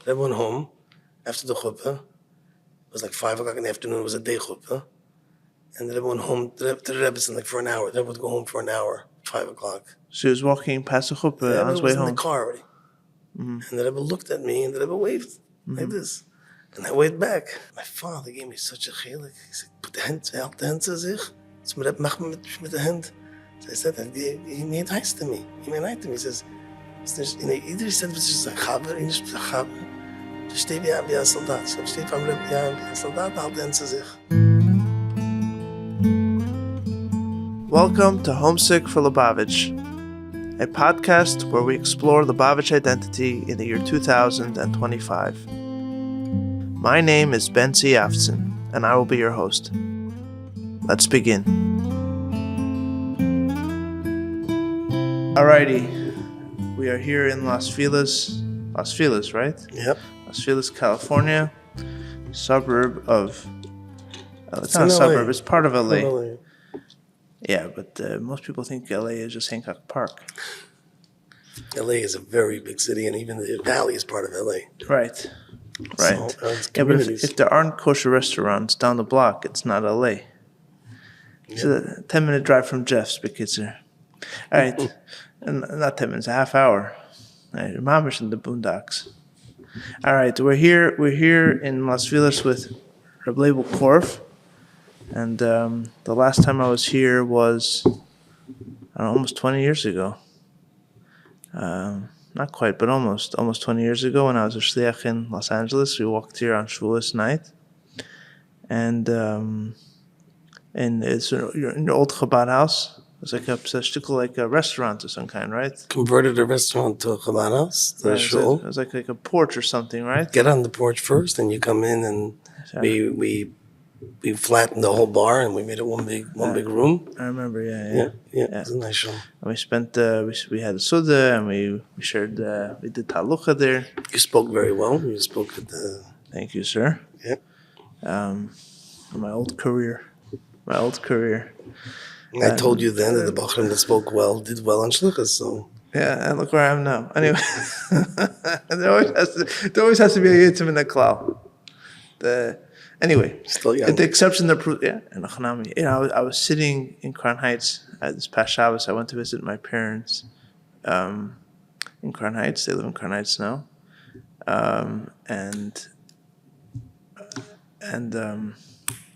Rebbe went home after the chuppah. It was like 5 o'clock in the afternoon. It was a day chuppah. And the Rebbe went home to the Rebbe's like for an hour. The Rebbe would go home for an hour, 5 o'clock. So he was walking past the chuppah on his way home. In the car already. And the Rebbe looked at me and the Rebbe waved like this. And I waved back. My father gave me such a chilek. He said, put the hand, help the hand to sich. So my Rebbe macht mit the hand. So I said, he made heiß to me. He made heiß to me. He says, either he said, it's just a chaber, he just a chaber. So steht wie ein Soldat. So steht vom Rebbe, wie ein Soldat, halt the hand zu sich. Welcome to Homesick for Lubavitch, a podcast where we explore Lubavitch identity in the year 2025. My name is Bosi Lgani, and I will be your host. Let's begin. Alrighty, we are here in Los Feliz, right? Yep. Los Feliz, California, suburb of, it's not a suburb, it's part of LA. Yeah, but most people think LA is just Hancock Park. LA is a very big city, and even the valley is part of LA. Right. So, Yeah, but if there aren't kosher restaurants down the block, it's not LA. Yep. It's a 10-minute drive from Jeff's, Bekitzer. All right. And not 10 minutes, a half hour. Right, Mamish in the boondocks. All right, we're here in Los Feliz with Rabbi Leibel Korf. And the last time I was here was almost 20 years ago. Not quite, but almost 20 years ago when I was a shliach in Los Angeles. We walked here on Shavuos night. And it's in your old Chabad house. It was like a restaurant of some kind, right? Converted a restaurant to a Chabad house, the shul. It was like a porch or something, right? Get on the porch first, and you come in, and we flattened the whole bar, and we made it one big room. I remember, yeah. It was a nice show. And we spent, we had a suda, and we shared, we did talucha there. You spoke very well. You spoke at the... Thank you, sir. Yeah. My old career. And I told you then that the Bachrim that spoke well did well on shlichus, so... Yeah, and look where I am now. Anyway, there always has to be a yitzim in the klal. Anyway, still young. The exception that proves, and I was sitting in Crown Heights this past Shabbos. I went to visit my parents in Crown Heights. They live in Crown Heights now, and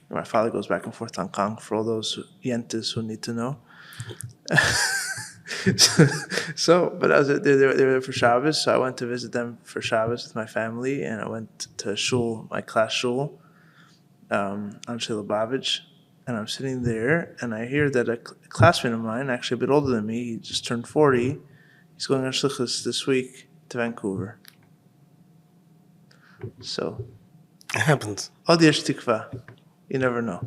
my father goes back and forth to Hong Kong for all those yentas who need to know. But I was they were there for Shabbos, so I went to visit them for Shabbos with my family, and I went to shul, my class shul. On Lubavitch, and I'm sitting there, and I hear that a classmate of mine, actually a bit older than me, he just turned 40. He's going on shlichus this week to Vancouver. So it happens. Od yesh tikva. You never know.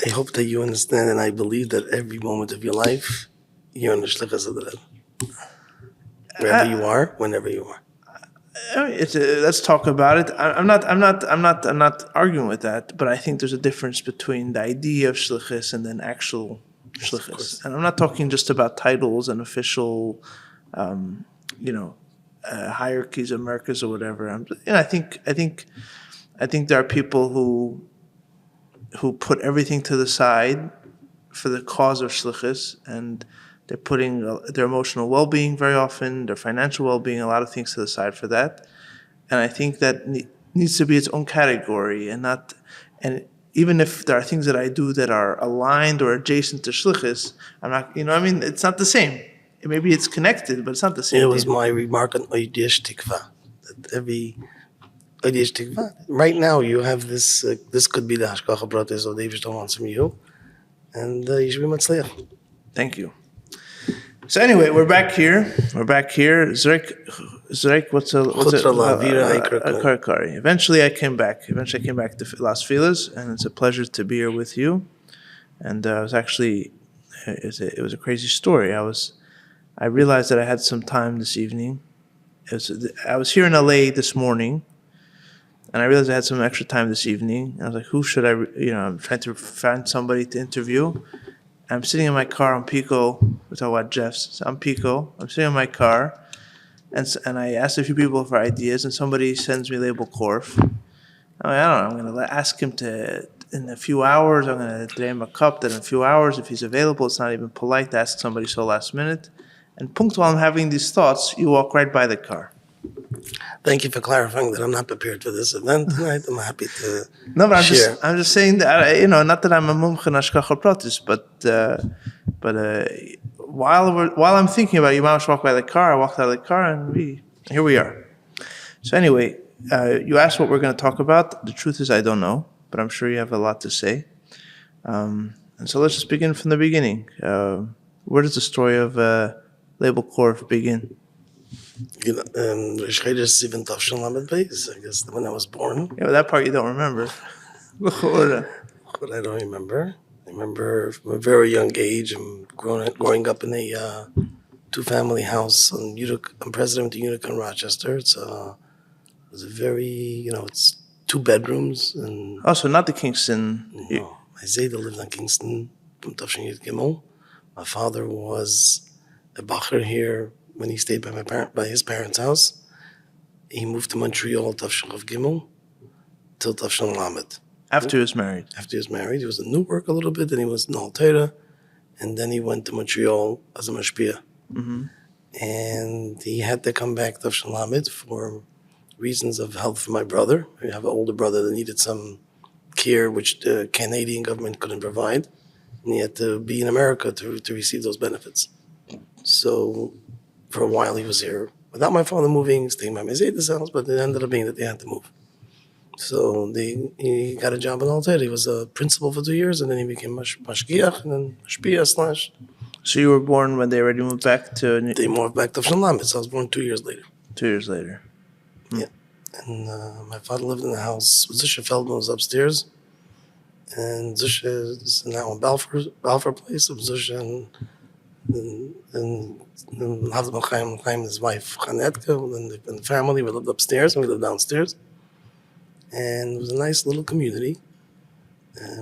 I hope that you understand, and I believe that every moment of your life, you're in the shlichus of the Rebbe. Wherever you are, whenever you are. Let's talk about it. I'm not arguing with that, but I think there's a difference between the idea of shlichus and then actual shlichus. And I'm not talking just about titles and official, hierarchies of merkas or whatever. I think there are people who put everything to the side for the cause of shlichus, and they're putting their emotional well-being very often, their financial well-being, a lot of things to the side for that. And I think that needs to be its own category, and even if there are things that I do that are aligned or adjacent to shlichus, I'm not, it's not the same. Maybe it's connected, but it's not the same. It was my remark on Od yesh tikva. That every Od yesh tikva. Right now you have this, this could be the hashgacha pratis or David wants from you, and you should be matzliach. Thank you. So anyway, we're back here. Zrek, what's it? Eventually I came back to Los Feliz, and it's a pleasure to be here with you. And it was a crazy story. I realized that I had some time this evening. I was here in LA this morning, and I realized I had some extra time this evening. I was like, who should I'm trying to find somebody to interview. I'm sitting in my car on Pico. We're talking about Jeff's. So I'm Pico. I'm sitting in my car, and I asked a few people for ideas, and somebody sends me Leibel Korf. I don't know. I'm going to ask him to, in a few hours, I'm going to drain him a cup. Then in a few hours, if he's available, it's not even polite to ask somebody so last minute. And punct while I'm having these thoughts, you walk right by the car. Thank you for clarifying that I'm not prepared for this event tonight. I'm happy to No, but share. I'm just saying that, not that I'm a mumch in Ashkacha Pratis, but while I'm thinking about it, you might walk by the car. I walked out of the car, and here we are. So anyway, you asked what we're going to talk about. The truth is, I don't know, but I'm sure you have a lot to say. And so let's just begin from the beginning. Where does the story of Leibel Korf begin? I guess when I was born. Yeah, that part you don't remember. But I don't remember. I remember from a very young age, I'm growing up in a two-family house on Utica. I'm president of Utica in Rochester. It was a very, it's 2 bedrooms. And Oh, so not the Kingston. no, my Zayda lived on Kingston from Tafshin Yud Gimel. My father was a bacher here when he stayed by his parents' house. He moved to Montreal, Tafshin Chav Gimel, till Tafshin Lamed. After he was married. After he was married, he was in Newark a little bit, then he was in Altera, and then he went to Montreal as a mashpia. Mm-hmm. And he had to come back to Tafshin Lamed for reasons of health for my brother. I have an older brother that needed some care which the Canadian government couldn't provide, and he had to be in America to receive those benefits. So for a while he was here without my father moving, staying by my Zayda's house, but it ended up being that they had to move. So he got a job in Alter. He was a principal for 2 years, and then he became mashgiach, and then mashpia / So you were born when they already moved back to... They moved back to Shalom, so I was born 2 years later. 2 years later. Yeah. And my father lived in the house. Zusha Feldman was upstairs. And Zusha is now in Balfour Place. Zusha and Havdam Chaim and his wife, Chanetka, and the family. We lived upstairs and we lived downstairs. And it was a nice little community.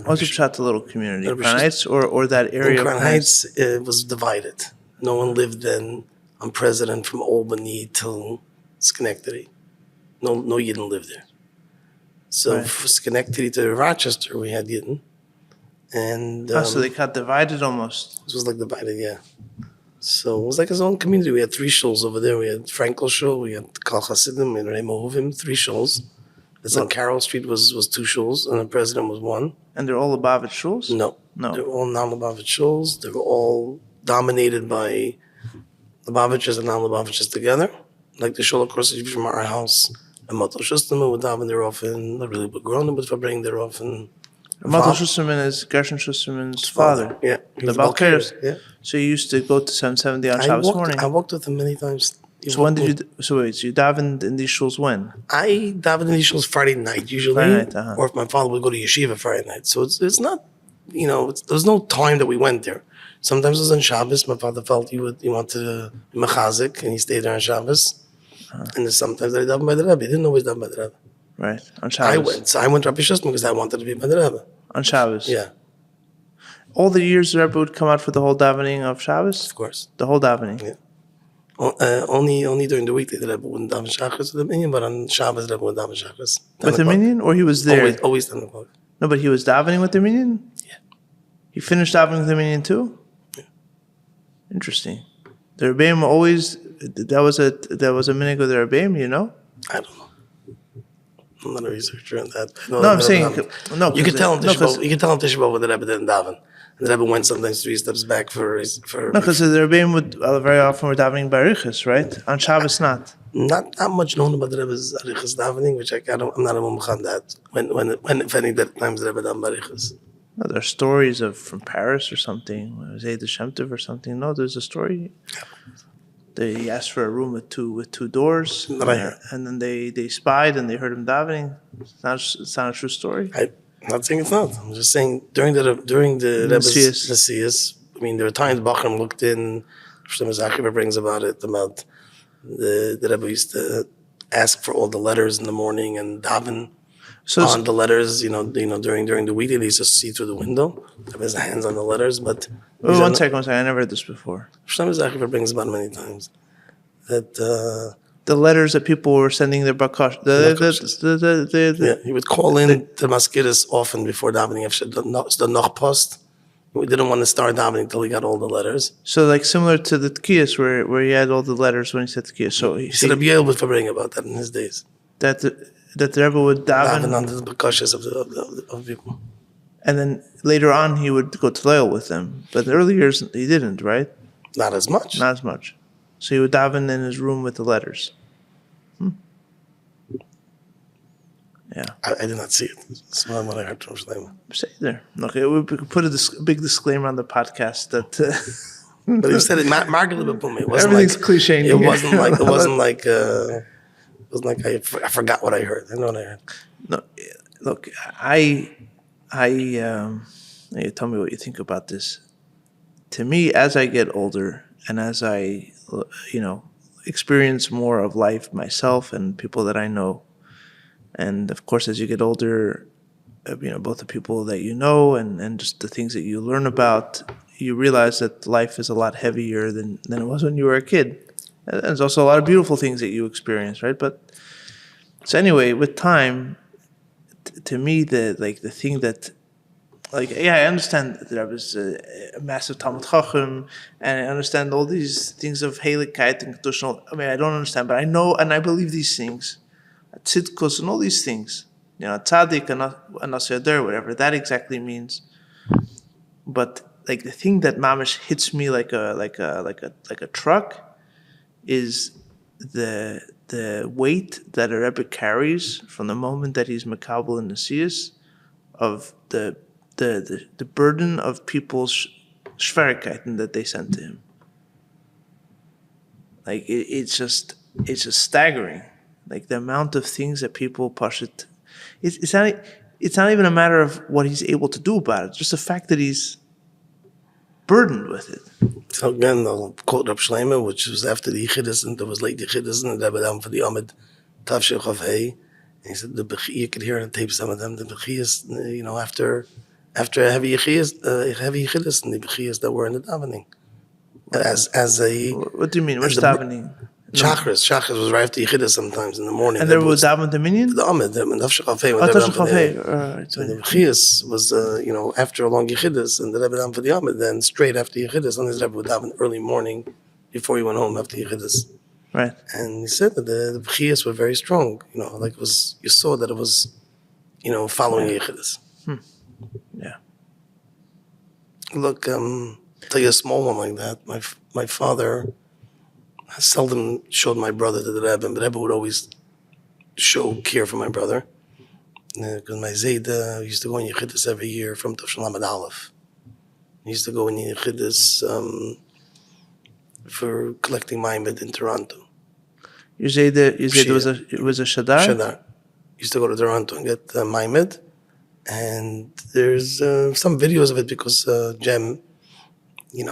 What's Pshat, the little community? Rabbi Crown Heights or that area? In Crown Heights, it was divided. No one lived then. I'm president from Albany till Schenectady. No Yidden lived there. So Right. from Schenectady to Rochester, we had Yidden. And So they got divided almost. it was like divided, yeah. So it was like his own community. We had 3 shuls over there. We had Frankel Shul, we had Kal Chassidim, and Rei Mohuvim, 3 shuls. It's on Carroll Street was 2 shuls, and the president was 1. And they're all Lubavitcher shuls? No. They were all non-Lubavitch shuls. They were all dominated by Lubavitchers and non-Lubavitchers together. Like the shul across the street from our house, and Mato Shusterman would daven there often, not really but grown, but verbring there often. Matal Schusterman is Gershon Schusterman's father. Yeah. The Balkers. Yeah. So you used to go to 770 on Shabbos morning. I walked with him many times. So when did you... So wait, so you davened in these shuls when? I davened in these shuls Friday night usually, Friday night, uh-huh. or if my father would go to yeshiva Friday night. So it's not, there's no time that we went there. Sometimes it was on Shabbos. My father felt he wanted to be mechazik, and he stayed there on Shabbos. Uh-huh. And there's sometimes that I davened by the Rebbe. He didn't always daven by the Rebbe. Right, on Shabbos. I went to Rabbi Shusman because I wanted to be by the Rebbe. On Shabbos? Yeah, All the years the Rebbe would come out for the whole davening of Shabbos? of course. The whole davening? Yeah. Only during the weekday the Rebbe wouldn't daven shachris with the minyan, but on Shabbos the Rebbe would daven shachris. With the minyan? Or he was there? Always 10 o'clock. No, but he was davening with the minyan? Yeah. He finished davening with the minyan too? Yeah. Interesting. The Rebbeim always... That was a minhag of the Rebbeim, I don't know. I'm not a researcher on that. No, I'm saying... No, you can tell him Tisha B'Av when the Rebbe didn't daven. And the Rebbe went sometimes 3 steps back for No, because the Rebbeim would very often were davening barichas, right? On Shabbos, not. Not much known about the Rebbe's arichas davening, which I'm not a mumch on that. When if any times the Rebbe daven barichas. No, there are stories from Paris or something. Zayd Shem Tov or something. No, there's a story. They asked for a room with two doors, and then they spied and they heard him davening. It's not a true story. I'm not saying it's not. I'm just saying during the Rebbe's Nesias, I mean, there were times Bachram looked in. Shlomo Zachiver brings about the Rebbe used to ask for all the letters in the morning and daven on the letters. During the week, he used to see through the window. Have his hands on the letters, but. One second. I never heard this before. Shlomo Zachiver brings about many times that The letters that people were sending their bakash. He would call in to Maskiris often before davening. After the noch post, we didn't want to start davening until he got all the letters. So like similar to the Tkiyas where he had all the letters when he said Tkiyas. So He said Rabbi Leibel would bring about that in his days. That the Rebbe would daven Under the bakashas of people. And then later on he would go to Leil with them. But in the early years he didn't, right? Not as much. Not as much. So he would daven in his room with the letters. Yeah. I did not see it. It's not what I heard from Shlomo. Say there. Okay, we could put a big disclaimer on the podcast that. But he said it. Everything's cliche. It wasn't like. I forgot what I heard. I know what I heard. No, look, you tell me what you think about this. To me, as I get older and as I, experience more of life myself and people that I know, and of course, as you get older, both the people that you know and just the things that you learn about, you realize that life is a lot heavier than it was when you were a kid. And there's also a lot of beautiful things that you experience, right? But so anyway, with time, to me, the thing that, I understand that I was a massive Talmud Chacham, and I understand all these things of Heiligkeit and Kedusha. I don't understand, but I know and I believe these things. Tzidkus and all these things, tzaddik and asyader, whatever that exactly means. But the thing that mamish hits me like a truck is the weight that a Rebbe carries from the moment that he's makabel in Nesius of the burden of people's shverikeiten that they sent to him. It's just staggering. The amount of things that people push it. It's not even a matter of what he's able to do about it. It's just the fact that he's burdened with it. So again, I'll quote Reb Shlomo, which was after the Yichidus, and there was late Yichidus, and the Rebbe down for the Amid Tavshich of Hay. And he said you could hear on tape some of them. The Bechiyas, after a heavy Yichidus, and the Bechiyas that were in the davening. What do you mean? What's davening? Shachris was right after Yichidus sometimes in the morning. And there was daven dominion? The Amid, the Tavshich of Hay. So the Bechiyas was, after a long Yichidus, and the Rebbe down for the Amid, then straight after Yichidus, and his Rebbe would daven early morning before he went home after Yichidus. Right. And he said that the Bechiyas were very strong. You saw that it was, following Yichidus. Yeah. Look, I'll tell you a small one like that. My father seldom showed my brother to the Rebbe, but the Rebbe would always show care for my brother. Because my Zayda used to go in Yichidus every year from Tavshel Lamed Aleph. He used to go in Yichidus for collecting Maimed in Toronto. Your Zayda was a Shadar? Shadar. Used to go to Toronto and get Maimed. And there's some videos of it because Jem,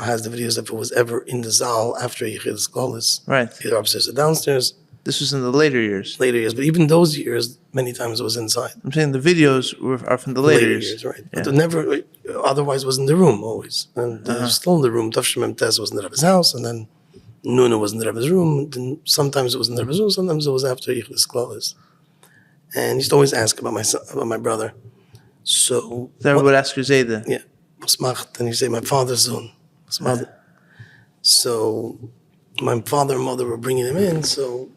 has the videos if it was ever in the Zal after Yichidus Klolis. Right. Either upstairs or downstairs. This was in the later years. But even those years, many times it was inside. I'm saying the videos are from the later years. Right. Yeah. But it never, otherwise was in the room always. And still in the room. Tavshim Tes was in the Rebbe's house, and then Nuna was in the Rebbe's room. Then sometimes it was in the Rebbe's room, sometimes it was after Yichidus Klolis. And he used to always ask about my brother. So the Rebbe would ask you Zayda. Yeah. And you say, my father's son. So my father and mother were bringing him in, so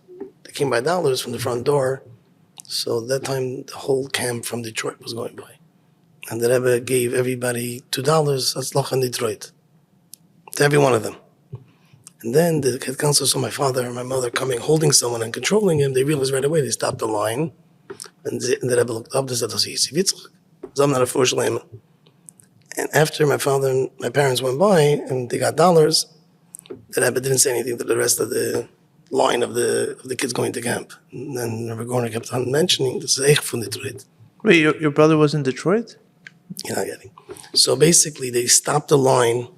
they came by dollars from the front door. So at that time, the whole camp from Detroit was going by. And the Rebbe gave everybody $2 as in Detroit. To every one of them. And then the head counselor saw my father and my mother coming, holding someone and controlling him. They realized right away, they stopped the line. And the Rebbe looked up, they said, and after my father and my parents went by and they got dollars, the Rebbe didn't say anything to the rest of the line of the kids going to camp. And then Rebbe Gorner kept on mentioning this is from Detroit. Wait, your brother was in Detroit? You're not getting. So basically, they stopped the line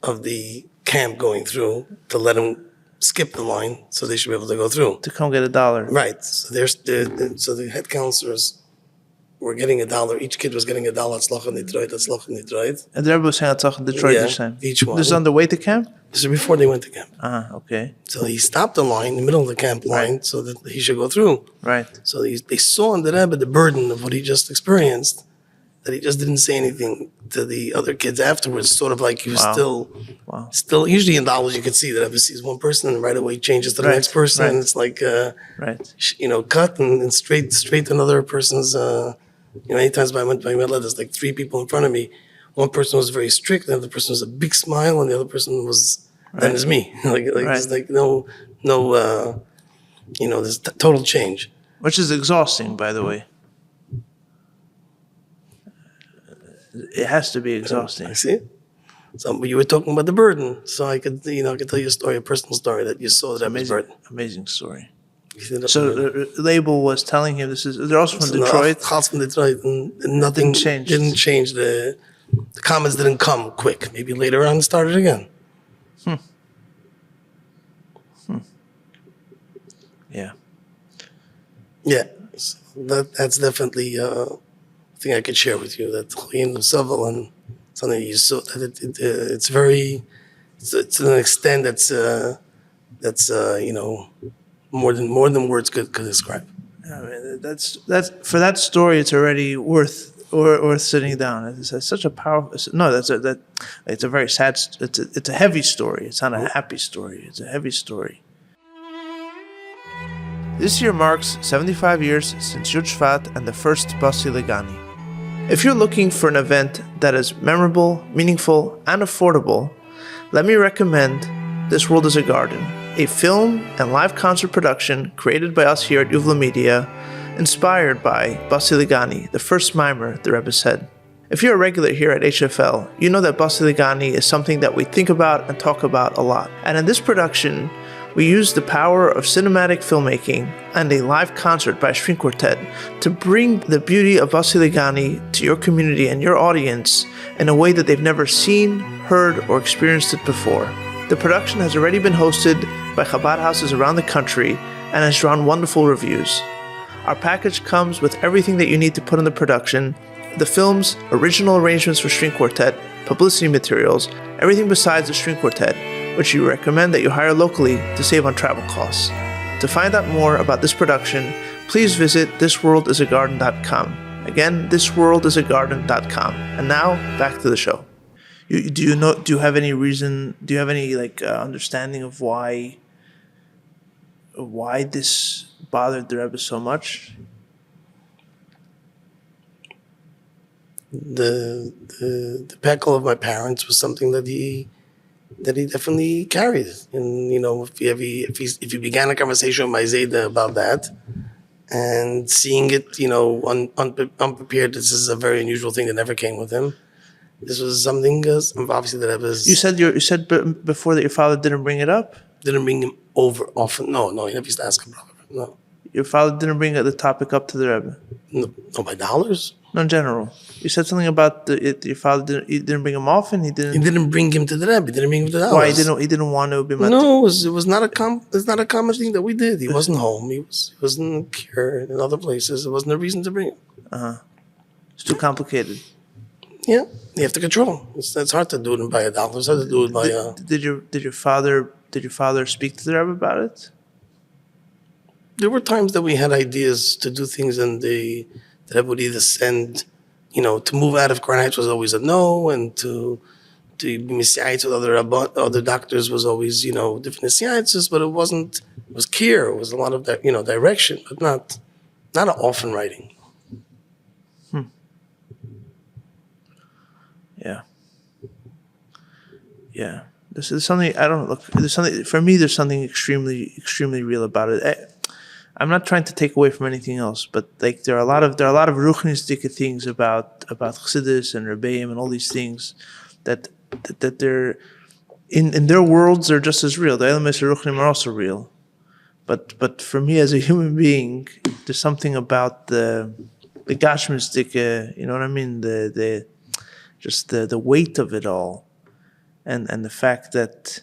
of the camp going through to let them skip the line so they should be able to go through. To come get $1. Right. So the head counselors were getting $1. Each kid was getting $1. Tzlach and Nitroid, Tzlach and Nitroid. And the Rebbe was saying Tzlach in Detroit Yeah, this time. each one. This is on the way to camp? This is before they went to camp. Okay. So he stopped the line, in the middle of the camp line, Right. so that he should go through. Right. So they saw in the Rebbe the burden of what he just experienced, that he just didn't say anything to the other kids afterwards, sort of like he was Wow. still, usually in dollars you could see that Rebbe sees one person and right away changes to the Right, next person, right. and it's like, Right. cut and straight to another person's, many times when I went by Medla, there's like 3 people in front of me. One person was very strict, the other person was a big smile, and the other person was, then is me. There's like no, there's total change. Which is exhausting, by the way. It has to be exhausting. I see. So you were talking about the burden, so I could tell you a story, a personal story that you saw that was burden. Amazing story. So So Leibel was telling him they're also from Detroit. From Detroit, and nothing didn't change. The comments didn't come quick. Maybe later on it started again. Yeah. Yeah, so that's definitely a thing I could share with you. That Chayin Sevel and something you saw that it's very, it's to an extent that's more than words could describe. I mean, that's for that story. It's already worth sitting down. It's such a powerful. No, it's a very sad. It's a heavy story. It's not a happy story. It's a heavy story. This year marks 75 years since Yud Shvat and the first Bosi Lgani. If you're looking for an event that is memorable, meaningful, and affordable, let me recommend This World is a Garden, a film and live concert production created by us here at Yuvla Media, inspired by Bosi Lgani, the first mimer, the Rebbe said. If you're a regular here at HFL, you know that Bosi Lgani is something that we think about and talk about a lot. And in this production, we use the power of cinematic filmmaking and a live concert by a string quartet to bring the beauty of Bosi Lgani to your community and your audience in a way that they've never seen, heard, or experienced it before. The production has already been hosted by Chabad houses around the country and has drawn wonderful reviews. Our package comes with everything that you need to put in the production: the film's original arrangements for string quartet, publicity materials, everything besides the string quartet, which we recommend that you hire locally to save on travel costs. To find out more about this production, please visit thisworldisagarden.com. Again, thisworldisagarden.com. And now, back to the show. Do you have any understanding of why this bothered the Rebbe so much? The peckle of my parents was something that he definitely carried. And if you began a conversation with my Zayda about that, and seeing it, unprepared, this is a very unusual thing that never came with him. This was something obviously that I was. You said before that your father didn't bring it up. Didn't bring him over often. No, he never used to ask him about it. No. Your father didn't bring the topic up to the Rebbe. No, by dollars. No, in general. You said something about your father didn't bring him often. He didn't bring him to the Rebbe. He didn't bring him to the house. Why he didn't want to be met? No, it was not a it's not a common thing that we did. He wasn't home. He was in care in other places. There wasn't a reason to bring him. It's too complicated. Yeah, you have to control. It's hard to do it by $1. It's hard to do it by. Did your father speak to the Rebbe about it? There were times that we had ideas to do things, and the Rebbe would either send, to move out of Crown Heights was always a no, and to be misiates with other doctors was always, different misiates, but it was clear. It was a lot of that, direction, but not an often writing. Yeah. There's something for me. There's something extremely, extremely real about it. I'm not trying to take away from anything else, but like there are a lot of ruchnistic things about chossid and rebbeim and all these things that they're in their worlds they're just as real. The elements of ruchnim are also real, but for me as a human being, there's something about the gashmistic. You know what I mean? The weight of it all. And the fact that,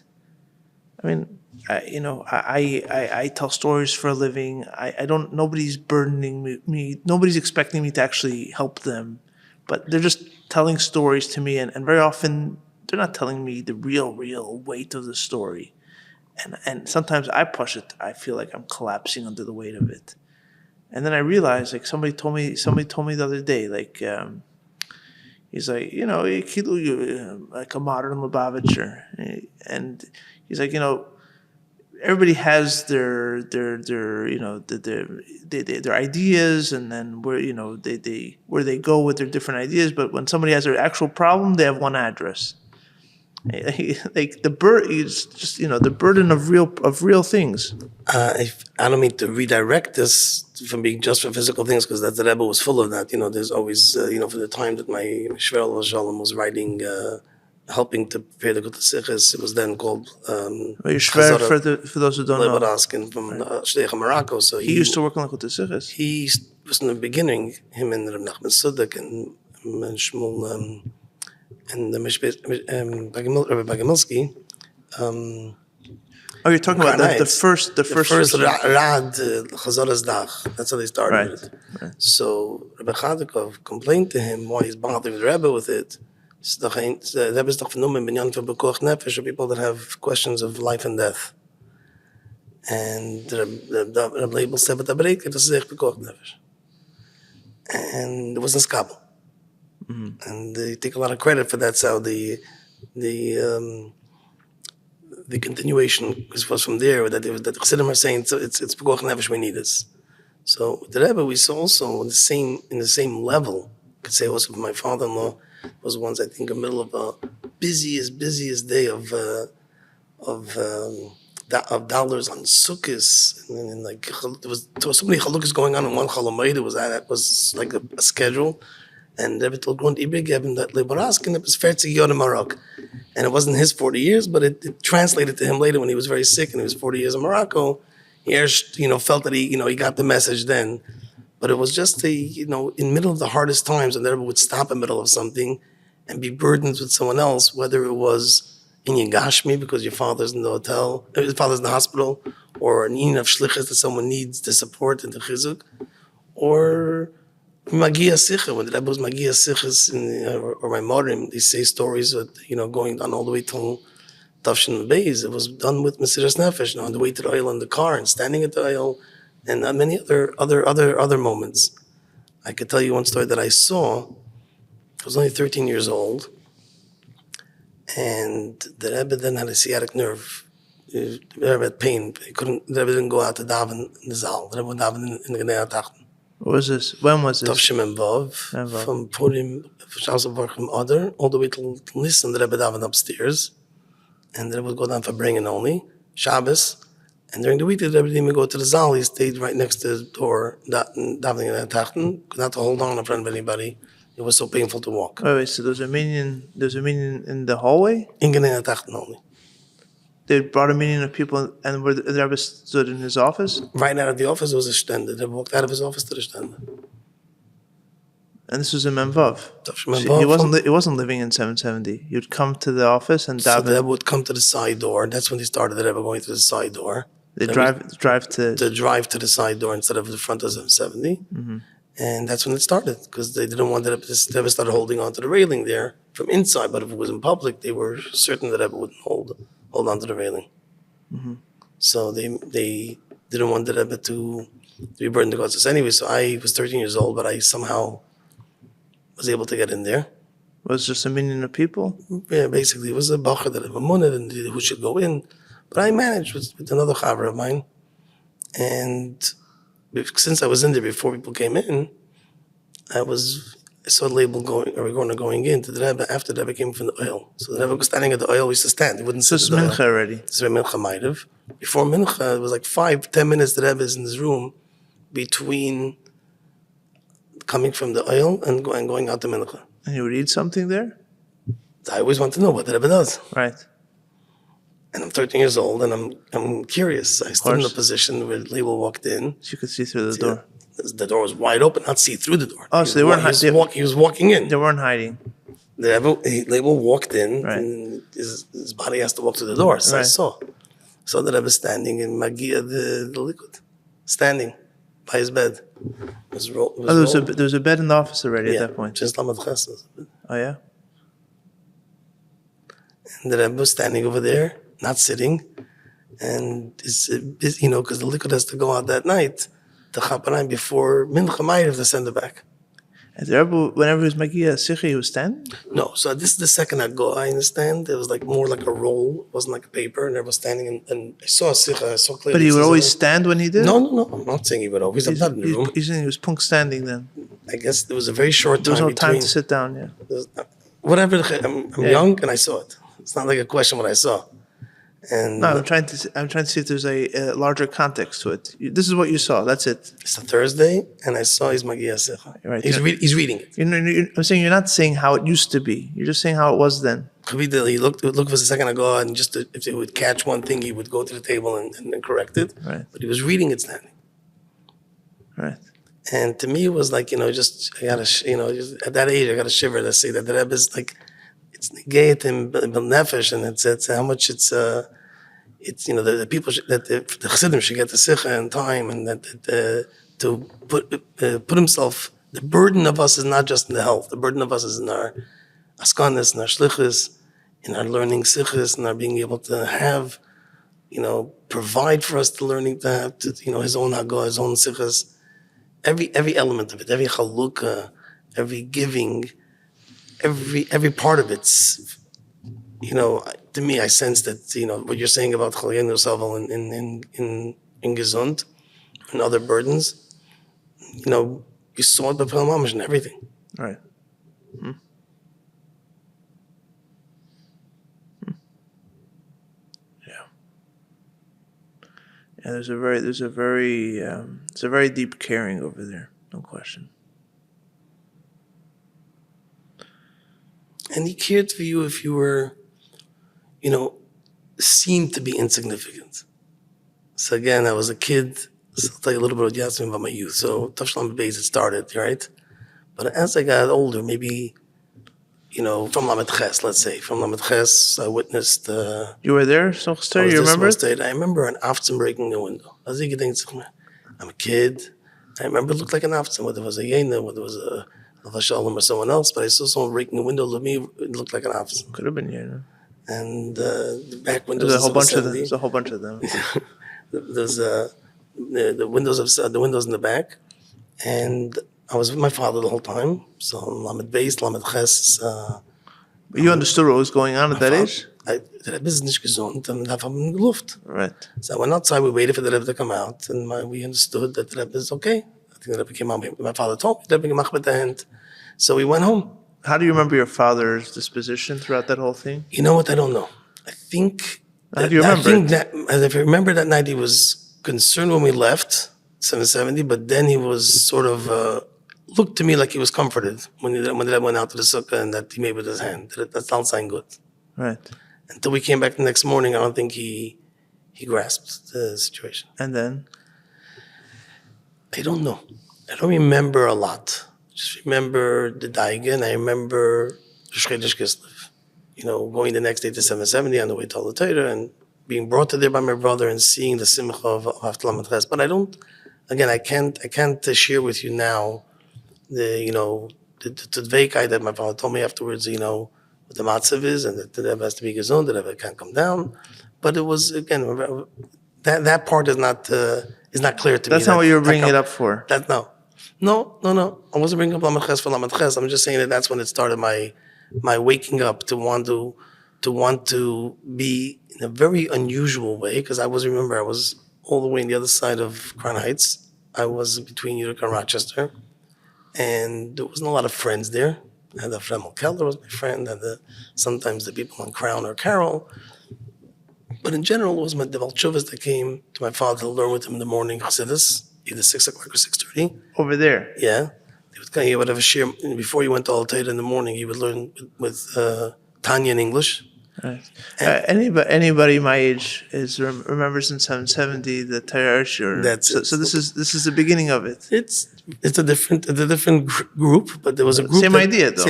I tell stories for a living. I don't. Nobody's burdening me. Nobody's expecting me to actually help them, but they're just telling stories to me, and very often they're not telling me the real weight of the story, and sometimes I push it. I feel like I'm collapsing under the weight of it, and then I realize, like somebody told me the other day, like. He's like, like a modern Lubavitcher, and he's like, everybody has their their ideas, and then where they go with their different ideas. But when somebody has their actual problem, they have one address. Like it's just the burden of real things. I don't mean to redirect this from being just for physical things, because the Rebbe was full of that. There's always, for the time that my Shvel was writing, helping to prepare the Closeness, it was then called Your Shver, for those who don't know, from shliach Morocco. So he used to work on the Closeness. He was in the beginning, him and Reb Nachman Sudik and Shmuel and the Rabbi Bagimilski. You're talking about the first Rad Chazoras Dach. That's how they started it. Right. So Rabbi Chadikov complained to him why he's bothering the Rebbe with it. The Rebbe is phenomenon binyan for bekoch nefesh, are people that have questions of life and death. And Rabbi Leibel said, "But abreke das is bekoch nefesh," and it wasn't skabel. And they take a lot of credit for that. So the continuation was from there, that the chassidim are saying it's bekoch nefesh we need this. So the Rebbe we saw also in the same level. I could say also my father-in-law was once, I think, in the middle of a busiest day of dollars on Sukkot, and like there was so many chalukas going on in one chalamayda. Was like a schedule. And Rebbe told Grund Ibrig that Leboraskin was 40 years in Morocco. And it wasn't his 40 years, but it translated to him later when he was very sick and he was 40 years in Morocco. He felt that he got the message then. But it was just in the middle of the hardest times, and Rebbe would stop in the middle of something and be burdened with someone else, whether it was in Yagashmi because your father's in the hotel, his father's in the hospital, or an in of shlichus that someone needs the support and the chizuk, or Magia Sicha, when the Rebbe was Magia Sichas, or my Morim, they say stories of, going down all the way till Tafshin Beis. It was done with Mesiras Nefesh, on the way to the oil in the car and standing at the oil, and many other moments. I could tell you one story that I saw. I was only 13 years old, and the Rebbe then had a sciatic nerve. The Rebbe had pain. The Rebbe didn't go out to daven in the Zal. The Rebbe would daven in the Gnei HaTachten. What was this? When was this? Tavshim and Vav, from Purim, from Adar, all the way to Nisan, the Rebbe davened upstairs, and the Rebbe would go down for bringing only, Shabbos, and during the week the Rebbe didn't even go to the Zal. He stayed right next to the door, davening in Tachten, not to hold on in front of anybody. It was so painful to walk. Wait, so there's a meeting in the hallway? In Gnei HaTachten only. They brought a meeting of people, and where the Rebbe stood in his office? Right out of the office, it was a shtender. The Rebbe walked out of his office to the shtender. And this was in Memvav. So he wasn't living in 770. You'd come to the office and daven. So the Rebbe would come to the side door. That's when they started the Rebbe going to the side door. They drive to the side door instead of the front of 770. Mm-hmm. And that's when it started, because they didn't want the Rebbe started holding on to the railing there from inside. But if it was in public, they were certain that the Rebbe wouldn't hold on to the railing. Mm-hmm. So they didn't want the Rebbe to be burdened to God's. Anyway, so I was 13 years old, but I somehow was able to get in there. Was just a meeting of people? Yeah, basically. It was a bacher that Rebbe muned and who should go in. But I managed with another chaver of mine. And since I was in there before people came in, I saw the label going into the Rebbe after the Rebbe came from the oil. So the Rebbe was standing at the oil, we used to stand. He wouldn't sit. So it's Mincha already? It's Mincha might have. Before Mincha, it was like 5-10 minutes the Rebbe is in his room between coming from the oil and going out to Mincha. And you would eat something there? I always want to know what the Rebbe does. Right. And I'm 13 years old and I'm curious. I stood in a position where the label walked in. So you could see through the door. The door was wide open, not see through the door. Oh, so they weren't hiding. He was walking in. They weren't hiding. The label walked in, right. and his body has to walk to the door. So right. I saw. So the Rebbe standing in Magia, the liquid, standing by his bed. There was a bed in the office already at that point. Just Lamed Ches. Oh yeah. And the Rebbe was standing over there, not sitting, and is because the liquid has to go out that night, the Chaparayim before Mincha might have to send it back. And the Rebbe, whenever he was making a sikha, he was standing? No, so this is the second Hago, I understand. It was like more like a roll, it wasn't like a paper, and I was standing, and I saw a sikha, I saw clearly. But he would always stand when he did? No, I'm not saying he would always. I'm not in the room. He's saying he was punk standing then. I guess there was a very short time. There was no between, time to sit down, yeah. Whatever, I'm young and I saw it. It's not like a question what I saw. And no, I'm trying to see if there's a larger context to it. This is what you saw. That's it. It's a Thursday, and I saw his Magia Sikha. Right. He's reading it. I'm saying you're not saying how it used to be. You're just saying how it was then. He looked for a second ago, and just if it would catch one thing, he would go to the table and correct it. Right. But he was reading it standing. Right. And to me, it was like, just at that age, I got a shiver to see that the Rebbe is like, it's negate and nefesh, and it's how much it's the people that the chassidim should get the sikha in time, and that to put himself. The burden of us is not just in the health. The burden of us is in our askanis, in our shlichus, in our learning sikhs, and our being able to have, provide for us the learning to have, his own hagah, his own sikhs. Every element of it, every chalukah, every giving, every part of it's, to me, I sense that, what you're saying about Chalyan Yosavel in Gesund and other burdens, you saw it b'Pel Mamash and everything. Right. Hmm. Yeah. Yeah, there's a very deep caring over there, no question. And he cared for you if you were, seemed to be insignificant. So again, I was a kid. So I'll tell you a little bit about my youth. So Tafshlam Beis, it started, right? But as I got older, maybe, from Lamed Ches, let's say, from Lamed Ches, I witnessed. You were there, so you remember? I remember an Afton breaking a window. I'm a kid. I remember it looked like an Afton, whether it was a Yena, whether it was a Shalom or someone else, but I saw someone breaking a window. To me, it looked like an Afton. Could have been Yena. And the back windows. There's a whole bunch of them. There's the windows in the back, and I was with my father the whole time. So Lamed Beis, Lamed Ches. But you understood what was going on at that age? The Rebbe is nicht gesund, and I have him geluft. Right. So I went outside. We waited for the Rebbe to come out, and we understood that the Rebbe is okay. I think the Rebbe came out. My father told me the Rebbe came with the hand. So we went home. How do you remember your father's disposition throughout that whole thing? You know what? I don't know. I think. How do you remember? If I remember that night, he was concerned when we left 770, but then he was sort of looked to me like he was comforted when the went out to the sukkah and that he made with his hand. That sounds sign good. Right. Until we came back the next morning, I don't think he grasped the situation. And then? I don't know. I don't remember a lot. I just remember the Daiga, and I remember Shchedesh Kislev. Going the next day to 770 on the way to Al Torah and being brought to there by my brother and seeing the simcha of Lamed Ches. But I can't share with you now the dveikai that my father told me afterwards, what the matzav is and that the Rebbe has to be gesund, the Rebbe can't come down. But it was, again, that part is not clear to me. That's not what you were bringing it up for. No. I wasn't bringing up Lamed Ches for Lamed Ches. I'm just saying that that's when it started my waking up to want to be in a very unusual way, because I was all the way on the other side of Crown Heights. I was between Utica and Rochester, and there wasn't a lot of friends there. I had a friend, Keller was my friend, and sometimes the people on Crown or Carroll. But in general, it was my Deval Chuvas that came to my father to learn with him in the morning, chossidus, either 6 o'clock or 6:30. Over there? Yeah. He would have a share before you went to Al Torah in the morning. You would learn with Tanya in English. Right. Anybody my age remembers in 770 the Torah. So this is the beginning of it. It's a different group, but there was a group. Same idea, though.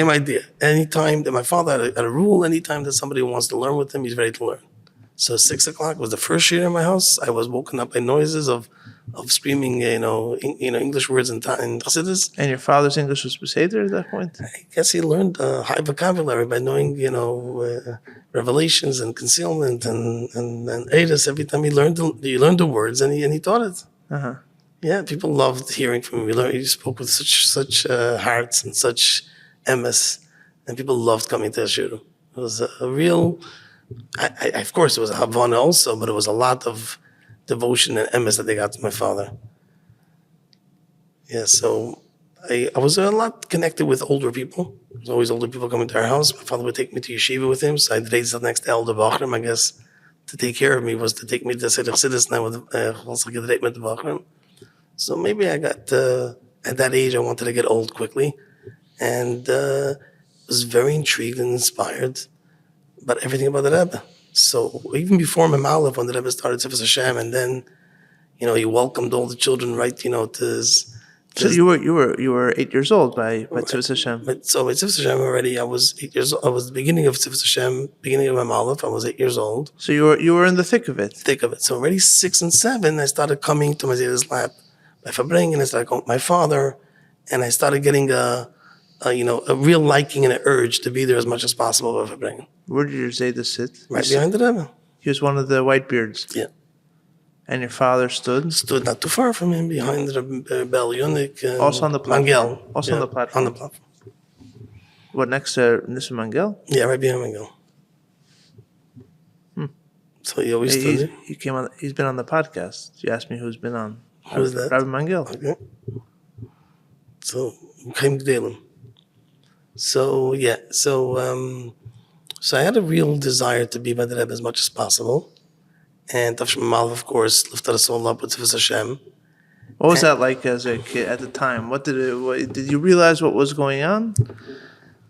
Anytime that my father had a rule, anytime that somebody wants to learn with him, he's ready to learn. So 6 o'clock was the first year in my house. I was woken up by noises of screaming, English words in chassidus. And your father's English was Beseder at that point? I guess he learned high vocabulary by knowing, revelations and concealment and edus. Every time he learned the words and he taught it. Uh-huh. Yeah, people loved hearing from him. He spoke with such hearts and such emes, and people loved coming to Ashuru. It was a real. Of course, it was a Havana also, but it was a lot of devotion and emes that they got to my father. Yeah, so I was a lot connected with older people. There was always older people coming to our house. My father would take me to yeshiva with him, so I'd raise the next elder bachrim, I guess, to take care of me was to take me to Seder Chassidus now with bachrim. So maybe I got, at that age, I wanted to get old quickly, and was very intrigued and inspired about everything about the Rebbe. So even before my Malach, when the Rebbe started Tzivos Hashem, and then, he welcomed all the children right, to his. So you were 8 years old by Tzivos Hashem. But so by Tzivos Hashem already, I was 8 years old. I was the beginning of Tzivos Hashem, beginning of my Malach. I was 8 years old. So you were in the thick of it. So already 6 and 7, I started coming to my Zayda's lap by Fabring, and I started going with my father, and I started getting a real liking and an urge to be there as much as possible by Fabring. Where did your Zayda sit? Right behind the Rebbe. He was one of the Whitebeards. Yeah. And your father stood? Stood not too far from him, behind the Bel Yunik. Also on the platform? Mangel. Also on the platform? On the platform. What, next to Nissa Mangel? Yeah, right behind Mangel. So he always stood there. He's been on the podcast. You asked me who's been on. Who's that? Rabbi Mangel. Okay. So, came to Dalim. So, yeah. So I had a real desire to be by the Rebbe as much as possible. And Tavshim Malv, of course, lifted us all up with Tzivos Hashem. What was that like as a kid at the time? Did you realize what was going on?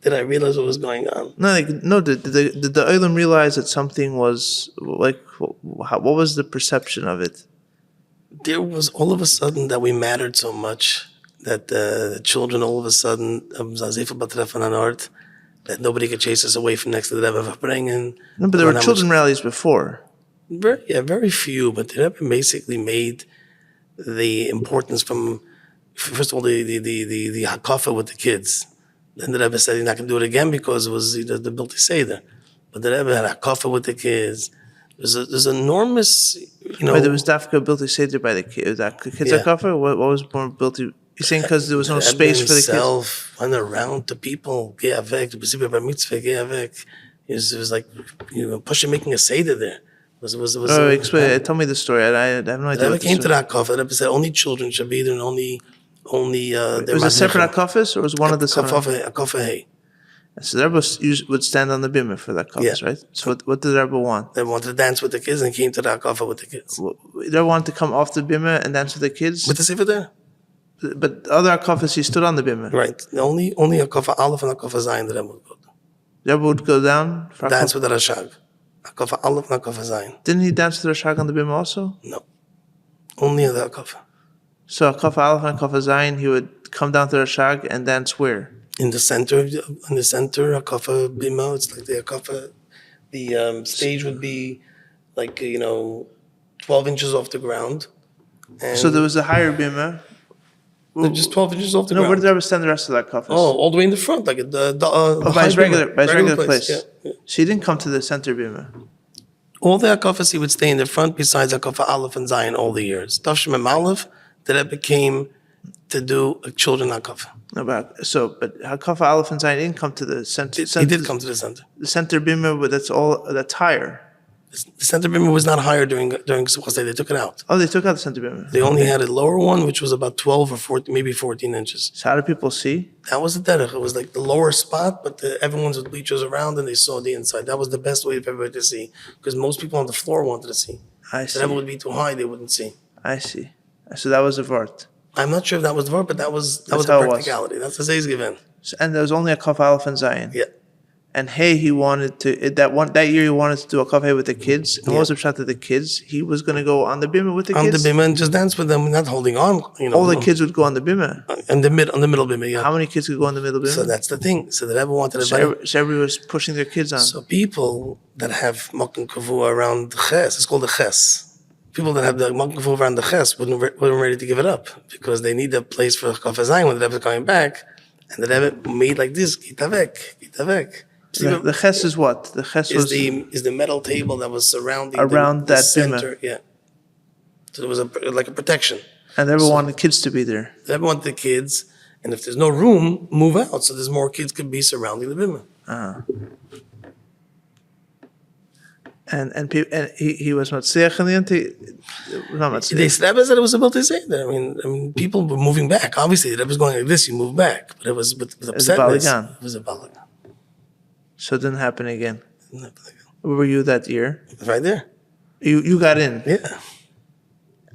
Did I realize what was going on? No. Did the Olam realize that something was like? What was the perception of it? There was all of a sudden that we mattered so much that the children all of a sudden that nobody could chase us away from next to the Rebbe of bringing. No, but there were children rallies before. Very few, but the Rebbe basically made the importance from, first of all, the hakafa with the kids. Then the Rebbe said he's not going to do it again because it was the Bilti Seder. But the Rebbe had hakafa with the kids. There's enormous, But there was dafka Bilti Seder by the kids. Kids hakafa? What was more Bilti? You're saying because there was no space for the kids? Himself went around to people, geh avek, to B'sibir Bar Mitzvah, geh avek. It was like, pushing, making a Seder there. Explain. Tell me the story. I have no idea. The Rebbe came to the hakafa. The Rebbe said only children should be there, and only. It was a separate hakafas, or was one of the separate? Hakafa hay. So the Rebbe would stand on the bimah for that hakafas, right? So what did the Rebbe want? They wanted to dance with the kids, and came to the hakafa with the kids. The Rebbe wanted to come off the bimah and dance with the kids. With the sefer there. But other hakafas, he stood on the bimah. Right. Only hakafa aleph and hakafa zayin the Rebbe would go. The Rebbe would go down for dance with the rashag. Hakafa aleph and hakafa zayin. Didn't he dance to the rashag on the bimah also? No. Only the hakafa. So hakafa aleph and hakafa zayin, he would come down to the rashag and dance where? In the center, hakafa bima. It's like the hakafa. The stage would be like 12 inches off the ground. And so there was a higher bimah. Just 12 inches off the ground. No, where did the Rebbe stand the rest of that hakafas? Oh, all the way in the front, like by his regular place. Yeah. So he didn't come to the center bimah. All the hakafas he would stay in the front, besides hakafa aleph and zayin all the years. Tavshim and aleph, the Rebbe came to do a children hakafa. But hakafa aleph and zayin didn't come to the center. He did come to the center. The center bimah, that's higher. The center bimah was not higher during Sukkot. They took it out. Oh, they took out the center bimah. They only had a lower one, which was about 12 or 14, maybe 14 inches. So how do people see? That was the derech. It was like the lower spot, but everyone's with bleachers around, and they saw the inside. That was the best way for everybody to see, because most people on the floor wanted to see. I see. If it would be too high, they wouldn't see. I see. So that was a vart. I'm not sure if that was the vart, but that was the practicality. That's the Zay's given. And there was only a kaf aleph and zayin. Yeah. And he wanted to that year he wanted to do a coffee with the kids. And what was the shot of the kids? He was going to go on the bimah with the kids. On the bimah and just dance with them, not holding on. All the kids would go on the bimah. On the middle bimah, yeah. How many kids could go on the middle bimah? So that's the thing. So the Rebbe wanted to. So everybody was pushing their kids on. So people that have makom kavua around the ches, it's called the ches. People that have the makom kavua around the ches weren't ready to give it up because they need a place for kafeh zayin when the Rebbe is coming back, and the Rebbe made like this: kitavek, kitavek. The ches is what? The ches is the metal table that was surrounding the center. bimah. Yeah. So there was like a protection. And everyone wanted kids to be there. Everyone wanted the kids, and if there's no room, move out so there's more kids could be surrounding the bimah. And he was matzliach in the end. Not matzliach. The Rebbe said it was about to say that. I mean, people were moving back. Obviously, the Rebbe was going like this. You move back, but it was with upsetness. It was a balagan. So it didn't happen again. Where were you that year? Right there. You got in. Yeah.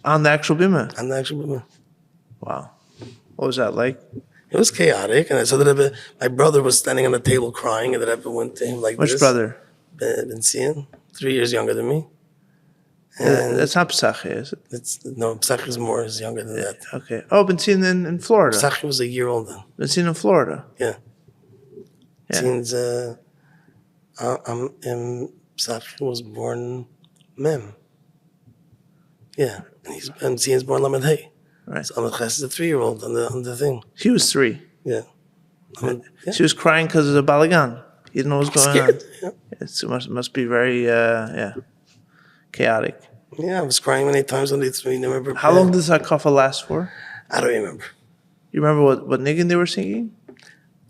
On the actual bimah. On the actual bimah. Wow. What was that like? It was chaotic, and so the Rebbe, my brother was standing on the table crying, and the Rebbe went to him like this. Which brother? Ben Zion, 3 years younger than me. That's not Pesach, is it? Pesach is younger than that. Okay. Oh, Ben Zion in Florida. Pesach was a year old then. Ben Zion in Florida. Yeah. Since Pesach was born Mem. Yeah, and Zion's born Lamed Hey. Right. So Lamed Ches is a 3-year-old on the thing. He was 3. Yeah. She was crying because of the balagan. You didn't know what was going on. Yeah. It must be very chaotic. Yeah, I was crying many times on the 3. Never prepared. How long does that kafah last for? I don't remember. You remember what niggin they were singing?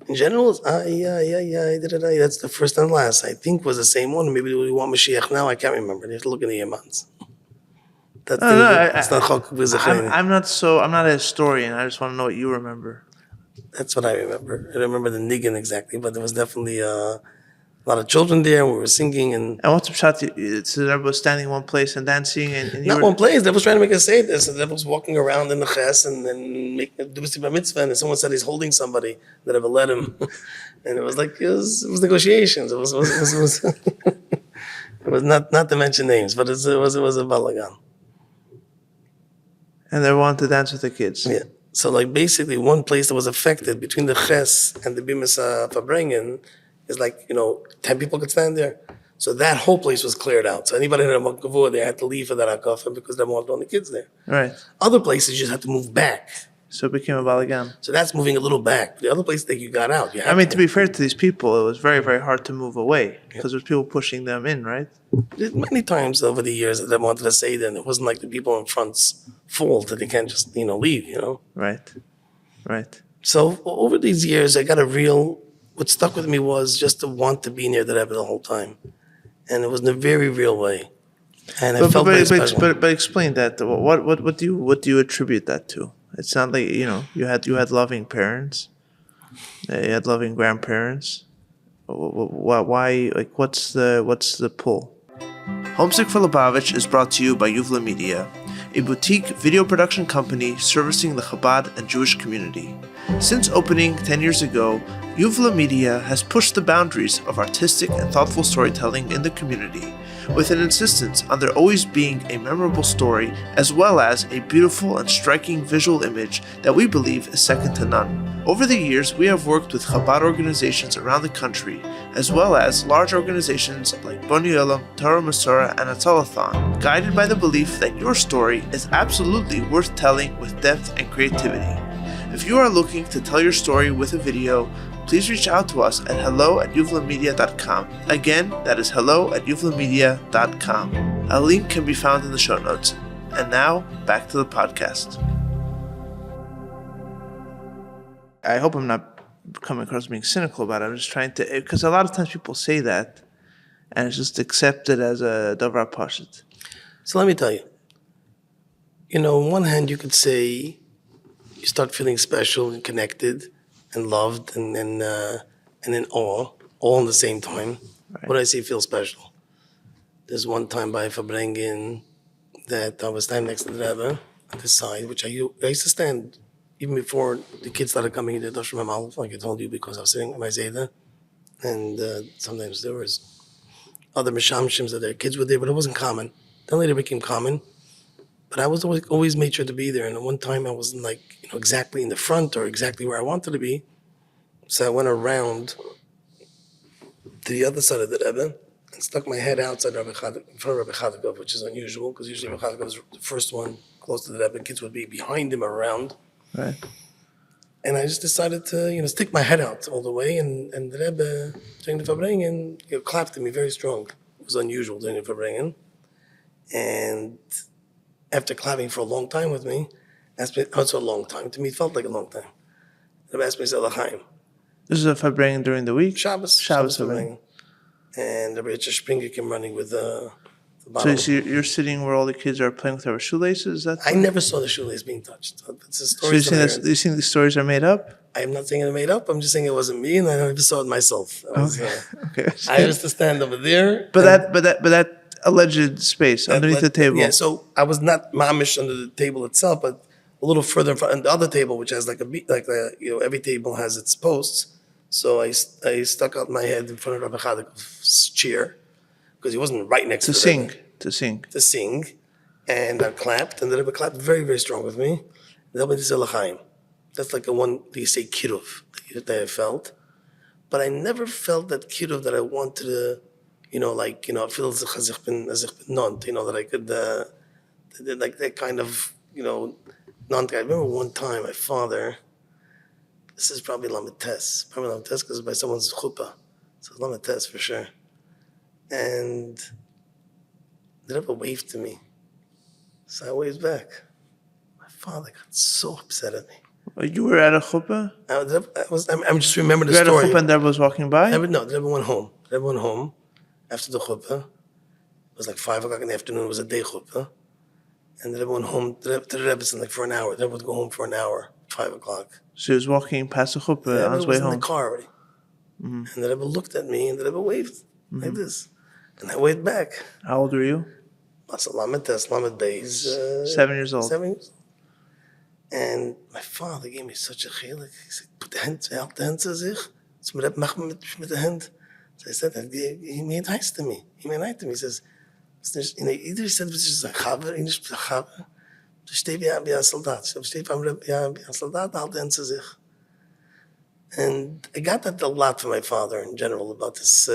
In general, that's the first and last. I think was the same one. Maybe we want Mashiach now. I can't remember. You have to look in the Yemans. I'm not a historian. I just want to know what you remember. That's what I remember. I don't remember the niggin exactly, but there was definitely a lot of children there. We were singing and what's up, shot? So everybody was standing in one place and dancing, and not one place. They was trying to make us say this. So they was walking around in the ches and then making a mitzvah. And someone said he's holding somebody that ever let him, and it was like it was negotiations. It was it was not to mention names, but it was a balagan. And they wanted to dance with the kids. Yeah. So like basically one place that was affected between the ches and the bimas fabrengen is 10 people could stand there. So that whole place was cleared out. So anybody had a makavua, they had to leave for that hakafa because they wanted all the kids there. Right. Other places you just had to move back. So it became a balagan. So that's moving a little back. The other place that you got out. To be fair to these people, it was very, very hard to move away because there's people pushing them in, right? Many times over the years that I wanted to say that it wasn't like the people in front's fault that they can't just, leave, Right. So over these years, what stuck with me was just to want to be near the Rebbe the whole time. And it was in a very real way. And I felt very special. But explain that. What do you attribute that to? It's not like you had loving parents, you had loving grandparents. Why? What's the pull? Homesick for Lubavitch is brought to you by Yuvla Media, a boutique video production company servicing the Chabad and Jewish community. Since opening 10 years ago, Yuvla Media has pushed the boundaries of artistic and thoughtful storytelling in the community, with an insistence on there always being a memorable story as well as a beautiful and striking visual image that we believe is second to none. Over the years, we have worked with Chabad organizations around the country, as well as large organizations like Boni Olam, Torah Masora, and Atzalathon, guided by the belief that your story is absolutely worth telling with depth and creativity. If you are looking to tell your story with a video, please reach out to us at hello@yuvlamedia.com. Again, that is hello@yuvlamedia.com. A link can be found in the show notes. And now, back to the podcast. I hope I'm not coming across being cynical about it. I'm just trying to, because a lot of times people say that, and it's just accepted as a davar pashut. So let me tell you. On one hand, you could say you start feeling special and connected and loved and in awe, all at the same time. Right. What do I say feel special? There's one time by Fabrengen that I was standing next to the Rebbe at the side, which I used to stand even before the kids started coming into Doshim Amalef, like I told you, because I was sitting at my Zayda. And sometimes there was other mishamshims that their kids were there, but it wasn't common. Then later it became common. But I was always made sure to be there. And at one time I wasn't exactly in the front or exactly where I wanted to be. So I went around to the other side of the Rebbe and stuck my head outside Rabbi in front of Rabbi Chadikov, which is unusual because usually Rabbi Chadikov was the first one close to the Rebbe. Kids would be behind him around. Right. And I just decided to, stick my head out all the way. And the Rebbe, during the Farbrengen, clapped at me very strong. It was unusual during the Farbrengen. And after clapping for a long time with me, asked me, a long time. To me, it felt like a long time. The Rebbe asked me, L'chaim. This is a Farbrengen during the week? Shabbos Farbrengen. And Rabbi Springer came running with the bottle. So you're sitting where all the kids are playing with their shoelaces? I never saw the shoelace being touched. It's a story. So you think these stories are made up? I'm not saying they're made up. I'm just saying it wasn't me, and I never saw it myself. Okay. I used to stand over there. But that alleged space underneath the table. Yeah, so I was not mamish under the table itself, but a little further in front, and the other table, which has every table has its posts. So I stuck out my head in front of Rabbi Chadikov's chair because he wasn't right next to To sing. And I clapped, and the Rebbe clapped very, very strong with me. That was L'chaim. That's like the one that you say kiruv that I felt, but I never felt that kiruv that I wanted to, I feel as ich bin nont, that I could, like that kind of, nont. I remember one time my father. This is probably Lamites because by someone's chuppah. So it's Lamites for sure. And the Rebbe waved to me. So I waved back. My father got so upset at me. You were at a chuppah? I'm just remembering the story. You were at a chuppah and the Rebbe was walking by? No, the Rebbe went home. The Rebbe went home after the chuppah. It was like 5 o'clock in the afternoon. It was a day chuppah. And the Rebbe went home to the Rebbe for an hour. The Rebbe would go home for an hour, 5 o'clock. So he was walking past the chuppah on his way home. in the car already. Mm-hmm. And the Rebbe looked at me, and the Rebbe waved like this. And I waved back. How old were you? Lamed 7 years old. 7 years. And my father gave me such a chilek. He said, put the hand, help the hand to sich. So my Rebbe machen mit the hand. So I said, he made nice to me. He says, either he said, it's just a chaver, English a chaver. Du stehst wie ein Soldat. Du stehst wie ein Soldat, halt the hand to sich. And I got that a lot from my father in general about this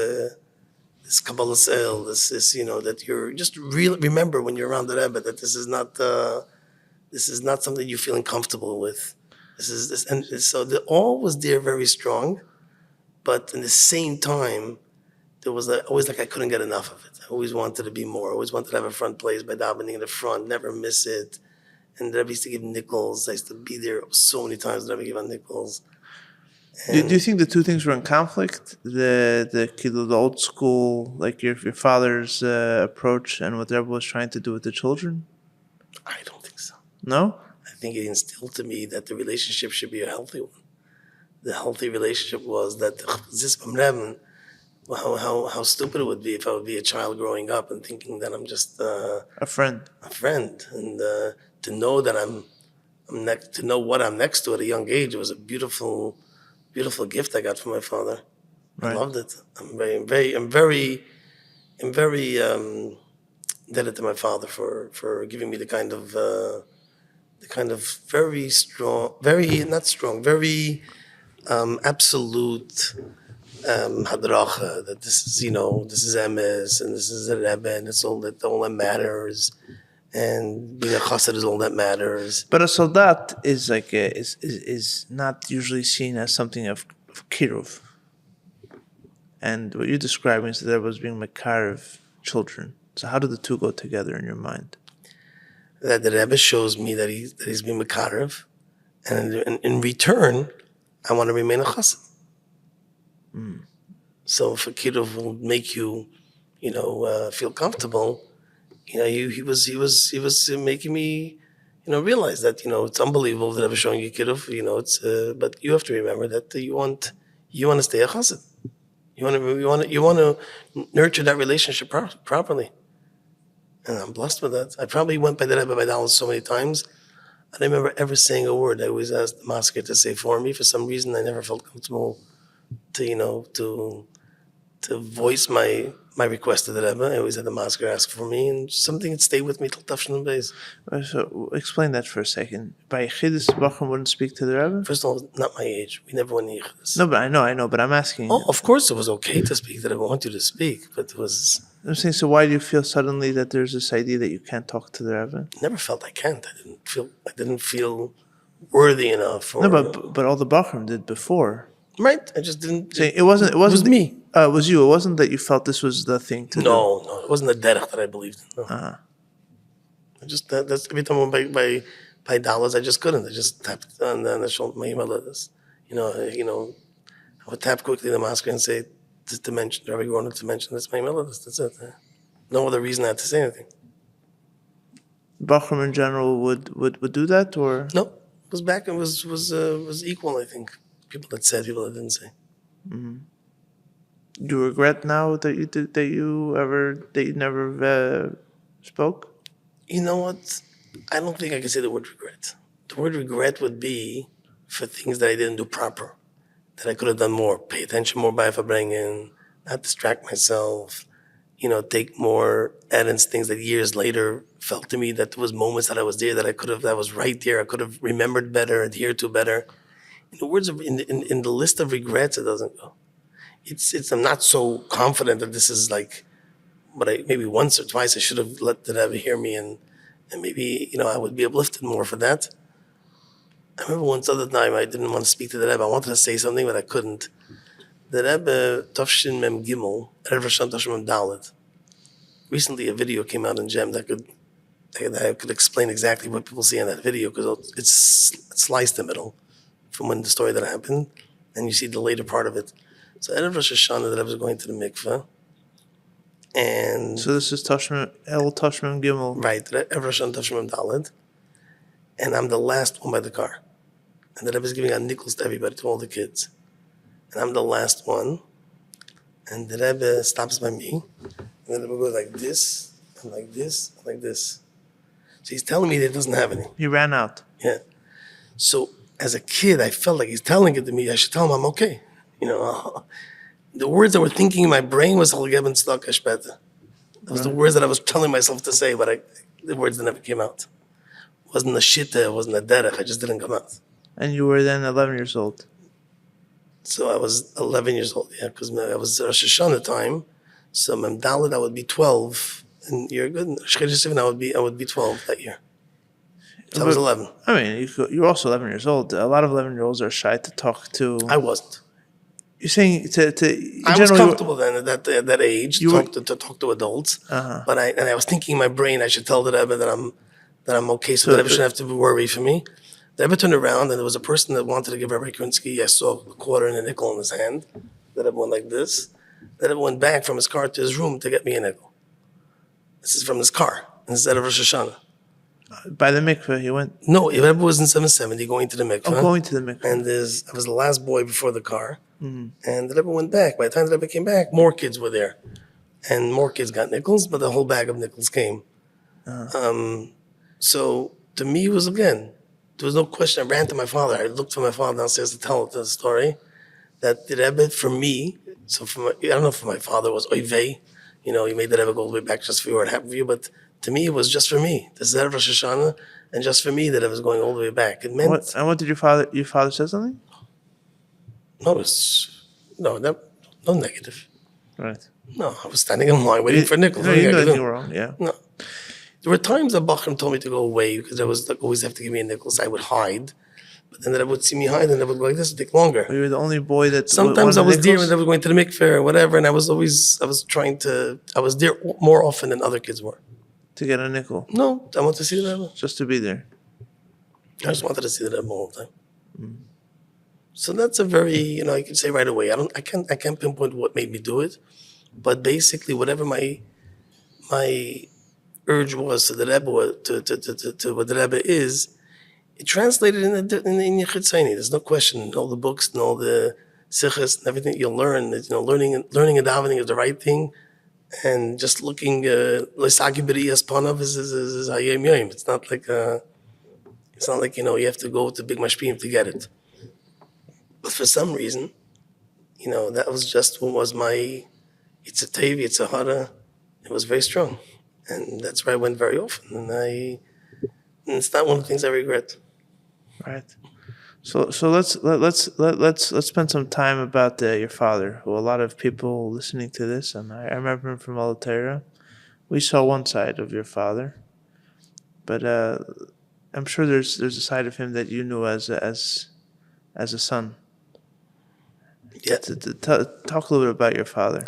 Kabbalah Sale, this that you're just remember when you're around the Rebbe that this is not something you're feeling comfortable with. And so the all was there very strong, but in the same time, there was always I couldn't get enough of it. I always wanted to be more. I always wanted to have a front place by davening in the front, never miss it. And the Rebbe used to give nickels. I used to be there so many times. The Rebbe gave out nickels. Do you think the two things were in conflict? The old school, like your father's approach and what the Rebbe was trying to do with the children? I don't think so. No? I think it instilled to me that the relationship should be a healthy one. The healthy relationship was that how stupid it would be if I would be a child growing up and thinking that I'm just a friend, and to know that to know what I'm next to at a young age was a beautiful gift I got from my father. Right. I loved it. I'm very indebted to my father for giving me the kind of very strong, very not strong, very absolute hadracha that this is emes and this is a Rebbe and it's all that matters. And being a chossid is all that matters. But a soldat is is not usually seen as something of kiruv. And what you're describing is that there was being makarev children. So how do the two go together in your mind? That the Rebbe shows me that he's being makarev, and in return, I want to remain a chossid. So if a kiruv will make you, feel comfortable. He was making me, realize that, it's unbelievable that Rebbe showing you kiruv, but you have to remember that you want to stay a chassid. You want to nurture that relationship properly. And I'm blessed with that. I probably went by the Rebbe by Dallas so many times. I don't remember ever saying a word. I always asked the masker to say for me. For some reason, I never felt comfortable to voice my request to the Rebbe. I always had the masker ask for me, and something that stayed with me till Tafshin Beis. So explain that for a second. By Chidus, Bachram wouldn't speak to the Rebbe? First of all, not my age. We never went to Yichudis. No, but I know, but I'm asking. Oh, of course it was okay to speak. That I want you to speak, but it was. I'm saying, so why do you feel suddenly that there's this idea that you can't talk to the Rebbe? Never felt I can't. I didn't feel worthy enough. Or, No, but all the Bachram did before. Right. I just didn't. Saying it wasn't. It was me. It was you. It wasn't that you felt this was the thing to do. No, it wasn't the derech that I believed in. No. Uh-huh. I just that's every time I went by dollars, I just couldn't. I just tapped on the shoulder, my email address. I would tap quickly the masker and say, "This dimension, Rabbi wanted to mention that's my email address." That's it. No other reason I had to say anything. Bachram in general would do that, or No, it was back. It was equal. I think people that said, people that didn't say. mm-hmm. Do you regret now that you never spoke? You know what? I don't think I can say the word regret. The word regret would be for things that I didn't do proper, that I could have done more, pay attention more by Fabrengen, not distract myself, take more add-ins, things that years later felt to me that there was moments that I was there that was right there. I could have remembered better, adhered to better. In the words of, in the list of regrets, it doesn't go. I'm not so confident that this is like, but maybe once or twice I should have let the Rebbe hear me, and maybe, I would be uplifted more for that. I remember once other time I didn't want to speak to the Rebbe. I wanted to say something, but I couldn't. The Rebbe, Tafshin Mem Gimel, Erev Rosh Hashanah Tafshin Mem Dalet. Recently a video came out in Gem that I could explain exactly what people see in that video, because it's sliced in the middle from when the story that happened, and you see the later part of it. So Erev Rosh Hashanah, the Rebbe was going to the mikveh, and so this is Tashmim Gimel, right? Erev Rosh Hashanah Tafshin Mem Dalet, and I'm the last one by the car, and the Rebbe is giving out nickels to everybody, to all the kids, and I'm the last one, and the Rebbe stops by me, and the Rebbe goes like this, and like this, and like this. So he's telling me that he doesn't have any. He ran out. Yeah. So as a kid, I felt like he's telling it to me. I should tell him I'm okay. The words that were thinking in my brain was "Holgeben stuck Ashpeta." That was the words that I was telling myself to say, but the words that never came out. It wasn't a shitta, it wasn't a derech. I just didn't come out. And you were then 11 years old. So I was 11 years old, yeah, because I was Rosh Hashanah time. So Mem Dalet, I would be 12, and you're good. I would be 12 that year. So I was 11. I mean, you're also 11 years old. A lot of 11-year-olds are shy to talk to. I wasn't. You're saying I was comfortable then at that age to talk to adults. Uh-huh. But I was thinking in my brain I should tell the Rebbe that I'm okay, so the Rebbe shouldn't have to worry for me. The Rebbe turned around, and there was a person that wanted to give Rabbi Krinsky. I saw a quarter and a nickel in his hand. The Rebbe went like this. The Rebbe went back from his car to his room to get me a nickel. This is from his car instead of Rosh Hashanah. By the mikveh, he went? No, the Rebbe was in 770 going to the mikveh. Oh, going to the mikveh. And I was the last boy before the car. Mm-hmm. And the Rebbe went back. By the time the Rebbe came back, more kids were there. And more kids got nickels, but the whole bag of nickels came. Uh-huh. So to me, it was, again, there was no question. I ran to my father. I looked for my father downstairs to tell the story. That the Rebbe, for me, I don't know if my father was oivei. He made the Rebbe go all the way back just for you or happy for you, but to me, it was just for me. This is Erev Rosh Hashanah, and just for me that I was going all the way back. It meant. What did your father say something? No, negative. Right. No, I was standing in line waiting for nickels. No, you didn't do anything wrong, yeah. No. There were times that Bachram told me to go away because I was always have to give me a nickel, so I would hide. But then they would see me hide, and they would go like this, it'd take longer. You were the only boy that. Sometimes I was there when they were going to the mikveh or whatever, and I was there more often than other kids were. To get a nickel? No, I wanted to see the Rebbe. Just to be there? I just wanted to see the Rebbe all the time. Mm. So that's a very, I can say right away. I can't pinpoint what made me do it, but basically whatever my urge was to the Rebbe, to what the Rebbe is, it translated in Yichud Tzayni. There's no question. All the books and all the sichos and everything you'll learn. Learning and davening is the right thing, and just looking l'sagi b'riyas panav is hayom yom. It's not like you have to go to big mashpim to get it. But for some reason, that was just what was my it's a tevi, it's a hara. It was very strong. And that's where I went very often. And it's not one of the things I regret. Right. So let's spend some time about your father, who a lot of people listening to this, and I remember him from Altera. We saw one side of your father, but I'm sure there's a side of him that you knew as a son. Yeah. Talk a little bit about your father.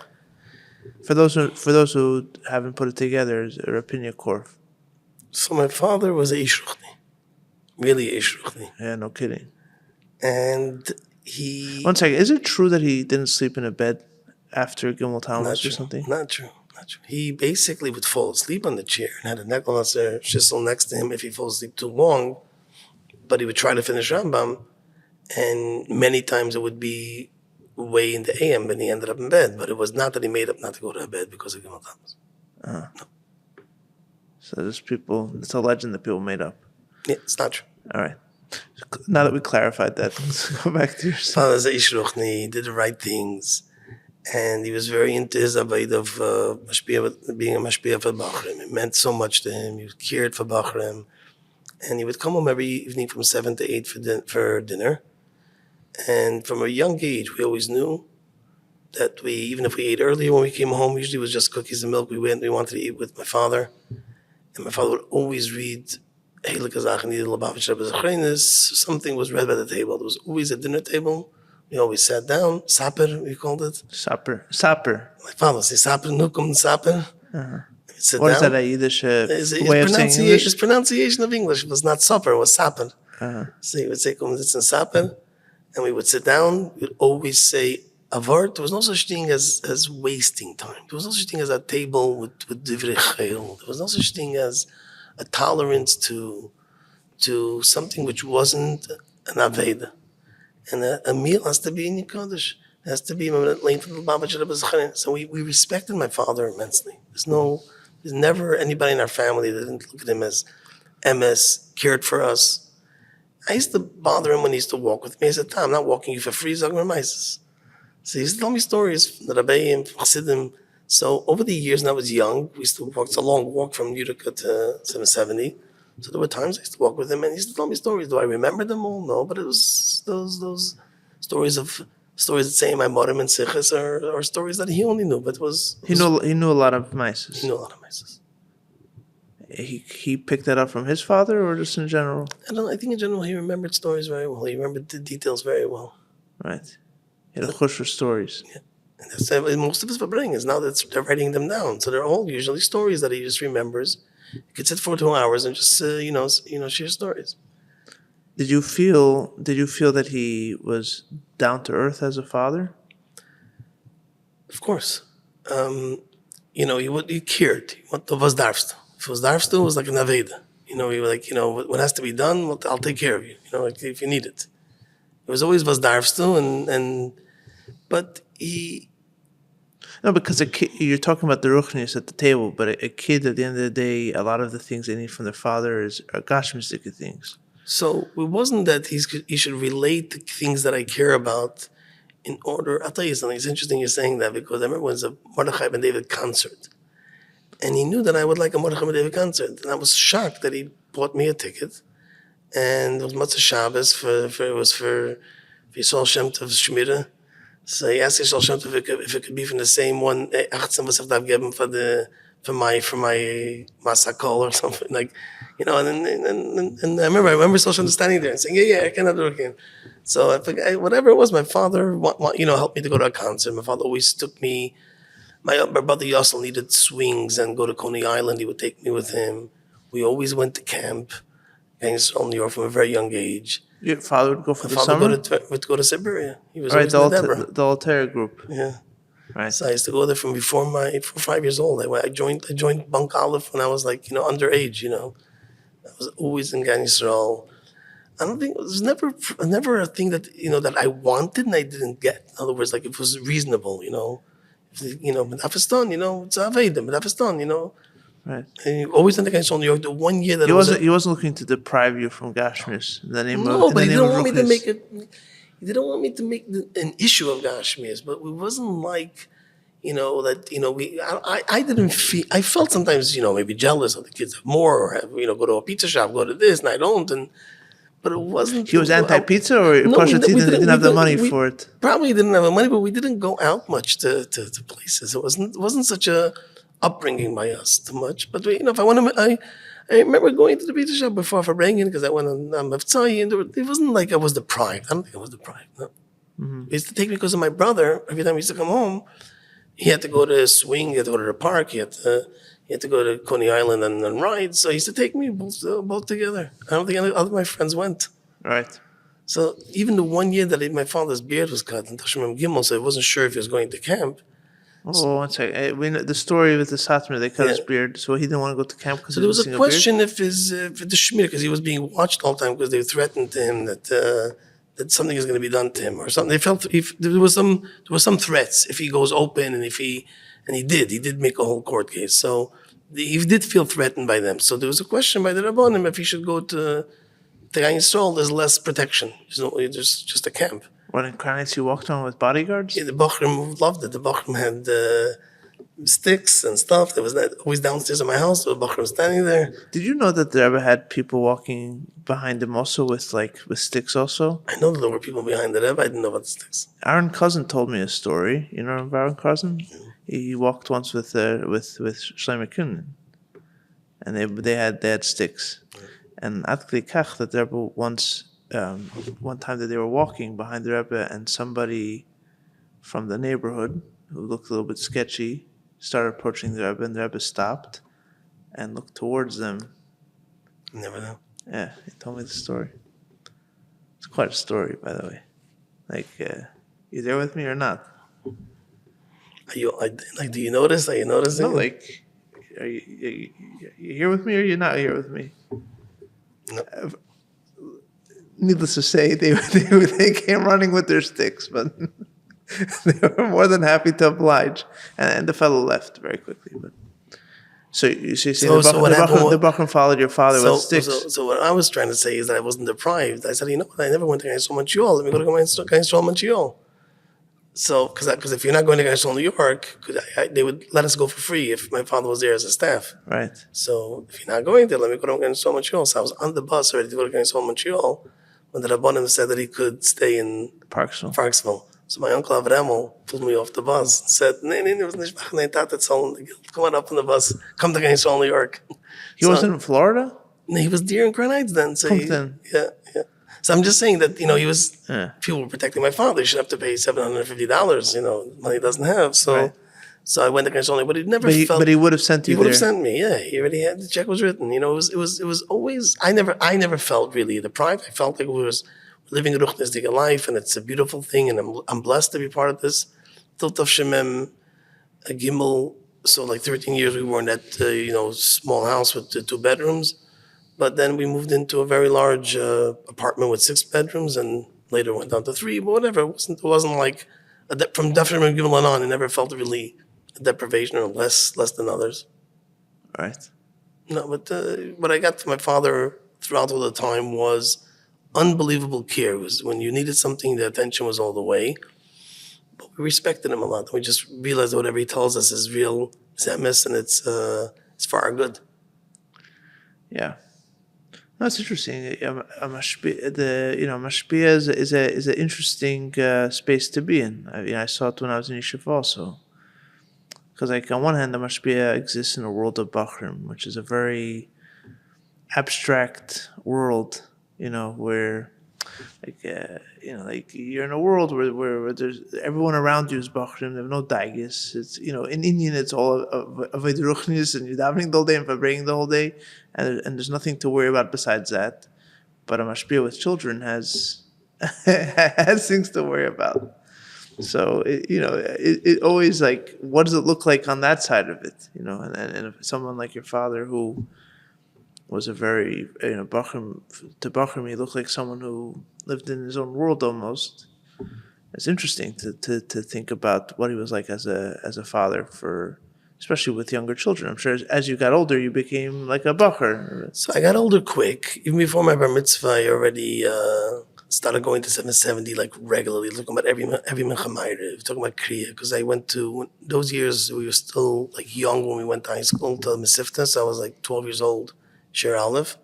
For those who haven't put it together, is Reb Pinye Korf. So my father was a ishruchni, really a ishruchni. Yeah, no kidding. And he... One second, is it true that he didn't sleep in a bed after Gimel Talmud or something? Not true. He basically would fall asleep on the chair and had a necklace or shissel next to him if he falls asleep too long. But he would try to finish Rambam, and many times it would be way in the AM and he ended up in bed. But it was not that he made up not to go to bed because of Gimel Talmud. No. So there's people, it's a legend that people made up. Yeah, it's not true. All right. Now that we clarified that, let's go back to your son. Father's a ishruchni, he did the right things. And he was very into his avoid of being a mashpia for Bachrim. It meant so much to him. He cared for Bachrim. And he would come home every evening from 7 to 8 for dinner. And from a young age, we always knew that even if we ate earlier when we came home, usually it was just cookies and milk. We wanted to eat with my father. And my father would always read Lubavitcher Rebbe. Something was read by the table. There was always a dinner table. We always sat down, saper, we called it. Saper. My father said, saper, nukum, saper. What is that, a Yiddish way of saying English? His pronunciation of English was not supper, it was saper. So he would say, come and saper. And we would sit down, we would always say, avart. There was no such thing as wasting time. There was no such thing as a table with divrei chayil. There was no such thing as a tolerance to something which wasn't an aveda. And a meal has to be in your Kodesh. It has to be lane from the Lubavitcher Rebbe. So we respected my father immensely. There's never anybody in our family that didn't look at him as MS, cared for us. I used to bother him when he used to walk with me. I said, I'm not walking you for free, Zogmer Meises. So he used to tell me stories from the Rebbeim, from chassidim. So over the years, when I was young, we used to walk. It's a long walk from Utica to 770. So there were times I used to walk with him, and he used to tell me stories. Do I remember them all? No, but it was those stories that say my morim and siches or stories that he only knew. But he knew a lot of mices. He knew a lot of mices. He picked that up from his father, or just in general? I think in general he remembered stories very well. He remembered the details very well. Right. He had a chush for stories. Yeah. And that's most of his upbringing is now that they're writing them down. So they're all usually stories that he just remembers. You could sit for 2 hours and just share stories. Did you feel that he was down to earth as a father? Of course. He cared. What was darfst? If it was darfst, it was like an aveda. He was like, what has to be done, well, I'll take care of you. Like if you need it. It was always was darfst, but he. No, because a kid, you're talking about the ruchnius at the table, but a kid, at the end of the day, a lot of the things they need from their father are gashmistic things. So it wasn't that he should relate the things that I care about in order. I'll tell you something. It's interesting you're saying that because I remember it was a Mordechai Ben David concert. And he knew that I would like a Mordechai Ben David concert. And I was shocked that he bought me a ticket. And it was Matzah Shabbos for Yisrael Shem Tov Shmira. So he asked Yisrael Shem Tov if it could be from the same one, 18 was I've given for my Masakol or something like, and I remember Yisrael Shem Tov standing there and saying, yeah, I cannot do it again. So I forget, whatever it was, my father, helped me to go to a concert. My father always took me. My brother Yossel needed swings and go to Coney Island. He would take me with him. We always went to camp in Israel, New York, from a very young age. Your father would go for the summer? Would go to Siberia. He was right, always in the Altera group. Yeah. Right. So I used to go there from before 5 years old. I joined Bunk Aleph when I was underage. I was always in Gan Yisrael. I don't think it was never a thing that that I wanted and I didn't get. In other words, like if it was reasonable, Medafistan, it's Aveda, Medafistan, Right. And you always in the Gan Yisrael, New York. The 1 year that he wasn't looking to deprive you from Gashmis. But he didn't want me to make it. He didn't want me to make an issue of Gashmis, but it wasn't like I didn't feel, I felt sometimes, maybe jealous of the kids have more or have, go to a pizza shop, go to this, and I don't. But it wasn't. He was anti-pizza, or No, he didn't have the money for it? Probably didn't have the money, but we didn't go out much to places. It wasn't such a upbringing by us too much. But if I want to, I remember going to the pizza shop before for bringing because I went on Mevtzai, and it wasn't like I was deprived. I don't think I was deprived. No. They used to take me because of my brother. Every time he used to come home, he had to go to a swing, he had to go to the park, he had to go to Coney Island and ride. So he used to take me both together. I don't think any other of my friends went. Right. So even the 1 year that my father's beard was cut in Tashmim Gimel, so I wasn't sure if he was going to camp. Oh, one second. We know the story with the Satmar, they cut his beard, so he didn't want to go to camp because so there was a question if the Shmir, because he was being watched all the time because they threatened to him that something is going to be done to him or something. They felt if there was some threats if he goes open and he did make a whole court case. So he did feel threatened by them. So there was a question by the Rabbanim if he should go to Gain Yisrael. There's less protection. There's just a camp. What, in Kranitz you walked on with bodyguards? Yeah, the Bachrim loved it. The Bachrim had sticks and stuff. There was always downstairs in my house. There was Bachrim standing there. Did you know that the Rebbe had people walking behind him also with sticks also? I know that there were people behind the Rebbe. I didn't know about the sticks. Aaron Cousin told me a story. You know Aaron Cousin? Mm-hmm. He walked once with Shlomo Kuhn, and they had sticks. Mm-hmm. And Adkli Kach, that the Rebbe once, one time that they were walking behind the Rebbe, and somebody from the neighborhood who looked a little bit sketchy started approaching the Rebbe, and the Rebbe stopped and looked towards them. Never know. Yeah, he told me the story. It's quite a story, by the way. You there with me or not? Do you notice? Are you noticing? No, are you here with me or you're not here with me? No. Needless to say, they came running with their sticks, but they were more than happy to oblige. And the fellow left very quickly. But so you say the Bachram followed your father with sticks. So what I was trying to say is that I wasn't deprived. I said, I never went to Gain Yisrael Montreal. Let me go to Gain Yisrael Montreal. So, because if you're not going to Gain Yisrael New York, they would let us go for free if my father was there as a staff. Right. So if you're not going there, let me go to Gain Yisrael Montreal. So I was on the bus ready to go to Gain Yisrael Montreal when the Rabbanim said that he could stay in Parksville. So my uncle Avremel pulled me off the bus and said, come on up on the bus, come to Gain Yisrael New York. He wasn't in Florida? No, he was there in Crown Heights then. So yeah. So I'm just saying that, he was, people were protecting my father. He should have to pay $750, money he doesn't have. So right. So I went to Gain Yisrael, but But he would have sent you there. He would have sent me, yeah. He already had, the check was written. It was always, I never felt really deprived. I felt like we was living a ruchnistic life, and it's a beautiful thing, and I'm blessed to be part of this. Till Tov Shemem Gimel, so 13 years we were in that, small house with 2 bedrooms. But then we moved into a very large apartment with 6 bedrooms, and later went down to 3. But whatever, it wasn't like from Dafrim and Gimel on. It never felt really a deprivation or less than others. Right. No, but what I got from my father throughout all the time was unbelievable care. It was when you needed something, the attention was all the way. But we respected him a lot. We just realized that whatever he tells us is real, zemes, and it's for our good. Yeah. That's interesting. Mashpia is an interesting space to be in. I saw it when I was in Yeshiva also. Because on one hand, the Mashpia exists in a world of Bachrim, which is a very abstract world, where you're in a world where there's everyone around you is Bachrim. They have no daigis. It's in Indian it's all avoid ruchnis, and you're davening the whole day and praying the whole day, and there's nothing to worry about besides that. But a mashpia with children has has things to worry about. So it always what does it look like on that side of it? And if someone like your father who was a very Bachrim, to Bachrim, he looked like someone who lived in his own world almost. It's interesting to think about what he was like as a father for, especially with younger children. I'm sure as you got older, you became like a Bachar. So I got older quick. Even before my bar mitzvah, I already Started going to 770 like regularly, talking about every Mechamayrev, talking about Kriya, because I went to, those years we were still like young when we went to high school, to Mesivta, so I was like 12 years old, Shir Aleph.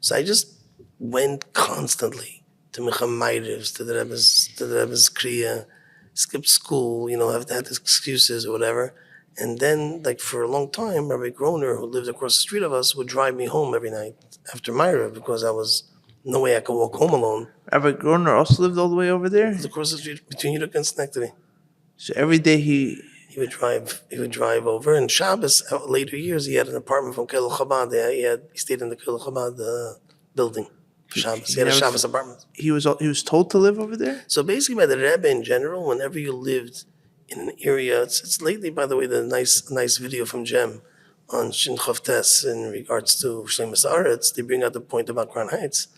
So I just went constantly to Mechamayrev, to the Rebbe's Kriya, skipped school, had excuses or whatever. And then, like for a long time, Rabbi Groner, who lived across the street of us, would drive me home every night after Myra, because I was no way I could walk home alone. Rabbi Groner also lived all the way over there? It was across the street between Utica and Schenectady. So every day he would drive over. And Shabbos, later years, he had an apartment from Kel Chabad. He stayed in the Kel Chabad building for Shabbos. He had a Shabbos apartment. He was told to live over there? So basically, by the Rebbe in general, whenever you lived in an area, it's lately, by the way, the nice video from Jem on Shin Chavtes in regards to Shleimus Aretz, they bring out the point about Crown Heights,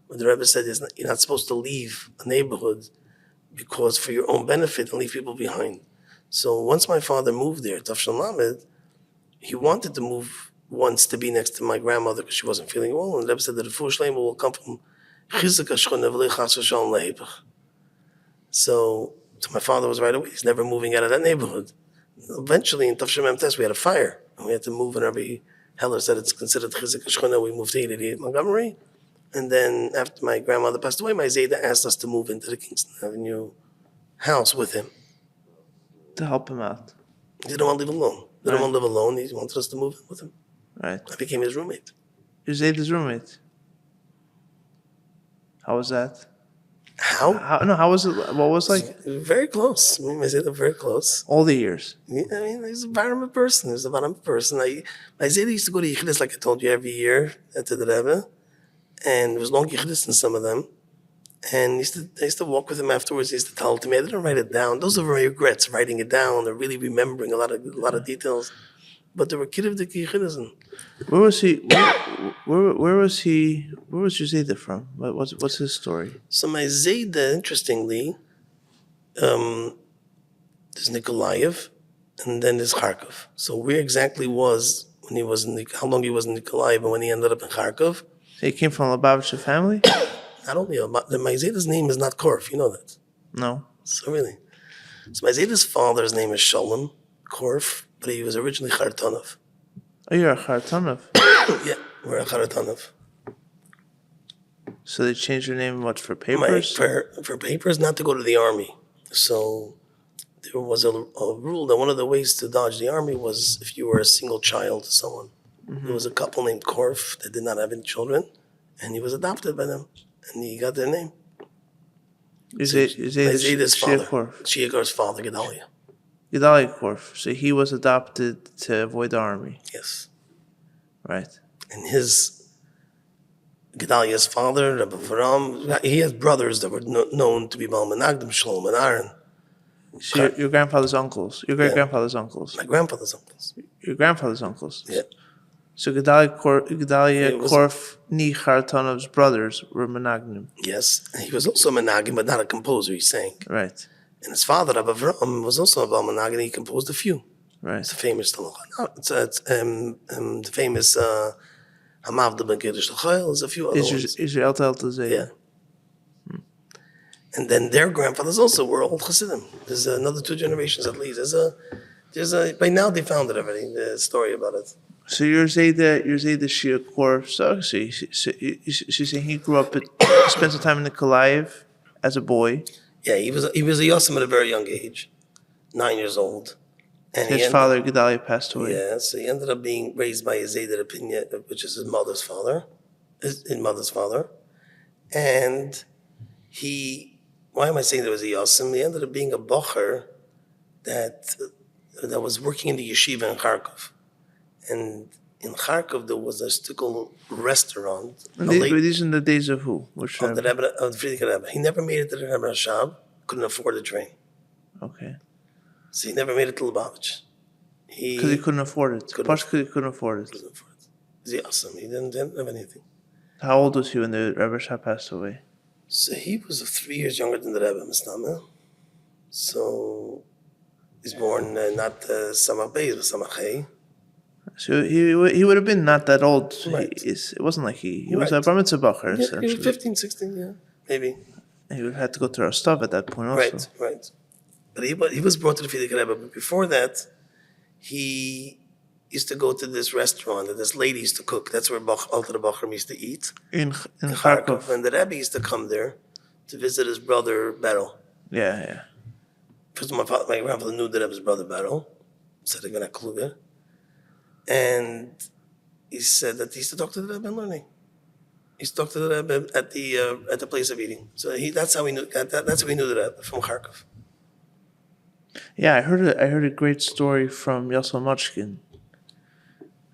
where the Rebbe said you're not supposed to leave a neighborhood because for your own benefit and leave people behind. So once my father moved there, Tafshel Lamed, he wanted to move once to be next to my grandmother because she wasn't feeling well, and the Rebbe said that the Refuah Shleima will come from Chizuk HaShchona v'lo Chas v'Shalom le'epochs. So my father was right away. He's never moving out of that neighborhood. Eventually, in Tafshel Mem Tes, we had a fire. And we had to move, and Rabbi Heller said it's considered Chizuk HaShchona. We moved to 888 Montgomery. And then after my grandmother passed away, my Zayda asked us to move into the Kingston Avenue house with him. To help him out. He didn't want to live alone. He didn't want to live alone. He wanted us to move in with him. Right. I became his roommate. Your Zayda's roommate? How was that? How? How was it? What was like? Very close. Me and my Zayda very close. All the years? Yeah, I mean, he's a environment person. My Zayda used to go to Yichidus, like I told you, every year to the Rebbe. And there was long Yichidus in some of them. And I used to walk with him afterwards. He used to tell it to me. I didn't write it down. Those are my regrets, writing it down or really remembering a lot of details. But there were kid of the Yichidus. Where was he? Where was he? Where was your Zayda from? What's his story? So my Zayda, interestingly, there's Nikolaev, and then there's Kharkov. So where exactly was when he was how long he was in Nikolaev and when he ended up in Kharkov? So he came from a Lubavitcher family? Not only my Zayda's name is not Korf, you know that? No. So really, so my Zayda's father's name is Shalom Korf, but he was originally Khartonov. Oh, you're a Khartonov. Yeah, we're a Khartonov. So they changed your name, what, for papers? For papers, not to go to the army. So there was a rule that one of the ways to dodge the army was if you were a single child to someone. Mm-hmm. There was a couple named Korf that did not have any children, and he was adopted by them, and he got their name. Is it Zayda's father? Korf? Shia Korf's father, Gedalia. Gedalia Korf. So he was adopted to avoid the army. Yes. Right. And Gedalia's father, Rabbi Varam, he has brothers that were known to be Baal Menagdim, Shalom and Aaron. So your grandfather's uncles, your great-grandfather's uncles. My grandfather's uncles. Your grandfather's uncles. Yeah. So Gedalia Korf, Ni Khartonov's brothers were Menagdim. Yes, and he was also a Menagdim, but not a composer. He sang. Right. And his father, Rabbi Varam, was also a Baal Menagdim. He composed a few. Right. It's a famous the famous Hamavda Ben Kiddush L'Chayil. There's a few other ones. Israel Zayda. Yeah. And then their grandfathers also were old chassidim. There's another 2 generations at least. By now they founded everything, the story about it. So you're Zayda Sheia Korf. So she's saying he grew up, spent some time in Nikolaev as a boy. Yeah, he was a Yosim at a very young age, 9 years old. And his father, Gedalia, passed away. Yeah, so he ended up being raised by his Reb Pinye, which is his mother's father. And why am I saying there was a Yosim? He ended up being a bocher that was working in the yeshiva in Kharkov. And in Kharkov, there was a stickle restaurant. These in the days of who? Which of the Frierdiker Rebbe. He never made it to the Rebbe Rashab, couldn't afford a train. Okay. So he never made it to Lubavitch. Because he couldn't afford it. Because he couldn't afford it. He's awesome. He didn't have anything. How old was he when the Rebbe Rashab passed away? So he was 3 years younger than the Rebbe, Mistama. So he's born not Samach Beis, but Samach Hey. So he would have been not that old. Right. It wasn't like he was a bar mitzvah bacher, Yeah, essentially. he was 15, 16, yeah. maybe. He would have had to go to Rostov at that point also. Right. But he was brought to the Frierdiker Rebbe. But before that, he used to go to this restaurant that this lady used to cook. That's where Alter Bachram used to eat. In In Kharkov. And the Rebbe used to come there to visit his brother, Beryl. Yeah. First of all, my grandfather knew the Rebbe's brother, Beryl. Said they're going to Kluger. And he said that he used to talk to the Rebbe and learning. He used to talk to the Rebbe at the place of eating. So that's how we knew the Rebbe, from Kharkov. Yeah, I heard a great story from Yossel Mochkin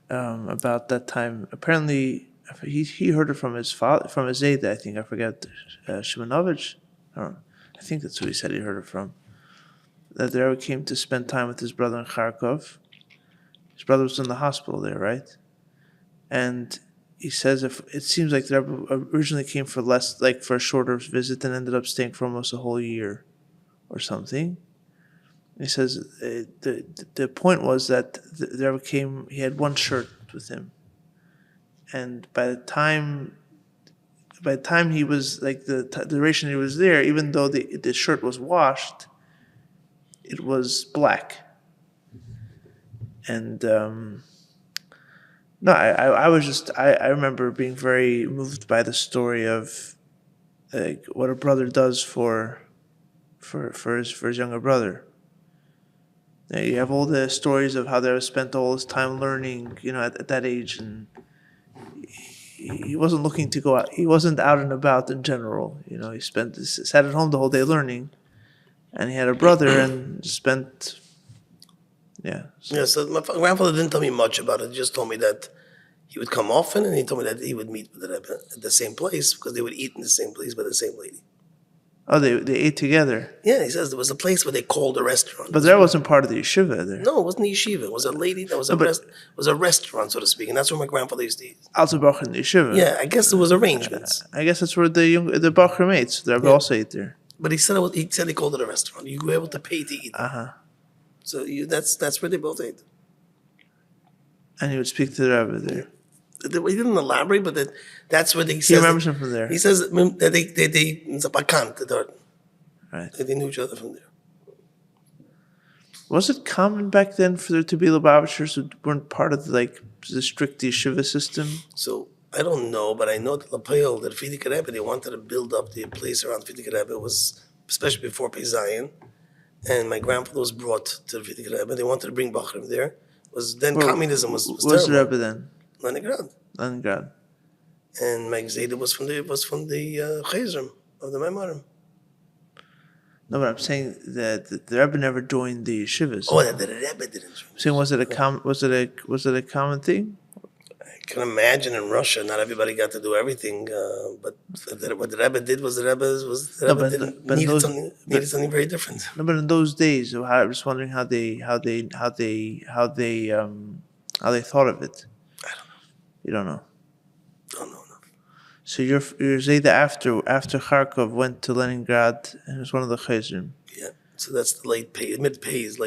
about that time. Apparently, he heard it from his father, from his Zayda, I think. I forget, Shimanovich. I think that's who he said he heard it from. That the Rebbe came to spend time with his brother in Kharkov. His brother was in the hospital there, right? And he says it seems like the Rebbe originally came for a shorter visit and ended up staying for almost a whole year or something. He says the point was that the Rebbe came, he had one shirt with him. And by the time he was, like the duration he was there, even though the shirt was washed, it was black. And no, I remember being very moved by the story of like what a brother does for his younger brother. Now, you have all the stories of how they spent all his time learning, at that age, and he wasn't looking to go out. He wasn't out and about in general. He sat at home the whole day learning, and he had a brother and spent. Yeah. So my grandfather didn't tell me much about it. He just told me that he would come often, and he told me that he would meet with the Rebbe at the same place because they would eat in the same place by the same lady. Oh, they ate together. Yeah, he says there was a place where they called a restaurant. But that wasn't part of the yeshiva there. No, it wasn't the yeshiva. It was a lady that was was a restaurant, so to speak, and that's where my grandfather used to eat. Alterbach in the yeshiva. Yeah, I guess there was arrangements. I guess that's where the Bachram ate. So the Rebbe also ate there. But he said he called it a restaurant. You were able to pay to eat. So that's where they both ate. And he would speak to the Rebbe there. He didn't elaborate, but that's where they. He remembers him from there. He says that they it's a bakant. Right. They knew each other from there. Was it common back then for there to be Lubavitchers who weren't part of the strict yeshiva system? So I don't know, but I know that the Frierdiker Rebbe, they wanted to build up the place around Frierdiker Rebbe, was especially before Pei Zayin, and my grandfather was brought to the Frierdiker Rebbe. They wanted to bring Bachram there. Communism was terrible. Where's the Rebbe then? Leningrad. And my Zayda was from the Chayzrim of the Maimarim. No, but I'm saying that the Rebbe never joined the yeshivas. Oh, that the Rebbe didn't join. I'm saying was it a common thing? I can imagine in Russia, not everybody got to do everything, but what the Rebbe did was needed something very different. No, but in those days, I was wondering how they thought of it. I don't know. You don't know. Don't know. So your Zayda after Kharkov went to Leningrad and was one of the chassidim. Yeah. So that's the mid pays.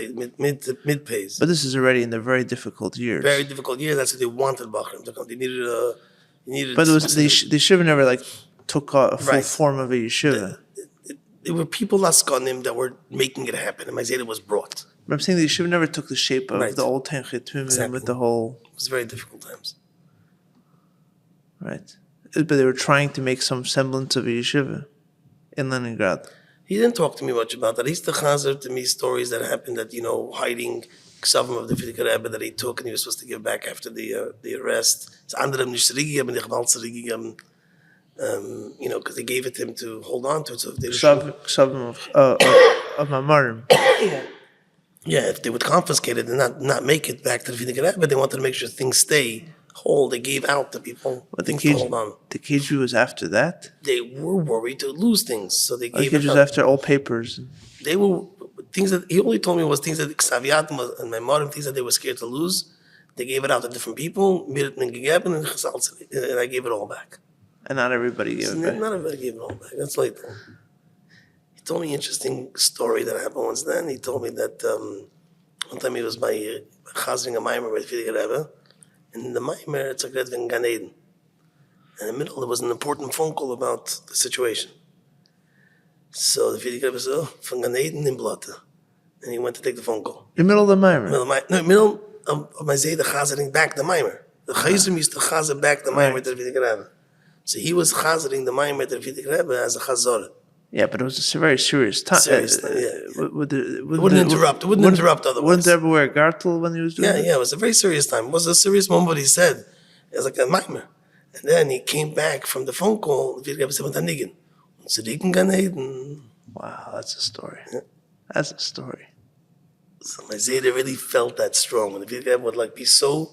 But this is already in the very difficult years. Very difficult years. That's what they wanted Bachram to come. They needed. But it was the yeshiva never took a full form of a yeshiva. There were people Laskanim that were making it happen, and my Zayda was brought. But I'm saying the yeshiva never took the shape of the old Tenchit with the whole. It was very difficult times. Right. But they were trying to make some semblance of a yeshiva in Leningrad. He didn't talk to me much about that. He used to chazer to me stories that happened that, hiding ksavim of the Frierdiker Rebbe that he took and he was supposed to give back after the arrest. It's anderem nicht zurückgegeben, nicht gewalt zurückgegeben, because they gave it to him to hold on to it. So if they Ksavim of Mamarim. Yeah, if they would confiscate it and not make it back to the Frierdiker Rebbe, they wanted to make sure things stay whole. They gave out to people things to hold on. The KGB was after that? They were worried to lose things, so they gave it out. Was after all papers. They were things that he only told me was things that Xaviat and my mother, things that they were scared to lose. They gave it out to different people, and I gave it all back. And not everybody gave it back. Not everybody gave it all back. That's later. He told me an interesting story that happened once. Then he told me that one time he was by chazing a maimer with Frierdiker Rebbe. And in the Maimer, it's a great in Gan Eden. In the middle, there was an important phone call about the situation. So the Friedrich Rebbe said, from Gan Eden in Blatte. And he went to take the phone call. In the middle of the mimer. Middle of my Zayda chasiding back the mimer. The chassidim used to chazid back the mimer to the Friedrich Rebbe. So he was chaziding the mimer to the Friedrich Rebbe as a chazor. Yeah, but it was a very serious time. It wouldn't interrupt otherwise. Wouldn't there ever wear a gartel when he was doing it? Yeah, it was a very serious time. It was a serious moment what he said. It was like a mimer. And then he came back from the phone call, the Friedrich Rebbe said, "Nigen." So he can Gan Eden. Wow, that's a story. Yeah. That's a story. So my Zayda really felt that strong. And the Friedrich Rebbe would like be so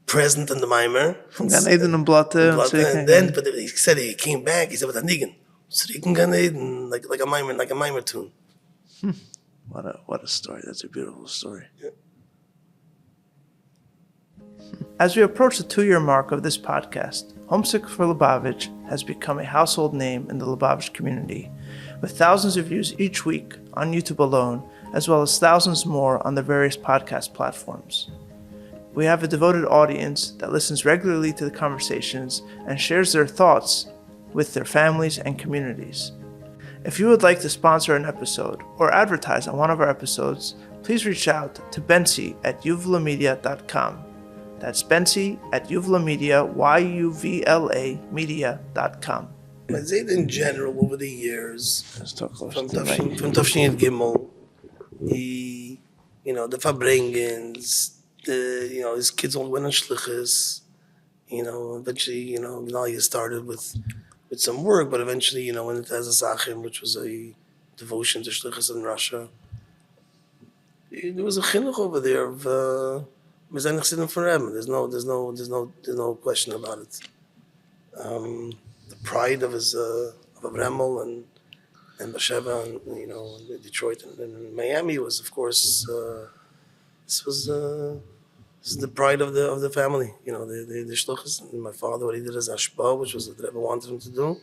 present in the mimer. From Gan Eden and Blatte. And then, but he said he came back, he said, "With Nigen." So he can Gan Eden, like a mimer tune. What a story. That's a beautiful story. Yeah. As we approach the 2-year mark of this podcast, Homesick for Lubavitch has become a household name in the Lubavitch community, with thousands of views each week on YouTube alone, as well as thousands more on the various podcast platforms. We have a devoted audience that listens regularly to the conversations and shares their thoughts with their families and communities. If you would like to sponsor an episode or advertise on one of our episodes, please reach out to Bensi at yuvlamedia.com. That's Bensi at Yuvla Media, YUVLA media.com. My Zayda in general over the years, from Tafshin Gimel, he, the Fabringens, his kids all went on shlichus, eventually, he started with some work, but eventually, went into as a Zachim, which was a devotion to shlichus in Russia. There was a chinuch over there of, chassidim forever. There's no question about it. The pride of his of Avremel and Beersheba and Detroit and Miami was, of course, this is the pride of the family. The shluchas. And my father, what he did as ashba, which was what the Rebbe wanted him to do,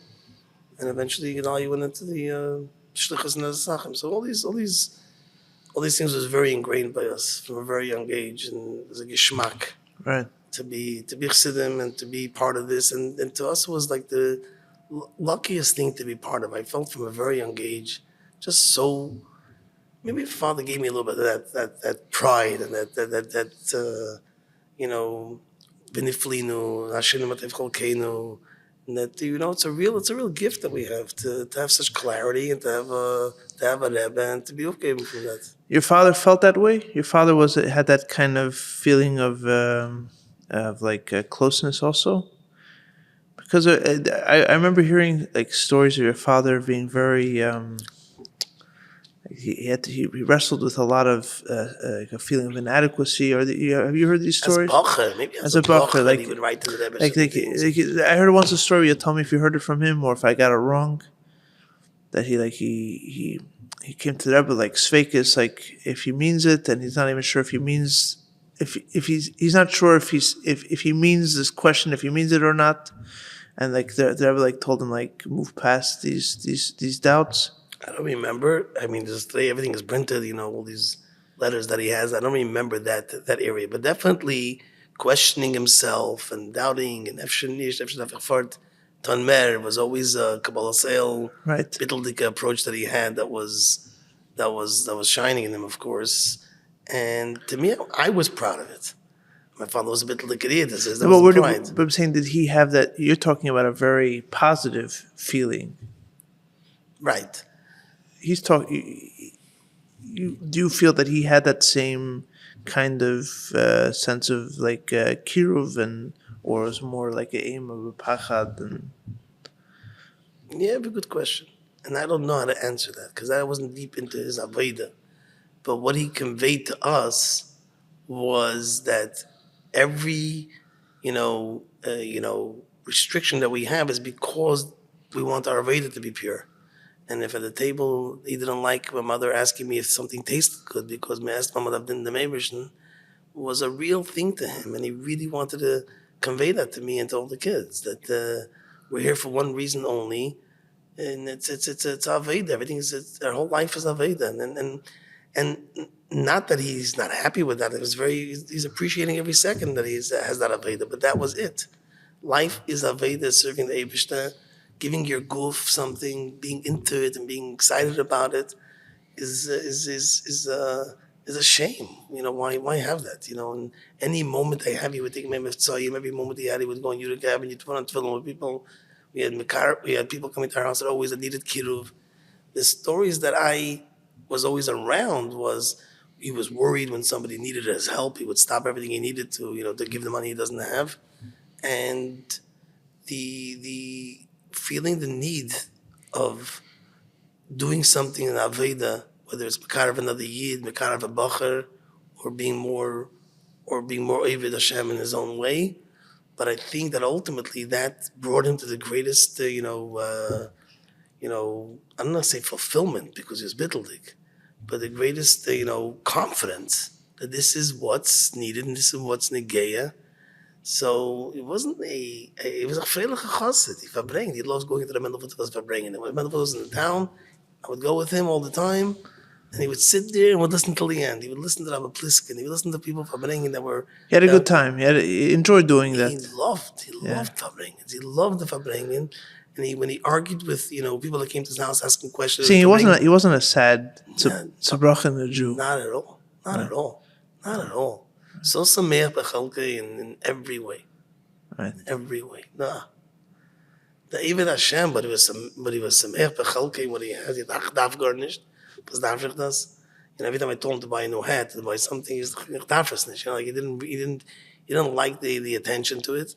and eventually, he went into the shluchas and the sachim. So all these things was very ingrained by us from a very young age, and it was a geschmack, right? To be chassidim and to be part of this, and to us it was like the luckiest thing to be part of. I felt from a very young age, just so. Maybe Father gave me a little bit of that pride and that beniflinu, cinematography. And that it's a real gift that we have to have such clarity and to have a Rebbe and to be okay from that. Your father felt that way? Your father had that kind of feeling of closeness also? Because I remember hearing stories of your father being very he wrestled with a lot of a feeling of inadequacy. Or have you heard these stories? As a bacher, he would write to the Rebbe. I heard once a story. You tell me if you heard it from him or if I got it wrong. That he came to the Rebbe Sveikis, if he means it, and he's not even sure if he means if he's not sure if he means this question, if he means it or not, and the Rebbe told him move past these doubts. I don't remember. I mean, today everything is printed. All these letters that he has. I don't remember that area, but definitely questioning himself and doubting and Tanmer was always a Kabbalah sale, right? Bitteldike approach that he had that was shining in him, of course. And to me, I was proud of it. My father was a Bitteldike pride. But I'm saying, did he have that? You're talking about a very positive feeling, right? He's talking. Do you feel that he had that same kind of sense of kiruv or was more like an aim of a pachad? Yeah, a good question. And I don't know how to answer that because I wasn't deep into his Aveda. But what he conveyed to us was that every, restriction that we have is because we want our Aveda to be pure. And if at the table he didn't like my mother asking me if something tasted good because my asked Mama didn't the Meibishn was a real thing to him, and he really wanted to convey that to me and to all the kids that we're here for one reason only, and it's Aveda. Everything is our whole life is Aveda, and not that he's not happy with that. He's appreciating every second that he has that Aveda, but that was it. Life is Aveda, serving the Eibishter, giving your goof something, being into it and being excited about it is a shame. Why have that? And any moment I have, you would think maybe every moment he had, he would go on Yudagab and you'd put on tefillin with people. We had people coming to our house that always needed kiruv. The stories that I was always around was he was worried when somebody needed his help. He would stop everything he needed to give the money he doesn't have, and the feeling the need of doing something in Aveda, whether it's Mekar of another Yid, Mekar of a Bacher, or being more Oived Hashem in his own way. But I think that ultimately that brought him to the greatest, I don't want to say fulfillment because he was bitteldik, but the greatest, confidence that this is what's needed and this is what's negeya. So it wasn't it was a freiliche chossid. He loves going to the Mendelfeld was verbringen. When Mendelfeld was in the town, I would go with him all the time, and he would sit there and would listen till the end. He would listen to Rabbi Pliskin. He would listen to people verbringen that were. He had a good time. He enjoyed doing that. He loved verbringen. He loved the verbringen. And when he argued with people that came to his house asking questions. See, he wasn't a sad Tzabrochen Jew. Not at all. Not at all. So sameach bechalke in every way. Right. In every way. Nah. The Eved Hashem, but he was sameach bechalke what he had. He darf gar nicht. Was darf ich das? Every time I told him to buy a new hat, to buy something, he's like, darf es nicht. Like he didn't like the attention to it,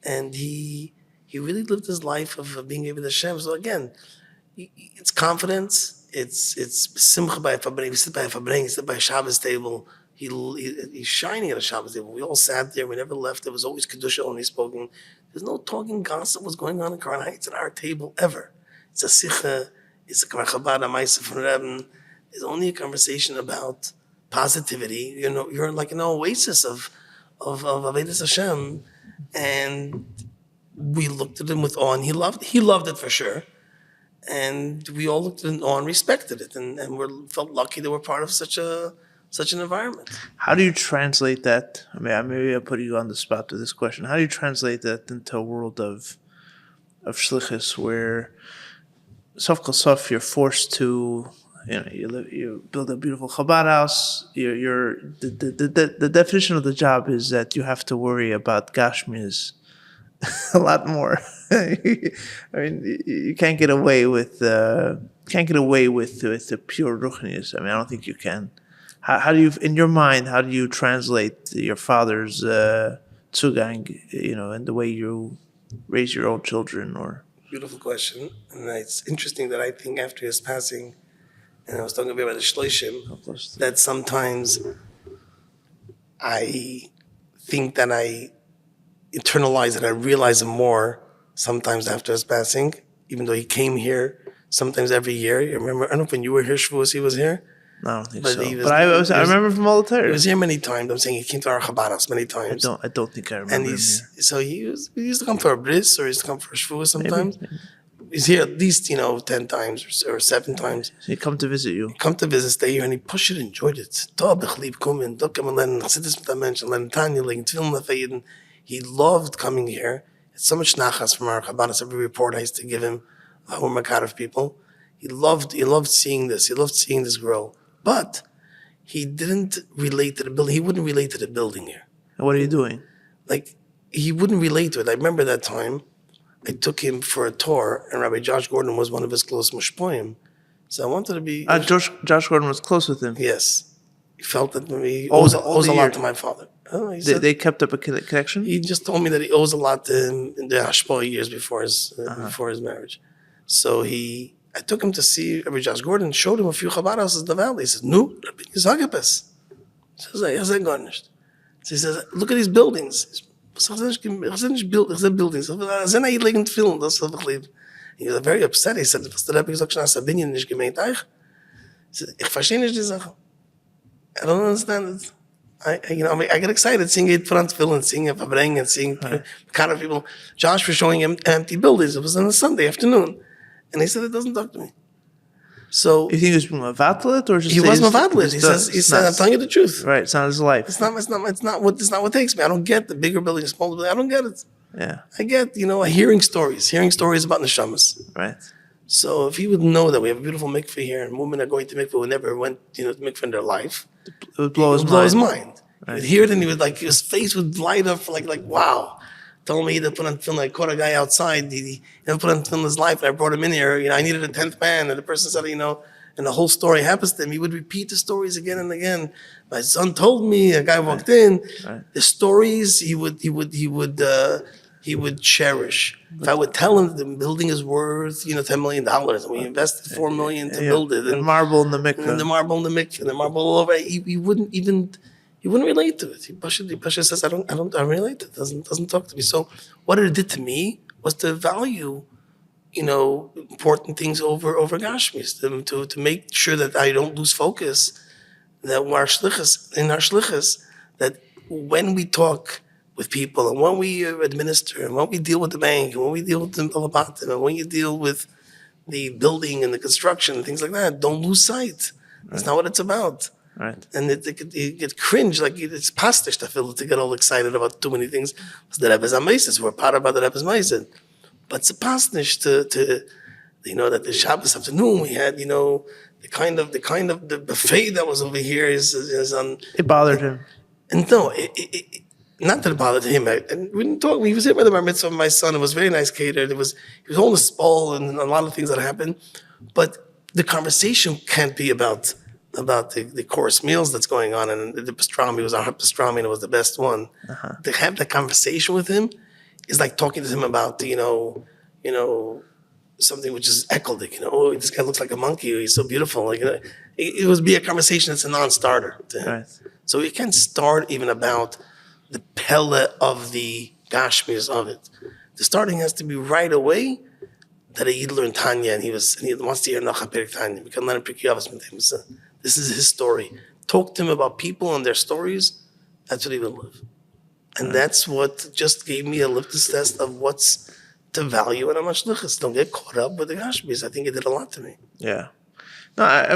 and he really lived his life of being able to Hashem. So again, it's confidence. It's simcha by a fabring. We sit by a fabring. We sit by a Shabbos table. He's shining at a Shabbos table. We all sat there. We never left. There was always kedusha only spoken. There's no talking gossip. What's going on in Crown Heights at our table ever? It's a sicha. It's a Chabad Amaisa from Rebbe. There's only a conversation about positivity. You're like an oasis of Avodas Hashem, and we looked at him with awe, and he loved it for sure. And we all looked at it in awe and respected it, and felt lucky that we're part of such an environment. How do you translate that? I mean, maybe I'll put you on the spot with this question. How do you translate that into a world of shlichus where sof kol sof you're forced to, you build a beautiful Chabad house. The definition of the job is that you have to worry about gashmias a lot more. I mean, you can't get away with the pure ruchnius. I mean, I don't think you can. How do you, in your mind, how do you translate your father's zugang, and the way you raise your own children? Or beautiful question, and it's interesting that I think after his passing, and I was talking about the shloshim, that sometimes I think that I internalize it. I realize it more sometimes after his passing, even though he came here sometimes every year. You remember? I don't know if when you were here, Shavuos, he was here. No, I don't think so. I remember from all the time. He was here many times. I'm saying he came to our Chabad house many times. I don't think I remember. And he used to come for a bris, or he used to come for a Shavuos sometimes. Maybe. He's here at least 10 times or 7 times. So he come to visit you. Come to visit, stay here, and he pushed it, enjoyed it. He loved coming here. It's so much nachas from our Chabad. Every report I used to give him, our makar of people. He loved seeing this. He loved seeing this grow. But he didn't relate to the building. He wouldn't relate to the building here. And what are you doing? Like, he wouldn't relate to it. I remember that time I took him for a tour, and Rabbi Josh Gordon was one of his close mushpoim. So I wanted to be... Josh Gordon was close with him? Yes. He felt that he owes a lot to my father. They kept up a connection? He just told me that he owes a lot to him in the hashpah years before his marriage. So I took him to see Rabbi Josh Gordon, showed him a few Chabad houses in the valley. He says, "No, Rabbi Yizagapes." He says, "Look at these buildings." He was very upset. He said, "Was der Rebbe gesagt, dass Binyan nicht gemeint euch?" He said, "Ich verstehe nicht die Sache. I don't understand it." I get excited seeing it front film and seeing it verbringen and seeing kind of people. Josh was showing him empty buildings. It was on a Sunday afternoon. And he said, "It doesn't talk to me." So you think he was mavadlit, or just he was mavadlit? He said, "I'm telling you the truth." Right, it's not his life. It's not what takes me. I don't get the bigger building, smaller building. I don't get it. Yeah. I get, hearing stories about neshamas. Right. So if he would know that we have a beautiful mikveh here and women are going to mikveh who never went, to mikveh in their life, It would blow his blow his mind. mind. He Right. would hear it and he would his face would light up for like wow. Told me he put on film. I caught a guy outside. He put on film his life, and I brought him in here. I needed a 10th man, and the person said, and the whole story happens to him. He would repeat the stories again and again. My son told me. A guy walked in. Right. The stories he would cherish. If I would tell him the building is worth $10 million, and we invested $4 million to build it, and marble in the mikveh, and the marble in the mikveh, and the marble all over, he wouldn't even. He wouldn't relate to it. He says, I don't relate to it. Doesn't talk to me. So what it did to me was to value, important things over Gashmis, to make sure that I don't lose focus, that in our shlichus, that when we talk with people and when we administer and when we deal with the bank and when we deal with the Alabatim and when you deal with the building and the construction and things like that, don't lose sight. That's not what it's about. Right. And you get cringe, like it's pastish to get all excited about too many things. Because the Rebbe's amazing, we're part about the Rebbe's amazing. But it's a pastish to that the Shabbos afternoon we had, the buffet that was over here is on. It bothered him. And no, not that it bothered him. And we didn't talk. He was here by the bar mitzvah of my son. It was very nice catered. He was holding a spall and a lot of things that happened. But the conversation can't be about the course meals that's going on, and the pastrami was our pastrami, and it was the best one. Uh-huh. To have that conversation with him is like talking to him about something which is ekkeldik. Oh, this guy looks like a monkey. He's so beautiful. It would be a conversation that's a non-starter to him. Right. So you can't start even about the pella of the gashmis of it. The starting has to be right away. That he learned Tanya, and he wants to hear Nacha Perik Tanya. We can learn Pirkei Avos with him. So this is his story. Talk to him about people and their stories. That's what he will live. And that's what just gave me a litmus test of what's to value and how much lichus. Don't get caught up with the Gashmis. I think it did a lot to me. Yeah. No, I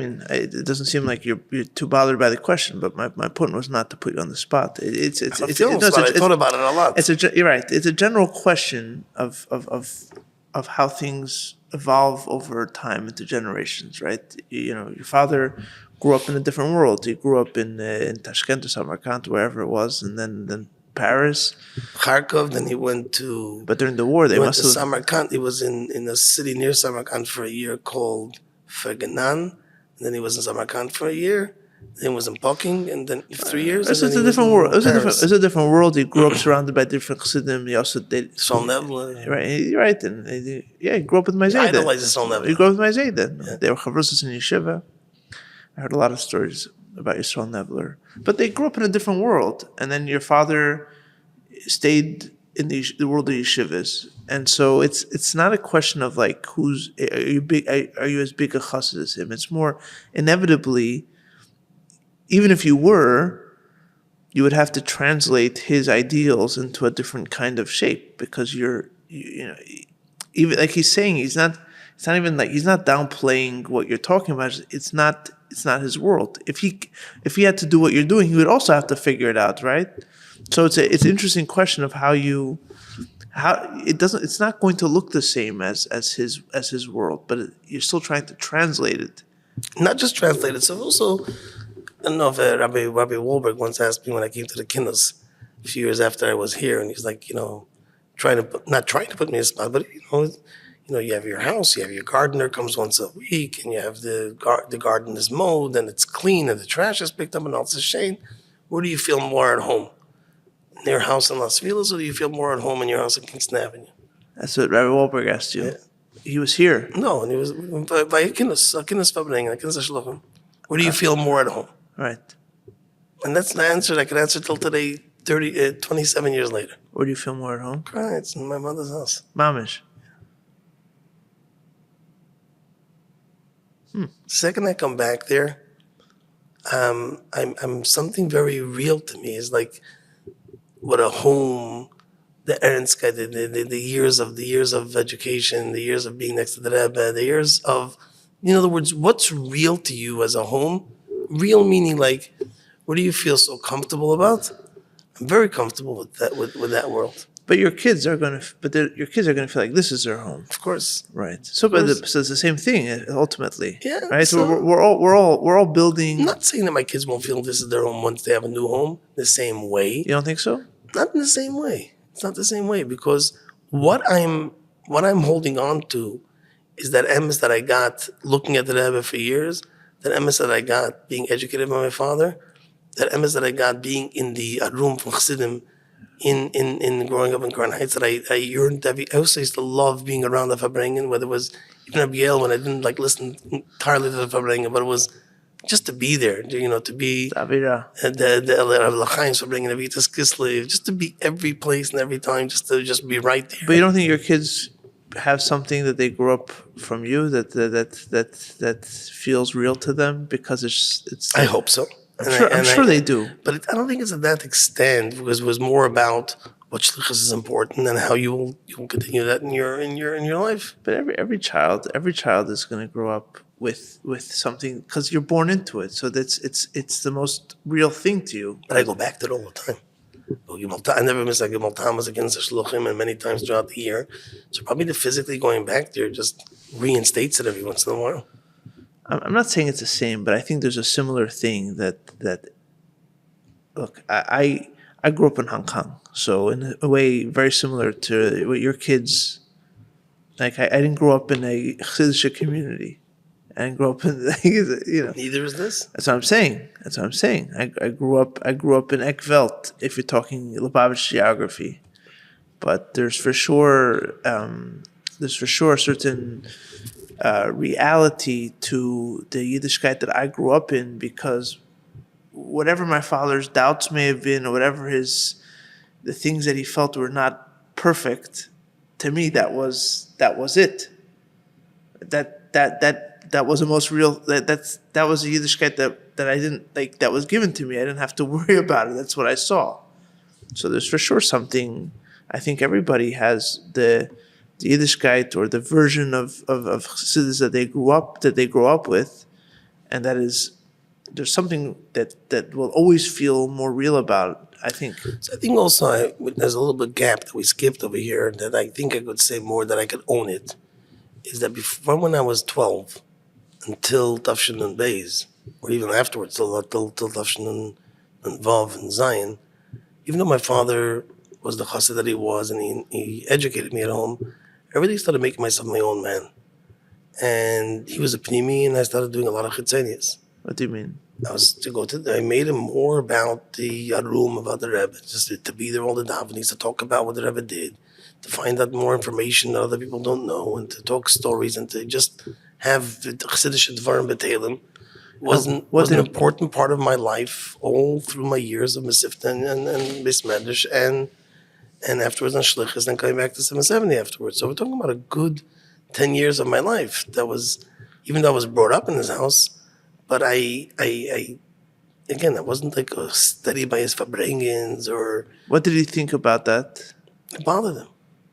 mean, it doesn't seem like you're too bothered by the question, but my point was not to put you on the spot. I thought about it a lot. You're right. It's a general question of how things evolve over time into generations, right? Your father grew up in a different world. He grew up in Tashkent or Samarkand, wherever it was, and then Paris, Kharkov. Then he went to. But during the war, they must have. Samarkand. He was in a city near Samarkand for a year called Ferganan. And then he was in Samarkand for a year. Then he was in Poking, and then 3 years. It's a different world. It's a different world. He grew up surrounded by different chassidim. He also did. Sol Nevla. Right, you're right. And he grew up with my Zayda. I idolized Sol Nevla. He grew up with my Zayda. Yeah. They were chavrusas in yeshiva. I heard a lot of stories about Yisrael Nevler. But they grew up in a different world. And then your father stayed in the world of yeshivas. And so it's not a question of like are you as big a chassid as him? It's more inevitably, even if you were, you would have to translate his ideals into a different kind of shape because even like he's saying, it's not even like he's not downplaying what you're talking about. It's not his world. If he had to do what you're doing, he would also have to figure it out, right? So it's an interesting question of it's not going to look the same as his world, but you're still trying to translate it. Not just translate it. So also, I don't know if Rabbi Wahlberg once asked me when I came to the Kinnos a few years after I was here, and he's like, not trying to put me in a spot, but you have your house, you have your gardener comes once a week, and you have the garden is mowed and it's clean and the trash is picked up and all it's a shame. Where do you feel more at home? In your house in Los Feliz, or do you feel more at home in your house in Kingston Avenue? That's what Rabbi Wahlberg asked you. Yeah. He was here. No, and he was by a Kinnos Fabring, a Kinnos Shluchim. Where do you feel more at home? Right. And that's the answer I could answer till today, 27 years later. Where do you feel more at home? Right, it's in my mother's house. Mamish. Second I come back there, I'm something very real to me. It's like what a home, the Ernstkeit, the years of education, the years of being next to the Rebbe, the years of, in other words, what's real to you as a home? Real meaning like, what do you feel so comfortable about? I'm very comfortable with that world. But your kids are going to, your kids are going to feel like this is their home. Of course. Right. So, so it's the same thing ultimately. Yeah. Right. So we're all building. I'm not saying that my kids won't feel this is their home once they have a new home the same way. You don't think so? Not in the same way. It's not the same way because what I'm holding on to is that emes that I got looking at the Rebbe for years, that emes that I got being educated by my father, that emes that I got being in the room from chassidim, in growing up in Crown Heights, that I yearned. I also used to love being around the Fabrengen, whether it was even at Yale when I didn't like listen entirely to the Fabrengen, but it was just to be there, to be the L'chaim's Fabrengen, Avitas Kislev, just to be every place and every time, just to be right there. But you don't think your kids have something that they grew up from you that feels real to them because it's I hope so. I'm sure they do. But I don't think it's to that extent because it was more about what shlichus is important and how you will continue that in your life. But every child is going to grow up with something because you're born into it. So it's the most real thing to you. But I go back to it all the time. I never miss Gimel Tammuz against the shluchim, and many times throughout the year. So probably the physically going back there just reinstates it every once in a while. I'm not saying it's the same, but I think there's a similar thing that look, I grew up in Hong Kong, so in a way very similar to what your kids, like I didn't grow up in a chassidic community. I didn't grow up in, Neither is this. That's what I'm saying. I grew up in Eckvelt, if you're talking Lubavitcher geography. But there's for sure a certain reality to the Yiddishkeit that I grew up in because whatever my father's doubts may have been or whatever the things that he felt were not perfect, to me that was it. That was the most real. That was a Yiddishkeit that I didn't like. That was given to me. I didn't have to worry about it. That's what I saw. So there's for sure something. I think everybody has the Yiddishkeit or the version of chassidus that they grow up with, and there's something that will always feel more real about. I think. So I think also there's a little bit gap that we skipped over here that I think I could say more that I could own it. Is that before when I was 12 until Tafshin and Beis, or even afterwards till Tafshin and Vav and Zion, even though my father was the chossid that he was and he educated me at home, I really started making myself my own man. And he was a pnimi and I started doing a lot of chitzenias. What do you mean? I made him more about the room, about the Rebbe, just to be there all the davenings, to talk about what the Rebbe did, to find out more information that other people don't know, and to talk stories, and to just have the Chassidish Dvarim B'Teilim was an important part of my life all through my years of Mesifta and Bismedish, and afterwards on Shlichus, and coming back to 770 afterwards. So we're talking about a good 10 years of my life. That was, even though I was brought up in his house, but I again, I wasn't like a study by his Fabrengens or... What did he think about that? It bothered him.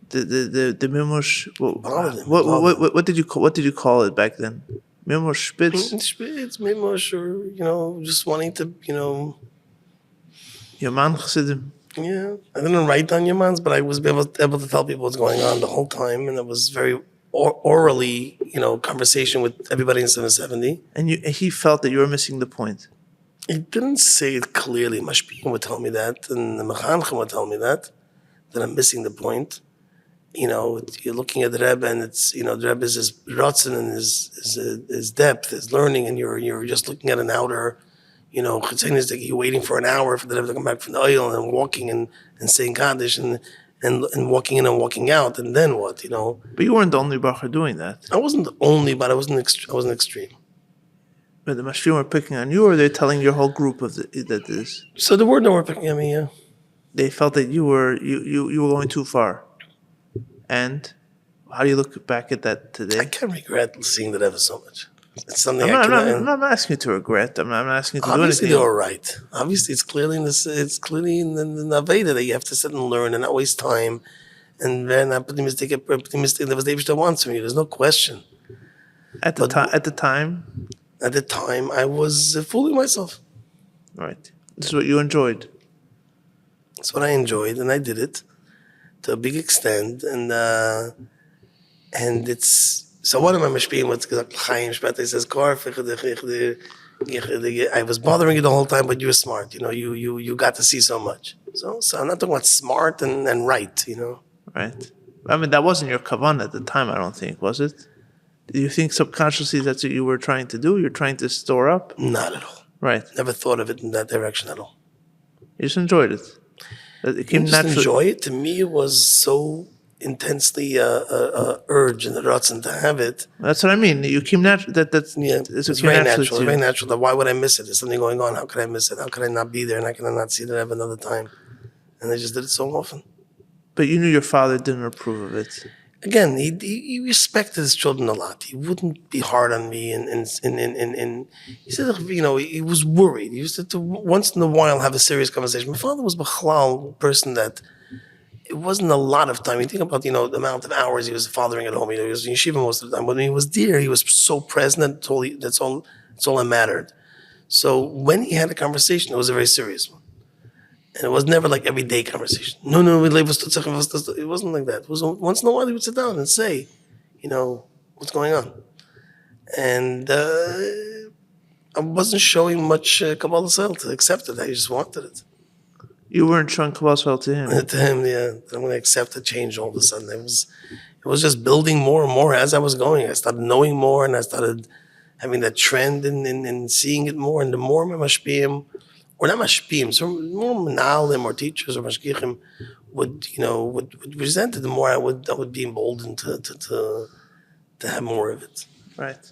The mimush. Bothered him. What did you call it back then? Mimush, spitz. Spitz, mimush, or just wanting to Yaman chassidim. Yeah, I didn't write down Yamans, but I was able to tell people what's going on the whole time, and it was very orally, conversation with everybody in 770. And he felt that you were missing the point. He didn't say it clearly. Mashpiyim would tell me that, and the Mechanchim would tell me that I'm missing the point. You're looking at the Rebbe, and it's, the Rebbe is his rotzen and his depth, his learning, and you're just looking at an outer, chitzenis, like you're waiting for an hour for the Rebbe to come back from the oil and walking and saying Kaddish and walking in and walking out, and then what, But you weren't the only bacher doing that. I wasn't the only, but I wasn't extreme. But the mashpiyim were picking on you, or they're telling your whole group that this? So the word they were picking on me, yeah. They felt that you were going too far. And how do you look back at that today? I can't regret seeing the Rebbe so much. It's something I'm not asking you to regret. I'm not asking you to do anything. Obviously, they were right. Obviously, it's clearly in the Aveda that you have to sit and learn and not waste time. And then I put the mistake that was the Eibush that wants from you. There's no question. At the time, I was fooling myself. Right. This is what you enjoyed. That's what I enjoyed, and I did it. to a big extent, and it's so. One of my mashpiyim was Chaim Shpata says, Korf, I was bothering you the whole time, but you were smart. You got to see so much. So I'm not talking about smart and right. Right. I mean, that wasn't your kavanah at the time, I don't think, was it? Do you think subconsciously that's what you were trying to do? You're trying to store up? Not at all. Right. Never thought of it in that direction at all. You just enjoyed it. It came Just naturally. enjoy it. To me, it was so intensely urge and the ratzon to have it. That's what I mean. You came natural. It's Very natural. Very natural. Why would I miss it? There's something going on. How could I miss it? How could I not be there? And how can I not see that I have another time? And I just did it so often. But you knew your father didn't approve of it. Again, he respected his children a lot. He wouldn't be hard on me, and he said, he was worried. He used to once in a while have a serious conversation. My father was a person that it wasn't a lot of time. You think about the amount of hours he was fathering at home. He was in yeshiva most of the time. But when he was there, he was so present. That's all that mattered. So when he had a conversation, it was a very serious one. And it was never like everyday conversation. No, it wasn't like that. It was once in a while he would sit down and say, what's going on. And I wasn't showing much Kabbalah Sel to accept it. I just wanted it. You weren't showing Kabbalah Sel to him? To him, yeah. I'm going to accept the change all of a sudden. It was just building more and more as I was going. I started knowing more, and I started having that trend in seeing it more. And the more my mashpiyim, or not mashpiyim, so more menalim or teachers or mashgichim would present it, the more I would be emboldened to have more of it. Right.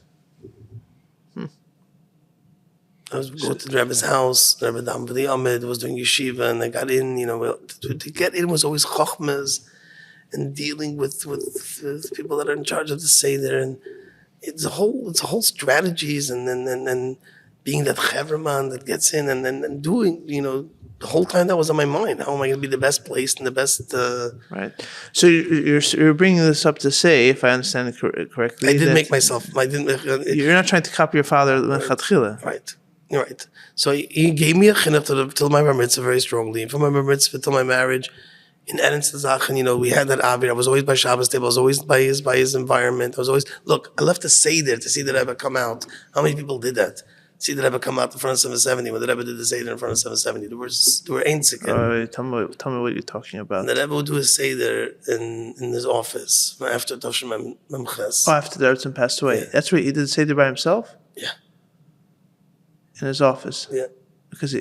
I was going to the Rebbe's house. The Rebbe Dam B'di Amid was doing yeshiva, and I got in. To get in was always chokhmas and dealing with people that are in charge of the seder, and it's a whole strategies, and then being that chevraman that gets in and doing the whole time that was on my mind. How am I going to be the best placed and the best? Right. So you're bringing this up to say, if I understand it correctly, I didn't make myself. You're not trying to copy your father. Right. You're right. So he gave me a chinuch till my bar mitzvah very strongly. From my bar mitzvah till my marriage, in Eretz Zachen, we had that avir. I was always by Shabbos table. I was always by his environment. I left the Seder to see the Rebbe come out. How many people did that? See the Rebbe come out in front of 770. When the Rebbe did the Seder in front of 770, there were einzigen. Tell me what you're talking about. And the Rebbe would do his Seder in his office after Tavshin Memches. Oh, after the Rebbe passed away. Yeah. That's where he did the Seder by himself? Yeah. In his office? Yeah. Because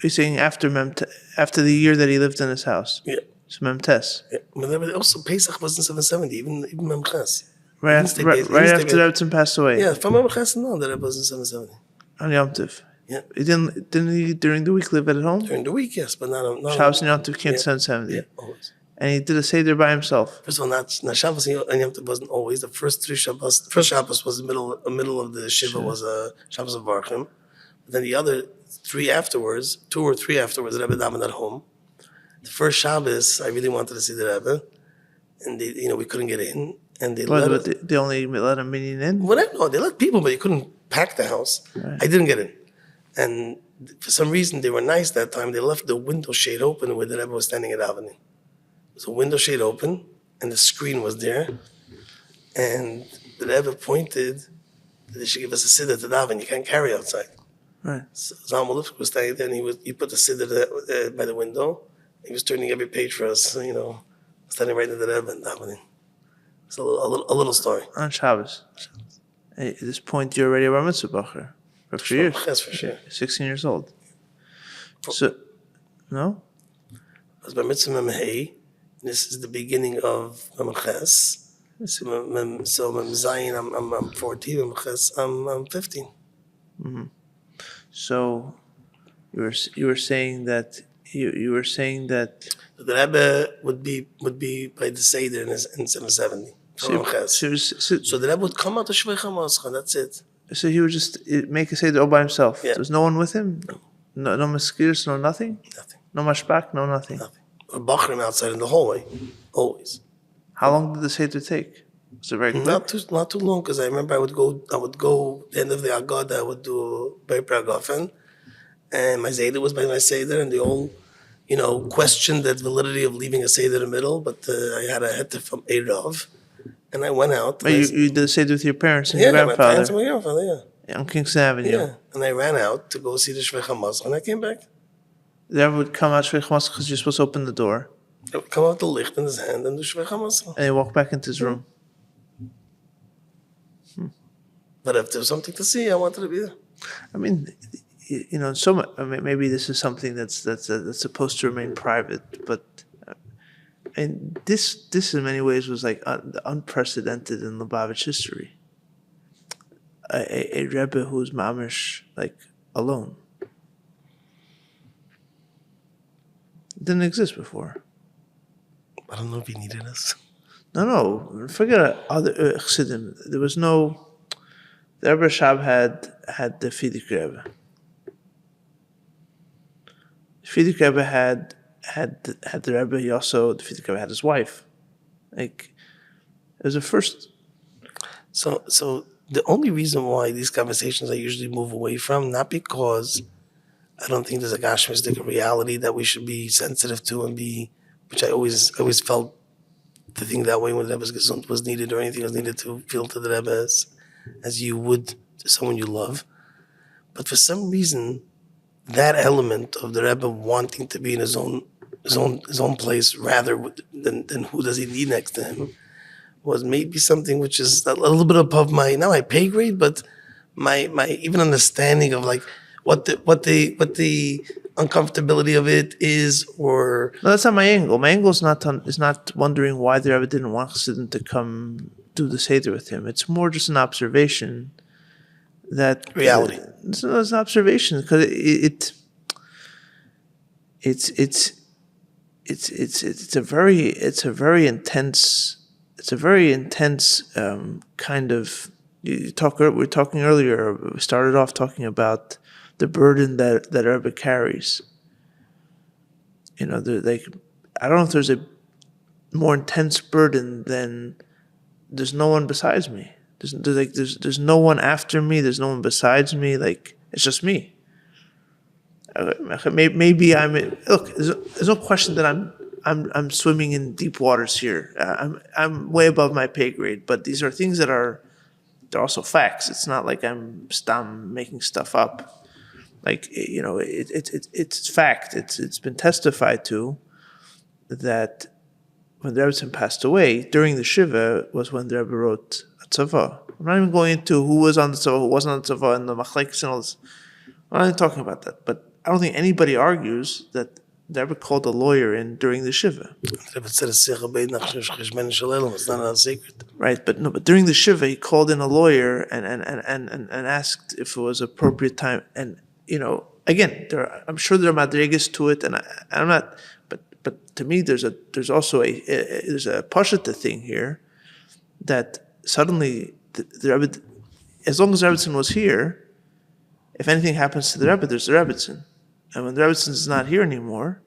he's saying after the year that he lived in his house. Yeah. So Memtes. Yeah. But also Pesach was in 770, even Memches. Right after the Rebbe passed away. Yeah, from Memches no, the Rebbe was in 770. On Yom Tov. Yeah. Didn't he during the week live at home? During the week, yes, but not Shabbos and Yom Tov can't 770. Yeah, always. And he did a Seder by himself. First of all, not Shabbos and Yom Tov wasn't always. The first three Shabbos, first Shabbos was the middle of the Shiva was Shabbos of Barchim. But then the other 2 or 3 afterwards, the Rebbe davened at home. The first Shabbos, I really wanted to see the Rebbe, and we couldn't get in, and they only let a minion in. They let people, but you couldn't pack the house. Right. I didn't get in, and for some reason they were nice that time. They left the window shade open where the Rebbe was standing at Avening. So window shade open, and the screen was there, and the Rebbe pointed that they should give us a siddur to daven. You can't carry outside. Right. So Zalman was standing there, and he put the siddur by the window. He was turning every page for us, standing right in the Rebbe and davening. It's a little story. On Shabbos. Hey, at this point, you're already a bar mitzvah bacher. For a few years. Yes, for sure. 16 years old. So, no? I was bar mitzvah memhei. This is the beginning of memches. So mem zayin, I'm 14. Memches, I'm 15. Mm-hmm. So, you were saying that. You were saying that the Rebbe would be by the Seder in 770. So the Rebbe would come out to Shvei Chamascha. That's it. So he would just make a Seder all by himself. Yeah. There's no one with him. No mosquitoes. No nothing. Nothing. No mashbak. No nothing. Nothing. A bachrim outside in the hallway, always. How long did the Seder take? Was it very quick? Not too long, because I remember I would go the end of the Agada. I would do Beir Agafen. And my Seder was by my Seder, and the whole, questioned the validity of leaving a Seder in the middle, but I had a heter from Eirav, and I went out. But you did the Seder with your parents and your my grandfather? parents and my grandfather, On Kingston Avenue? Yeah, and I ran out to go see the shliach HaMazal, and I came back. The Rebbe would come out shliach HaMazal because you're supposed to open the door. I would come out with the licht in his hand and do shliach HaMazal. And he walked back into his room. But if there was something to see, I wanted to be there. I mean, maybe this is something that's supposed to remain private, but and this in many ways was like unprecedented in Lubavitch history. A Rebbe who's mamish like alone. It didn't exist before. I don't know if he needed us. No, forget other chassidim. There was no. The Rebbe Shab had the Fidik Rebbe. The Fidik Rebbe had the Rebbe. He also, the Fidik Rebbe had his wife. Like, it was the first. So the only reason why these conversations I usually move away from, not because I don't think there's a gashmistic reality that we should be sensitive to and be, which I always felt to think that way when the Rebbe's gesund was needed or anything was needed to feel to the Rebbe as you would to someone you love. But for some reason, that element of the Rebbe wanting to be in his own place rather than who does he need next to him was maybe something which is a little bit above not my pay grade, but my even understanding of like what the uncomfortability of it is, or no, that's not my angle. My angle is not wondering why the Rebbe didn't want chassidim to come do the Seder with him. It's more just an observation that reality. It's an observation because it's a very intense kind of. We were talking earlier. We started off talking about the burden that Rebbe carries. I don't know if there's a more intense burden than there's no one besides me. There's no one after me. There's no one besides me. Like, it's just me. Maybe look. There's no question that I'm swimming in deep waters here. I'm way above my pay grade. But these are things that they're also facts. It's not like I'm making stuff up. Like, it's fact. It's been testified to that when the Rebbe passed away, during the Shiva was when the Rebbe wrote a tzava. I'm not even going into who was on the tzava, who wasn't on the tzava, and the machlekes and all this. I'm not even talking about that. But I don't think anybody argues that the Rebbe called a lawyer in during the Shiva. It's not a secret. Right, but during the Shiva, he called in a lawyer and asked if it was appropriate time. And, again, I'm sure there are madrigas to it, and I'm not... But to me, there's also a pashut thing here that suddenly the Rebbe, as long as the Rebbetzin was here, if anything happens to the Rebbe, there's the Rebbetzin, and when the Rebbetzin is not here anymore,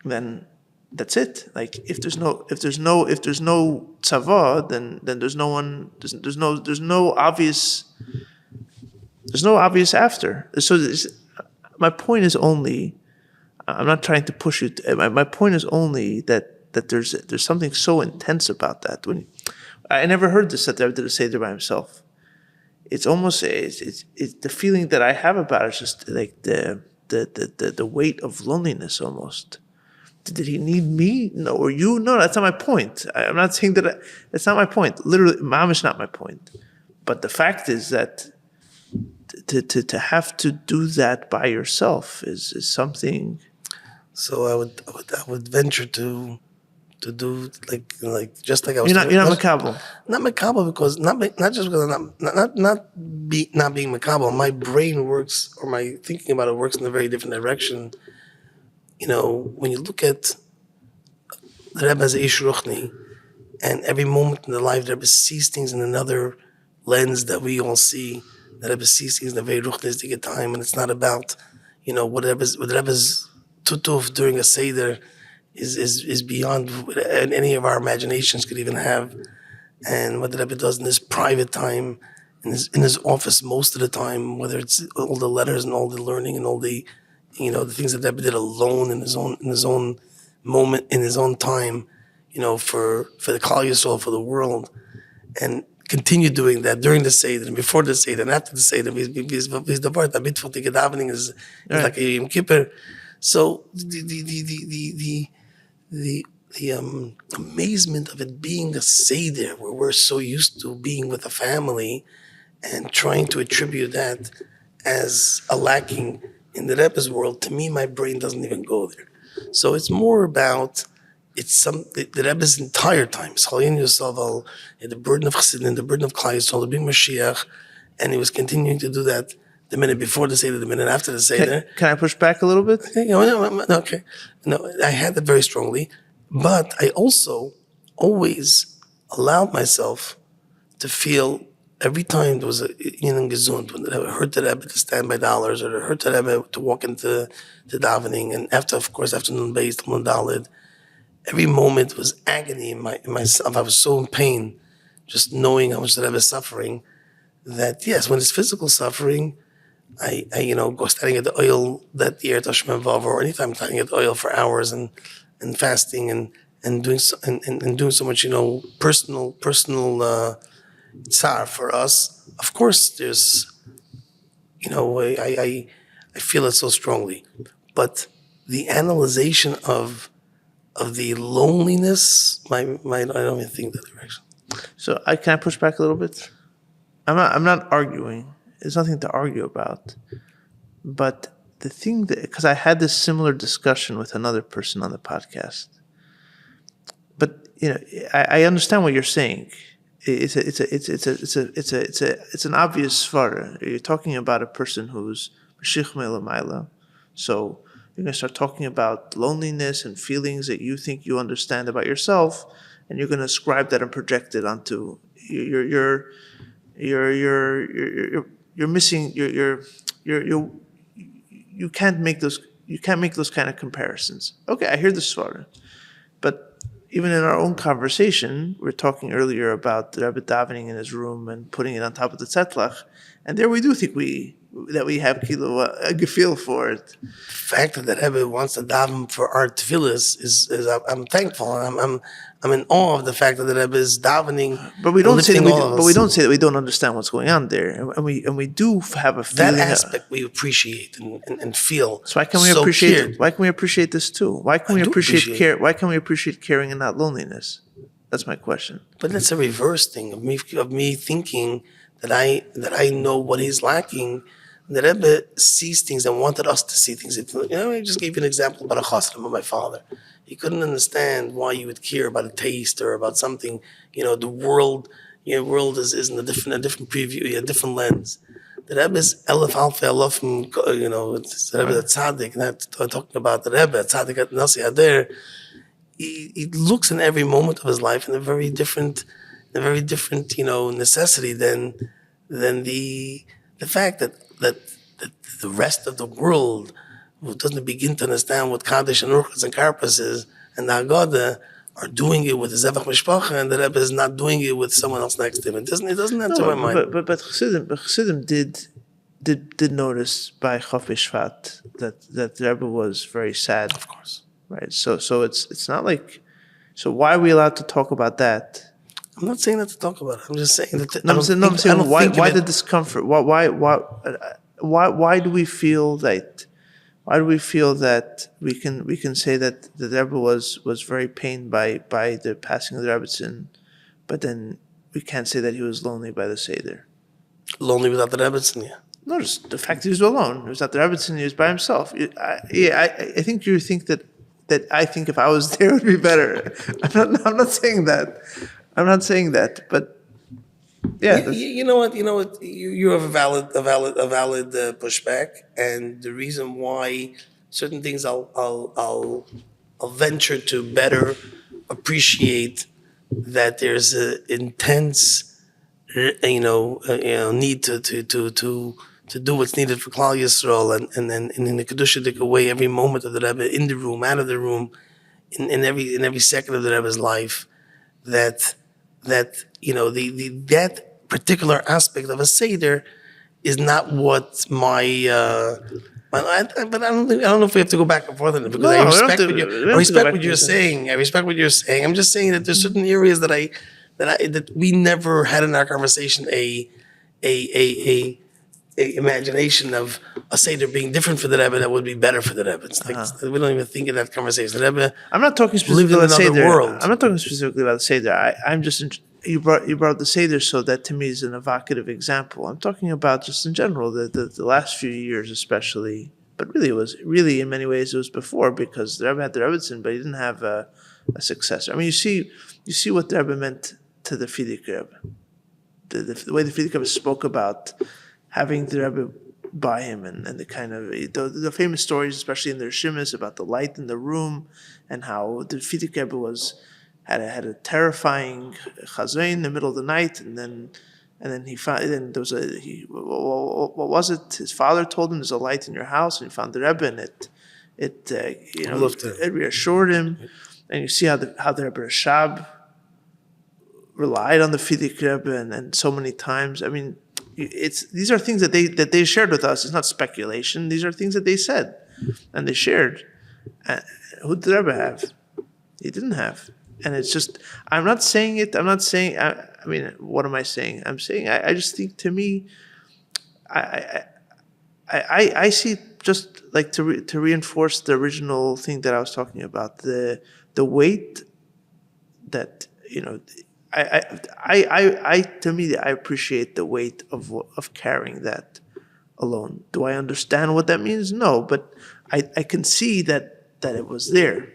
then that's it. Like, if there's no tzava, then there's no one. There's no obvious after. So my point is only. I'm not trying to push you. My point is only that there's something so intense about that. When I never heard this that the Rebbe did a Seder by himself. It's almost it's the feeling that I have about it is just like the weight of loneliness almost. Did he need me? No, or you? No, that's not my point. I'm not saying that. That's not my point. Literally, mom is not my point. But the fact is that to have to do that by yourself is something. So I would venture to do like just like I was. You're not makabel. Not makabel because not just because I'm not being makabel. My brain works, or my thinking about it works in a very different direction. When you look at the Rebbe as a Ish Ruchni, and every moment in the life the Rebbe sees things in another lens that we all see. The Rebbe sees things in a very Ruchnistic time, and it's not about what the Rebbe's tutuf during a Seder is beyond any of our imaginations could even have. And what the Rebbe does in his private time, in his office most of the time, whether it's all the letters and all the learning and all the the things that the Rebbe did alone in his own moment, in his own time, for the Klal Yisrael, for the world, and continue doing that during the Seder and before the Seder and after the Seder. He's the part that mitzvah davening is like a Yom Kippur. So the amazement of it being a Seder where we're so used to being with a family and trying to attribute that as a lacking in the Rebbe's world, to me, my brain doesn't even go there. So it's more about, the Rebbe's entire time, the burden of chassidim, the burden of Klal Yisrael, the being Mashiach, and he was continuing to do that the minute before the Seder, the minute after the Seder. Can I push back a little bit? Okay. No, I had that very strongly, but I also always allowed myself to feel every time there was a gesund, when it hurt the Rebbe to stand by dollars, or it hurt the Rebbe to walk into the davening, and after noon based on Dalid, every moment was agony in myself. I was so in pain, just knowing how much the Rebbe is suffering. That yes, when it's physical suffering, I go standing at the oil that year Tashmevav, or anytime standing at the oil for hours and fasting and doing so much personal tsar for us. Of course, there's I feel it so strongly, but the analyzation of the loneliness, I don't even think that direction. So can I push back a little bit? I'm not arguing. There's nothing to argue about. But the thing because I had this similar discussion with another person on the podcast. But I understand what you're saying. It's an obvious svara. You're talking about a person who's mashich me'elamayla. So you're going to start talking about loneliness and feelings that you think you understand about yourself, and you're going to ascribe that and project it onto you're missing. You can't make those kind of comparisons. Okay, I hear the svara, but even in our own conversation, we were talking earlier about the Rebbe davening in his room and putting it on top of the tzedlach, and there we do think we have a gefil for it. The fact that the Rebbe wants to daven for our tefillas is I'm thankful. I'm in awe of the fact that the Rebbe is davening. But we don't say that we don't understand what's going on there, and we do have a feeling. That aspect we appreciate and feel. So why can we appreciate? Why can we appreciate this too? Why can we appreciate care? Why can we appreciate caring and not loneliness? That's my question. But that's a reverse thing of me thinking that I know what he's lacking. The Rebbe sees things and wanted us to see things. I just gave you an example about a chossid of my father. He couldn't understand why you would care about a taste or about something. The world, is in a different preview, a different lens. The Rebbe is Elef Alpha Elofim, it's the Rebbe, the Tzaddik, not talking about the Rebbe, Tzaddik at Nasi Ader. He looks in every moment of his life in a very different, necessity than the fact that the rest of the world, who doesn't begin to understand what Kaddish and Urchas and Karpas is, and the Haggadah, are doing it with the Zevach Mishpacha, and the Rebbe is not doing it with someone else next to him. It doesn't enter my mind. But chassidim did notice by Chof B'Shvat that the Rebbe was very sad. Of course. Right. So it's not like. So why are we allowed to talk about that? I'm not saying that to talk about it. I'm just saying that. I'm saying why the discomfort? Why do we feel that? Why do we feel that we can say that the Rebbe was very pained by the passing of the Rebbetzin, but then we can't say that he was lonely by the Seder? Lonely without the Rebbetzin, yeah. No, just the fact that he was alone. He was not the Rebbetzin. He was by himself. I think you think that I think if I was there it would be better. I'm not saying that. I'm not saying that, but yeah. You know what? You have a valid pushback, and the reason why certain things I'll venture to better appreciate that there's an intense need to do what's needed for Klal Yisrael, and then in the Kedushitic way every moment of the Rebbe, in the room, out of the room, in every second of the Rebbe's life, that particular aspect of a Seder is not what my But I don't know if we have to go back and forth on it because No, I we don't respect have to- what we you, don't I have to go respect back what to you're this. saying. I respect what you're saying. I'm just saying that there's certain areas that we never had in our conversation a imagination of a Seder being different for the Rebbe that would be better for the Rebbe. It's like we don't even think of that conversation. The Rebbe I'm not talking lived specifically in about another Seder. world. I'm not talking specifically about the Seder. I'm just you brought up the Seder, so that to me is an evocative example. I'm talking about just in general the last few years, especially. But really, it was really in many ways it was before, because the Rebbe had the Rebbetzin, but he didn't have a successor. I mean, you see what the Rebbe meant to the Frierdiker Rebbe. The way the Frierdiker Rebbe spoke about having the Rebbe by him, and the kind of the famous stories, especially in the Rishimis, about the light in the room, and how the Frierdiker Rebbe had a terrifying chazon in the middle of the night, and then he found, then there was what was it? His father told him there's a light in your house, and he found the Rebbe, and it reassured him. And you see how the Rebbe Rashab relied on the Frierdiker Rebbe, and so many times. I mean, these are things that they shared with us. It's not speculation. These are things that they said and they shared. Who did the Rebbe have? He didn't have. And it's just, I'm not saying it. I'm not saying. I mean, what am I saying? I'm saying I just think, to me, I see, just like to reinforce the original thing that I was talking about, the weight that, to me, I appreciate the weight of carrying that alone. Do I understand what that means? No, but I can see that it was there.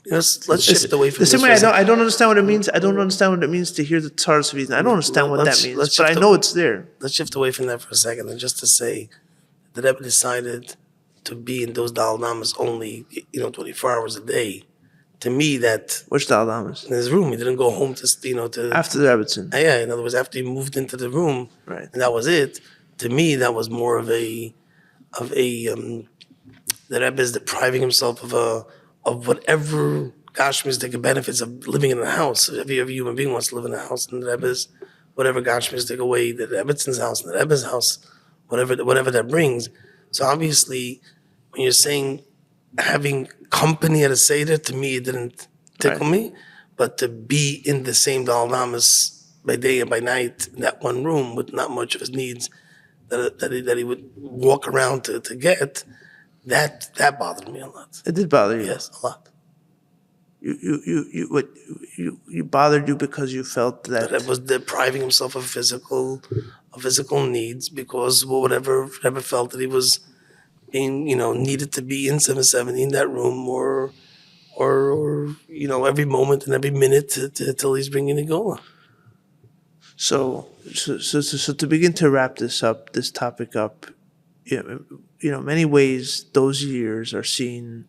Let's shift away from the same this. way I don't understand what it means. I don't understand what it means to hear the Tzaras of Eden. I don't understand what that means, but I know it's there. Let's shift away from that for a second, and just to say, the Rebbe decided to be in those Dal Namas only, 24 hours a day. To me, that Which Dal Namas? in his room, he didn't go home to After the Rebbetzin. Yeah, in other words, after he moved into the room, Right. and that was it. To me, that was more of the Rebbe is depriving himself of whatever gashmistic benefits of living in a house. Every human being wants to live in a house, and the Rebbe's whatever gashmistic away the Rebbetzins house and the Rebbe's house, whatever that brings. So obviously, when you're saying having company at a Seder, to me it didn't tickle me, but to be in the same Dal Namas by day and by night in that one room with not much of his needs that he would walk around to get, that bothered me a lot. It did bother you. Yes, a lot. You bothered you because you felt that It was depriving himself of physical needs, because whatever Rebbe felt that he was being, needed to be in 770 in that room, or every moment and every minute till he's bringing the gola. So to begin to wrap this topic up, many ways those years are seen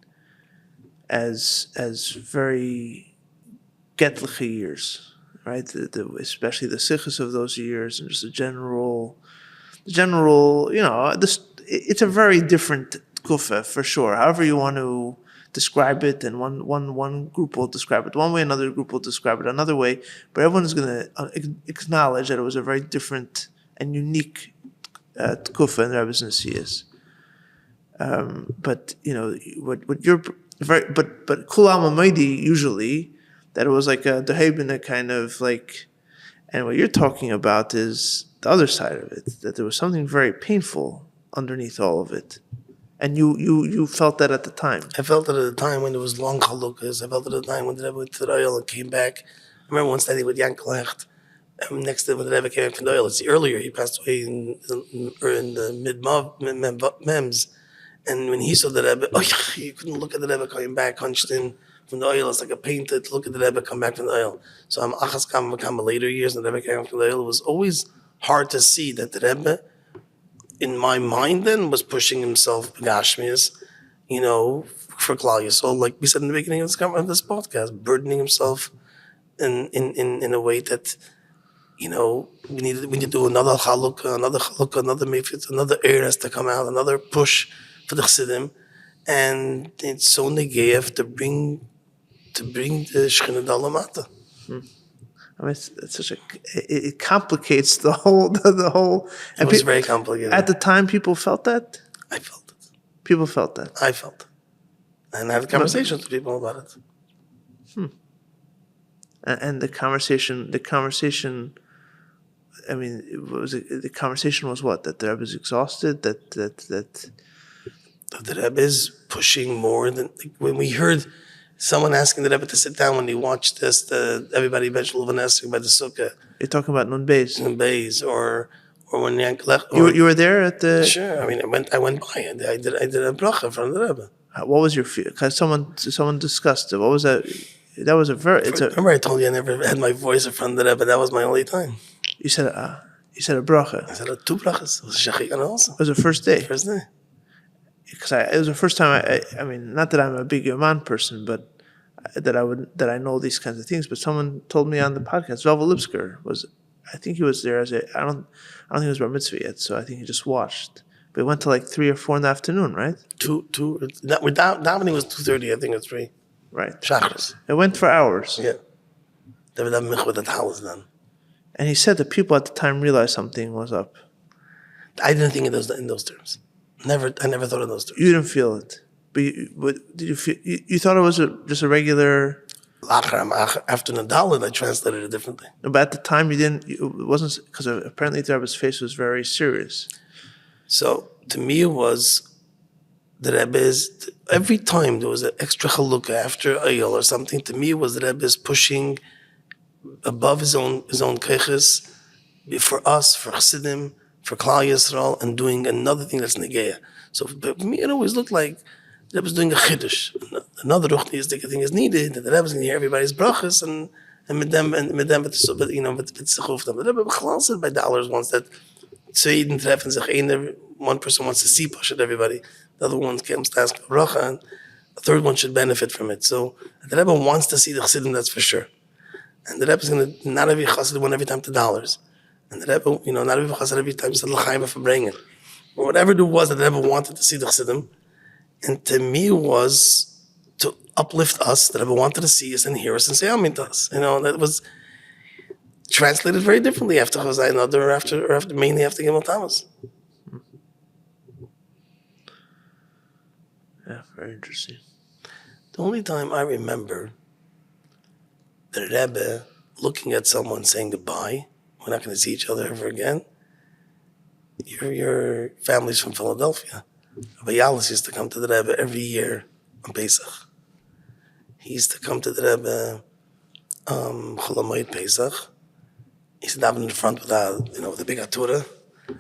as very getliche years, right? Especially the sichos of those years, and just the general, it's a very different kufa for sure. However you want to describe it, and one group will describe it one way, another group will describe it another way, but everyone is going to acknowledge that it was a very different and unique kufa in the Rebbe's Nesiyas. But what you're very, but Kulam Amaidi usually, that it was like a Dehebina kind of like, and what you're talking about is the other side of it, that there was something very painful underneath all of it. And you felt that at the time. I felt it at the time when there was long chalukas. I felt it at the time when the Rebbe went to the oil and came back. I remember one study with Yankel Hecht. Next to when the Rebbe came back from the oil, it's earlier, he passed away in the mid-mems. And when he saw the Rebbe, you couldn't look at the Rebbe coming back, hunched in from the oil. It's like a painter to look at the Rebbe come back from the oil. So I'm achas kam later years, and the Rebbe came back from the oil. It was always hard to see that the Rebbe, in my mind then, was pushing himself b'gashmias, for Klal Yisrael, like we said in the beginning of this podcast, burdening himself in a way that, we need to do another chalukah, another mefit, another air has to come out, another push for the chassidim, and it's so negev to bring the Shechina Dalamata. I mean, it's such it complicates the whole. It was very complicated. At the time, people felt that. I felt it. People felt that. I felt. And I had conversations with people about it. And the conversation, I mean, the conversation was what? That the Rebbe is exhausted? That The Rebbe is pushing more than, like, when we heard someone asking the Rebbe to sit down when he watched this, everybody mentioned Luvanescu by the Sukkah, you're talking about Nun Beis. in Bays, or when Yankelech. You were there at the... Sure, I mean, I went by and I did a bracha from the Rebbe. What was your feel? Because someone discussed it. What was that? That was Remember I told you I never had my voice in front of the Rebbe, that was my only time. You said a bracha. I said two brachas, it was shliach also. It was the first day. First day. Because it was the first time I mean, not that I'm a big Yaman person, but that I know these kinds of things. But someone told me on the podcast, Rabbi Leibel Korf I think he was there I don't think he was bar mitzvah yet, so I think he just watched. But it went to like 3 or 4 in the afternoon, right? Davening was 2:30, I think, or 3. Right. Shachris. It went for hours. Yeah. They would have michvah that was done. And he said that people at the time realized something was up. I didn't think in those terms. I never thought in those terms. You didn't feel it, but did you feel? You thought it was just a regular. After Nadal, I translated it differently. But at the time, you didn't. It wasn't because apparently the Rebbe's face was very serious. So to me, it was the Rebbe's. Every time there was an extra chalukah after Ayel or something, to me it was the Rebbe's pushing above his own keiches for us, for chassidim, for Klal Yisrael, and doing another thing that's negeya. So for me, it always looked like the Rebbe's doing a chiddush. Another ruchnistic thing is needed, and the Rebbe's going to hear everybody's brachas and with them, with the tzechuf. The Rebbe Bechlal said by dollars once that tzveiden treffen sich one person wants to see Pashat everybody, the other one comes to ask for bracha, and the third one should benefit from it. So the Rebbe wants to see the chassidim, that's for sure. And the Rebbe is going to, not every chassid won every time to dollars. And the Rebbe, not every chassid every time said l'chaim for bringing. Or whatever there was that the Rebbe wanted to see the chassidim. And to me was to uplift us, the Rebbe wanted to see us and hear us and say amen to us. That was translated very differently after Chazai Nadar or after mainly after Gimel Tammuz. Yeah, very interesting. The only time I remember the Rebbe looking at someone saying goodbye, we're not going to see each other ever again. Your family's from Philadelphia. Rabbi Yalis used to come to the Rebbe every year on Pesach. He used to come to the Rebbe Chol HaMoed Pesach. He used to daven in the front with the big atura.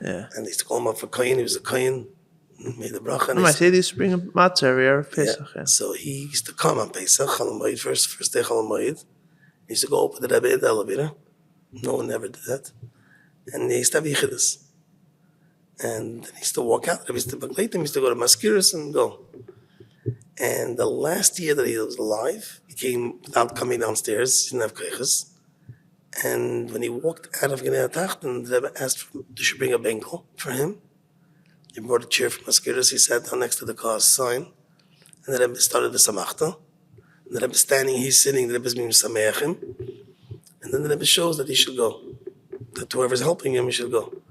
Yeah. And they used to call him up for koyin. He was a koyin. Made the bracha. I say they used to bring a matzah every year of Pesach. Yeah. So he used to come on Pesach, Chol HaMoed, first day Chol HaMoed. He used to go up with the Rebbe in the elevator. No one ever did that. And he used to have yichidus. And then he used to walk out. He used to baklate him. He used to go to Maskiris and go. And the last year that he was alive, he came without coming downstairs. He didn't have keiches. And when he walked out of Gnei Tachten, the Rebbe asked him, "Did you bring a benkel for him?" He brought a chair from Maskiris. He sat down next to the car's sign. And the Rebbe started the samachta. And the Rebbe standing, he's sitting, the Rebbe is being sameach him. And then the Rebbe shows that he should go. That whoever's helping him, he should go.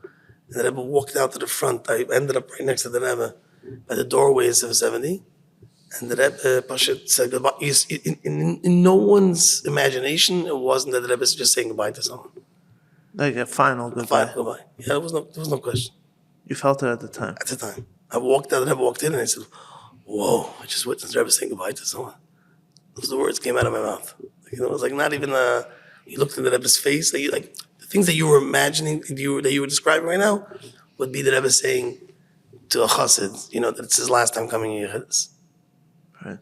And the Rebbe walked out to the front. I ended up right next to the Rebbe by the doorway of 770. And the Rebbe Pashat said goodbye. In no one's imagination, it wasn't that the Rebbe was just saying goodbye to someone. Like a final goodbye. Final goodbye. Yeah, there was no question. You felt it at the time? At the time. I walked out, the Rebbe walked in, and I said, "Whoa, I just witnessed the Rebbe saying goodbye to someone." Those the words came out of my mouth. It was like not even you looked in the Rebbe's face, like the things that you were imagining, that you were describing right now, would be the Rebbe saying to a chossid, that it's his last time coming in Yechidus. Right.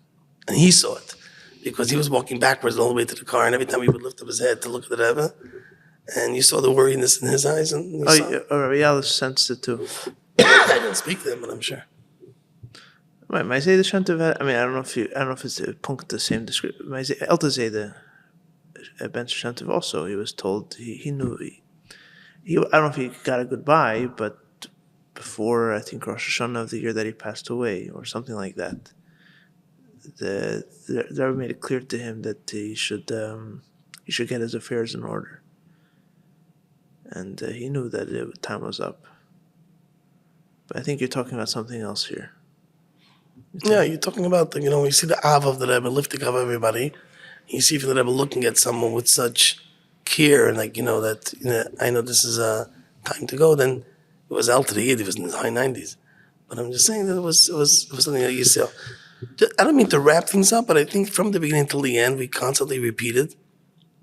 And he saw it because he was walking backwards all the way to the car, and every time he would lift up his head to look at the Rebbe, and you saw the worriness in his eyes. And Rabbi Yalis sensed it too. I didn't speak to him, but I'm sure. Right, maar zei de Shantav, I mean, I don't know if it's the same description. Maar Elta zei Ben Shantav also. He was told he knew I don't know if he got a goodbye, but before I think Rosh Hashanah of the year that he passed away or something like that, the Rebbe made it clear to him that he should get his affairs in order, and he knew that time was up. But I think you're talking about something else here. Yeah, you're talking about, you see the Av of the Rebbe lifting up everybody. You see the Rebbe looking at someone with such care and that, I know this is time to go. Then it was El Yid, he was in his high 90s. But I'm just saying that it was something that you see. I don't mean to wrap things up, but I think from the beginning till the end, we constantly repeated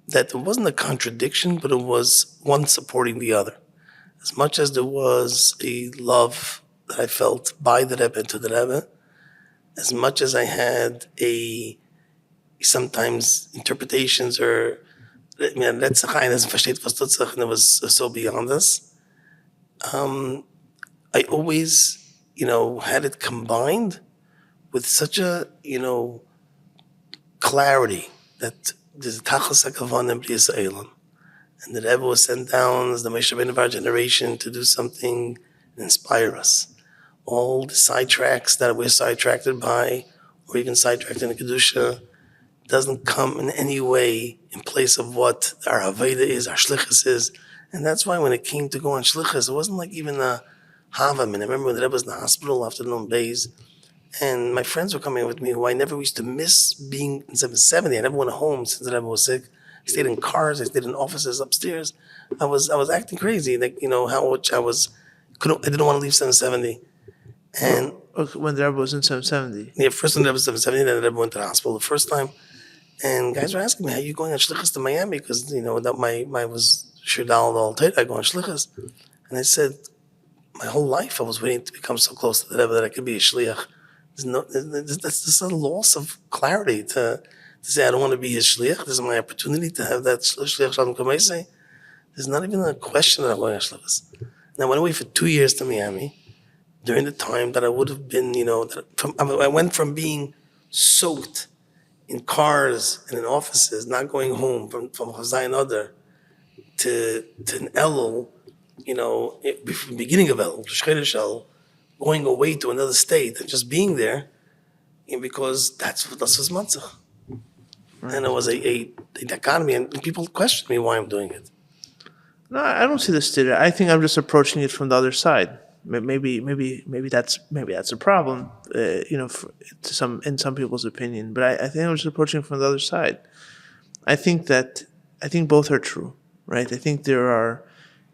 that there wasn't a contradiction, but it was one supporting the other. As much as there was a love that I felt by the Rebbe and to the Rebbe, as much as I had sometimes interpretations or Letzachai doesn't versteht was Tutzach, and it was so beyond us. I always, had it combined with such a, clarity that there's Tachas HaKavanim B'Yis Eilam. And the Rebbe was sent down as the Moshe Rabbeinu of our generation to do something and inspire us. All the sidetracks that we're sidetracked by, or even sidetracked in the Kedusha, doesn't come in any way in place of what our Haveda is, our Shlichus is. And that's why when it came to go on Shlichus, it wasn't like even a Havam. And I remember when the Rebbe was in the hospital after the Nom Beis, and my friends were coming with me who I never used to miss being in 770. I never went home since the Rebbe was sick. I stayed in cars, I stayed in offices upstairs. I was acting crazy, how much I didn't want to leave 770. And When the Rebbe was in 770. yeah, first when the Rebbe was 770, then the Rebbe went to the hospital the first time. And guys were asking me, how are you going on Shlichus to Miami? Because, that my was Shidal all day, I go on Shlichus. And I said, my whole life I was waiting to become so close to the Rebbe that I could be a shliach. That's just a loss of clarity to say I don't want to be his shliach. This is my opportunity to have that shliach shalom kamesei. There's not even a question that I'm going to shlichus. And I went away for 2 years to Miami during the time that I would have been, I went from being soaked in cars and in offices, not going home from Chazayin Adar to an Elul, from the beginning of Elul, to Shchedesh Elul, going away to another state and just being there, because that's what was Matzah. Right. And it was a dichotomy, and people question me why I'm doing it. No, I don't see the stira. I think I'm just approaching it from the other side. Maybe that's a problem, in some people's opinion. But I think I'm just approaching it from the other side. I think both are true, right? I think there are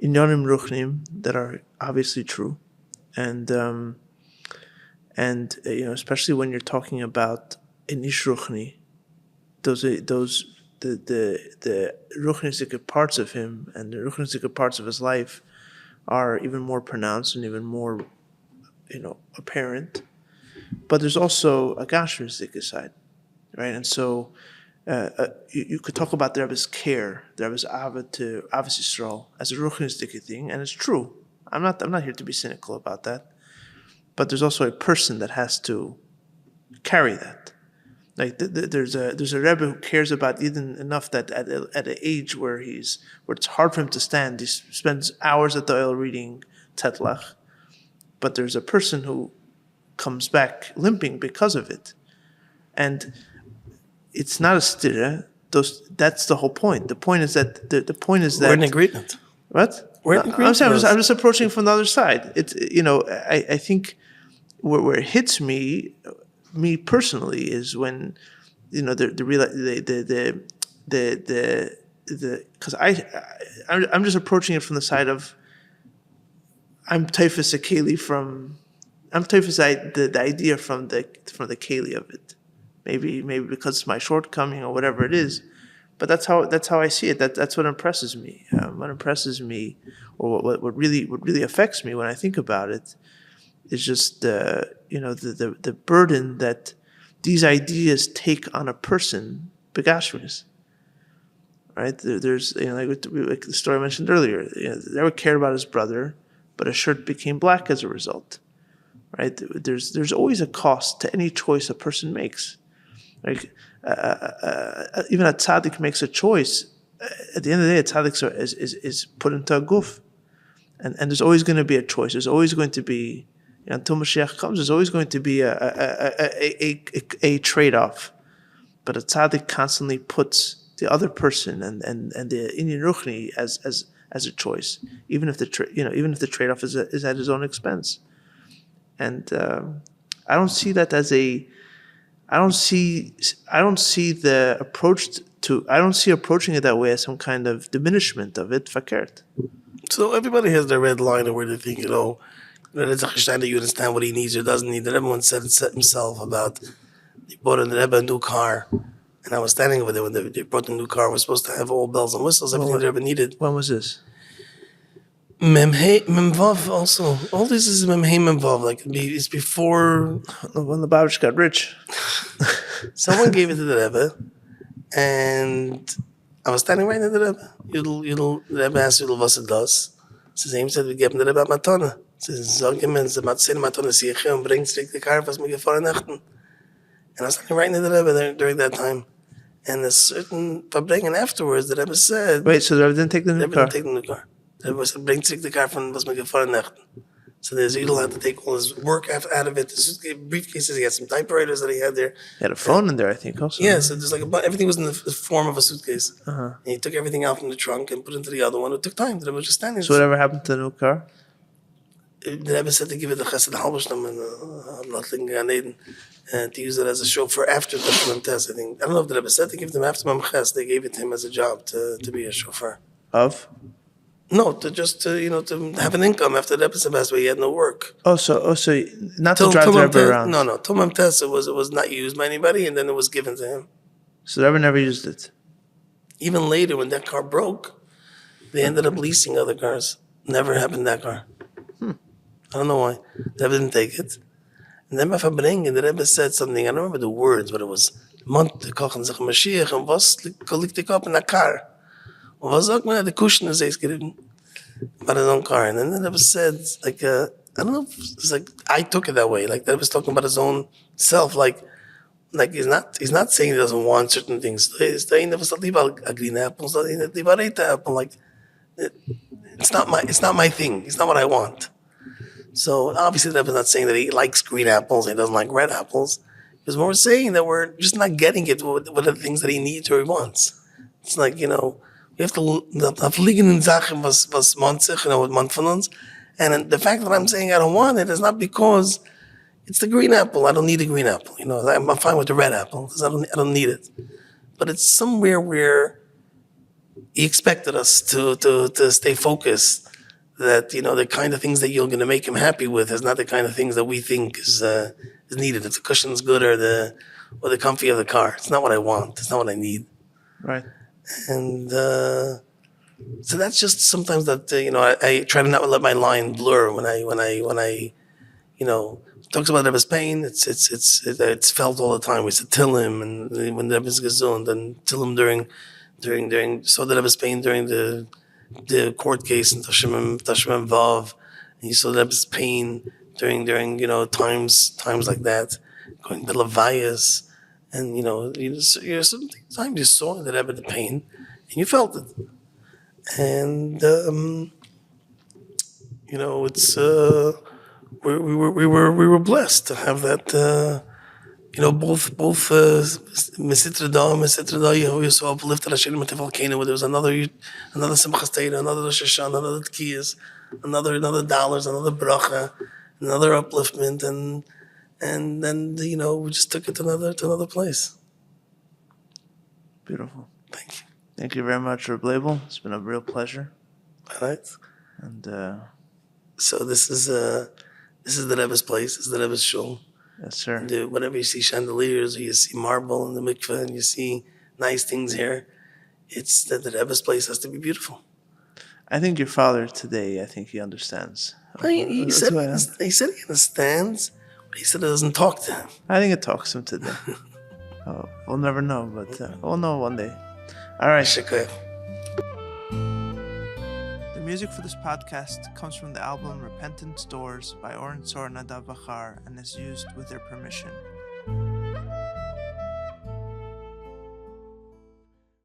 inyanim ruchnim that are obviously true, and especially when you're talking about an ish ruchni, the ruchnistic parts of him and the ruchnistic parts of his life are even more pronounced and even more, apparent. But there's also a gashmistic side, right? And so you could talk about the Rebbe's care, the Rebbe's ava to Avos Yisrael as a ruchnistic thing, and it's true. I'm not here to be cynical about that. But there's also a person that has to carry that. Like there's a Rebbe who cares about Yidden enough that at an age where it's hard for him to stand, he spends hours at the oil reading Tetlach. But there's a person who comes back limping because of it, and it's not a stira. That's the whole point. The point is that we're in agreement. What? We're in agreement. I'm just approaching from the other side. It's I think where it hits me personally is when because I'm just approaching it from the side of I'm typhus a keli from I'm typhus the idea from the keli of it. Maybe because it's my shortcoming or whatever it is, but that's how I see it. That's what impresses me. What impresses me, or what really affects me when I think about it, is just the burden that these ideas take on a person, begashmis. Right? There's like the story I mentioned earlier. They never cared about his brother, but his shirt became black as a result. Right? There's always a cost to any choice a person makes. Like even a tzaddik makes a choice. At the end of the day, a tzaddik is put into a guf, and there's always going to be a choice. There's always going to be, until Mashiach comes, there's always going to be a trade-off. But a tzaddik constantly puts the other person and the Inyan Ruchni as a choice, even if the trade-off is at his own expense. And I don't see that as a. I don't see the approach to. I don't see approaching it that way as some kind of diminishment of it. Verkehrt. So everybody has their red line of where they think, it's a chassid that you understand what he needs or doesn't need. That everyone said himself about. He bought the Rebbe a new car, and I was standing over there when they brought the new car. We're supposed to have all bells and whistles, everything the Rebbe needed. When was this? Memvav also. All this is Memhei Memvav. Like it's before When the Lubavitcher got rich. someone gave it to the Rebbe, and I was standing right near the Rebbe. The Rebbe asked Yudel was it does. Says he said we gave him the Rebbe Matana. Says sag ihm ze mat cinematography sicher und bringt sich die Kar was mir gefahren nachten. And I was standing right near the Rebbe there, during that time. And a certain Fabringen afterwards, the Rebbe said... Wait, so the Rebbe didn't take the new car? The Rebbe didn't take the new car. The Rebbe said, bring the car from was mir gefahren nachten. So the Yidel had to take all his work out of it. The briefcases, he had some typewriters that he had there. He had a phone in there, I think, also. Yeah, so there's everything was in the form of a suitcase. And he took everything out from the trunk and put it into the other one. It took time. The Rebbe was just standing there. So whatever happened to the new car? The Rebbe said to give it to chossid Halberstam and nothing Gan Eden, and to use it as a chauffeur after the test. I think I don't know if the Rebbe said to give them after Mamches. They gave it to him as a job to be a chauffeur. Of? No, to have an income after the Rebbe said where he had no work. So not to drive the Rebbe around. No. Till Mamtes it was not used by anybody, and then it was given to him. So the Rebbe never used it. Even later, when that car broke, they ended up leasing other cars. Never happened that car. I don't know why. The Rebbe didn't take it. And then by Fabringen, the Rebbe said something, I don't remember the words, but it was, Mont, the kochen sich Mashiach, and was liegt ik up in a car? And was sagt man, the cushion is given by his own car. And then the Rebbe said, I don't know, it's like, I took it that way. Like, the Rebbe was talking about his own self, like he's not saying he doesn't want certain things. He's saying that was a green apple, like, it's not my thing. It's not what I want. So obviously the Rebbe is not saying that he likes green apples and he doesn't like red apples. He was more saying that we're just not getting it with the things that he needs or he wants. It's like, we have to fliegen in Sachen was man sich, what man von uns. And the fact that I'm saying I don't want it is not because it's the green apple. I don't need a green apple. I'm fine with the red apple because I don't need it. But it's somewhere where he expected us to stay focused. That the kind of things that you're going to make him happy with is not the kind of things that we think is needed. If the cushion's good or the comfy of the car, it's not what I want. It's not what I need. Right. And so that's just sometimes that I try to not let my line blur when I talks about Rebbe's pain. It's felt all the time. We said Tillim and when Rebbe's gesund and Tillim during so the Rebbe's pain during the court case in Tashemim Vav, and you saw Rebbe's pain during times like that, going to Levias, and sometimes you saw the Rebbe the pain, and you felt it, and it's we were blessed to have that. Both Mesitra Da, Yehoyasov lifted Hashem at the volcano, where there was another Simchas Torah, another Rosh Hashanah, another Tkiyas, another dollars, another bracha, another upliftment, and then we just took it to another place. Beautiful. Thank you. Thank you very much, Reb Leibel. It's been a real pleasure. All right. And so this is the Rebbe's place. This is the Rebbe's shul. Yes, sir. Whenever you see chandeliers or you see marble in the mikveh and you see nice things here, it's that the Rebbe's place has to be beautiful. I think your father today, he understands. He said he understands, but he said it doesn't talk to him. I think it talks to him today. We'll never know, but we'll know one day. All right. Shukr. The music for this podcast comes from the album Repentant Doors by Oren Sor Nadav Bachar and is used with their permission.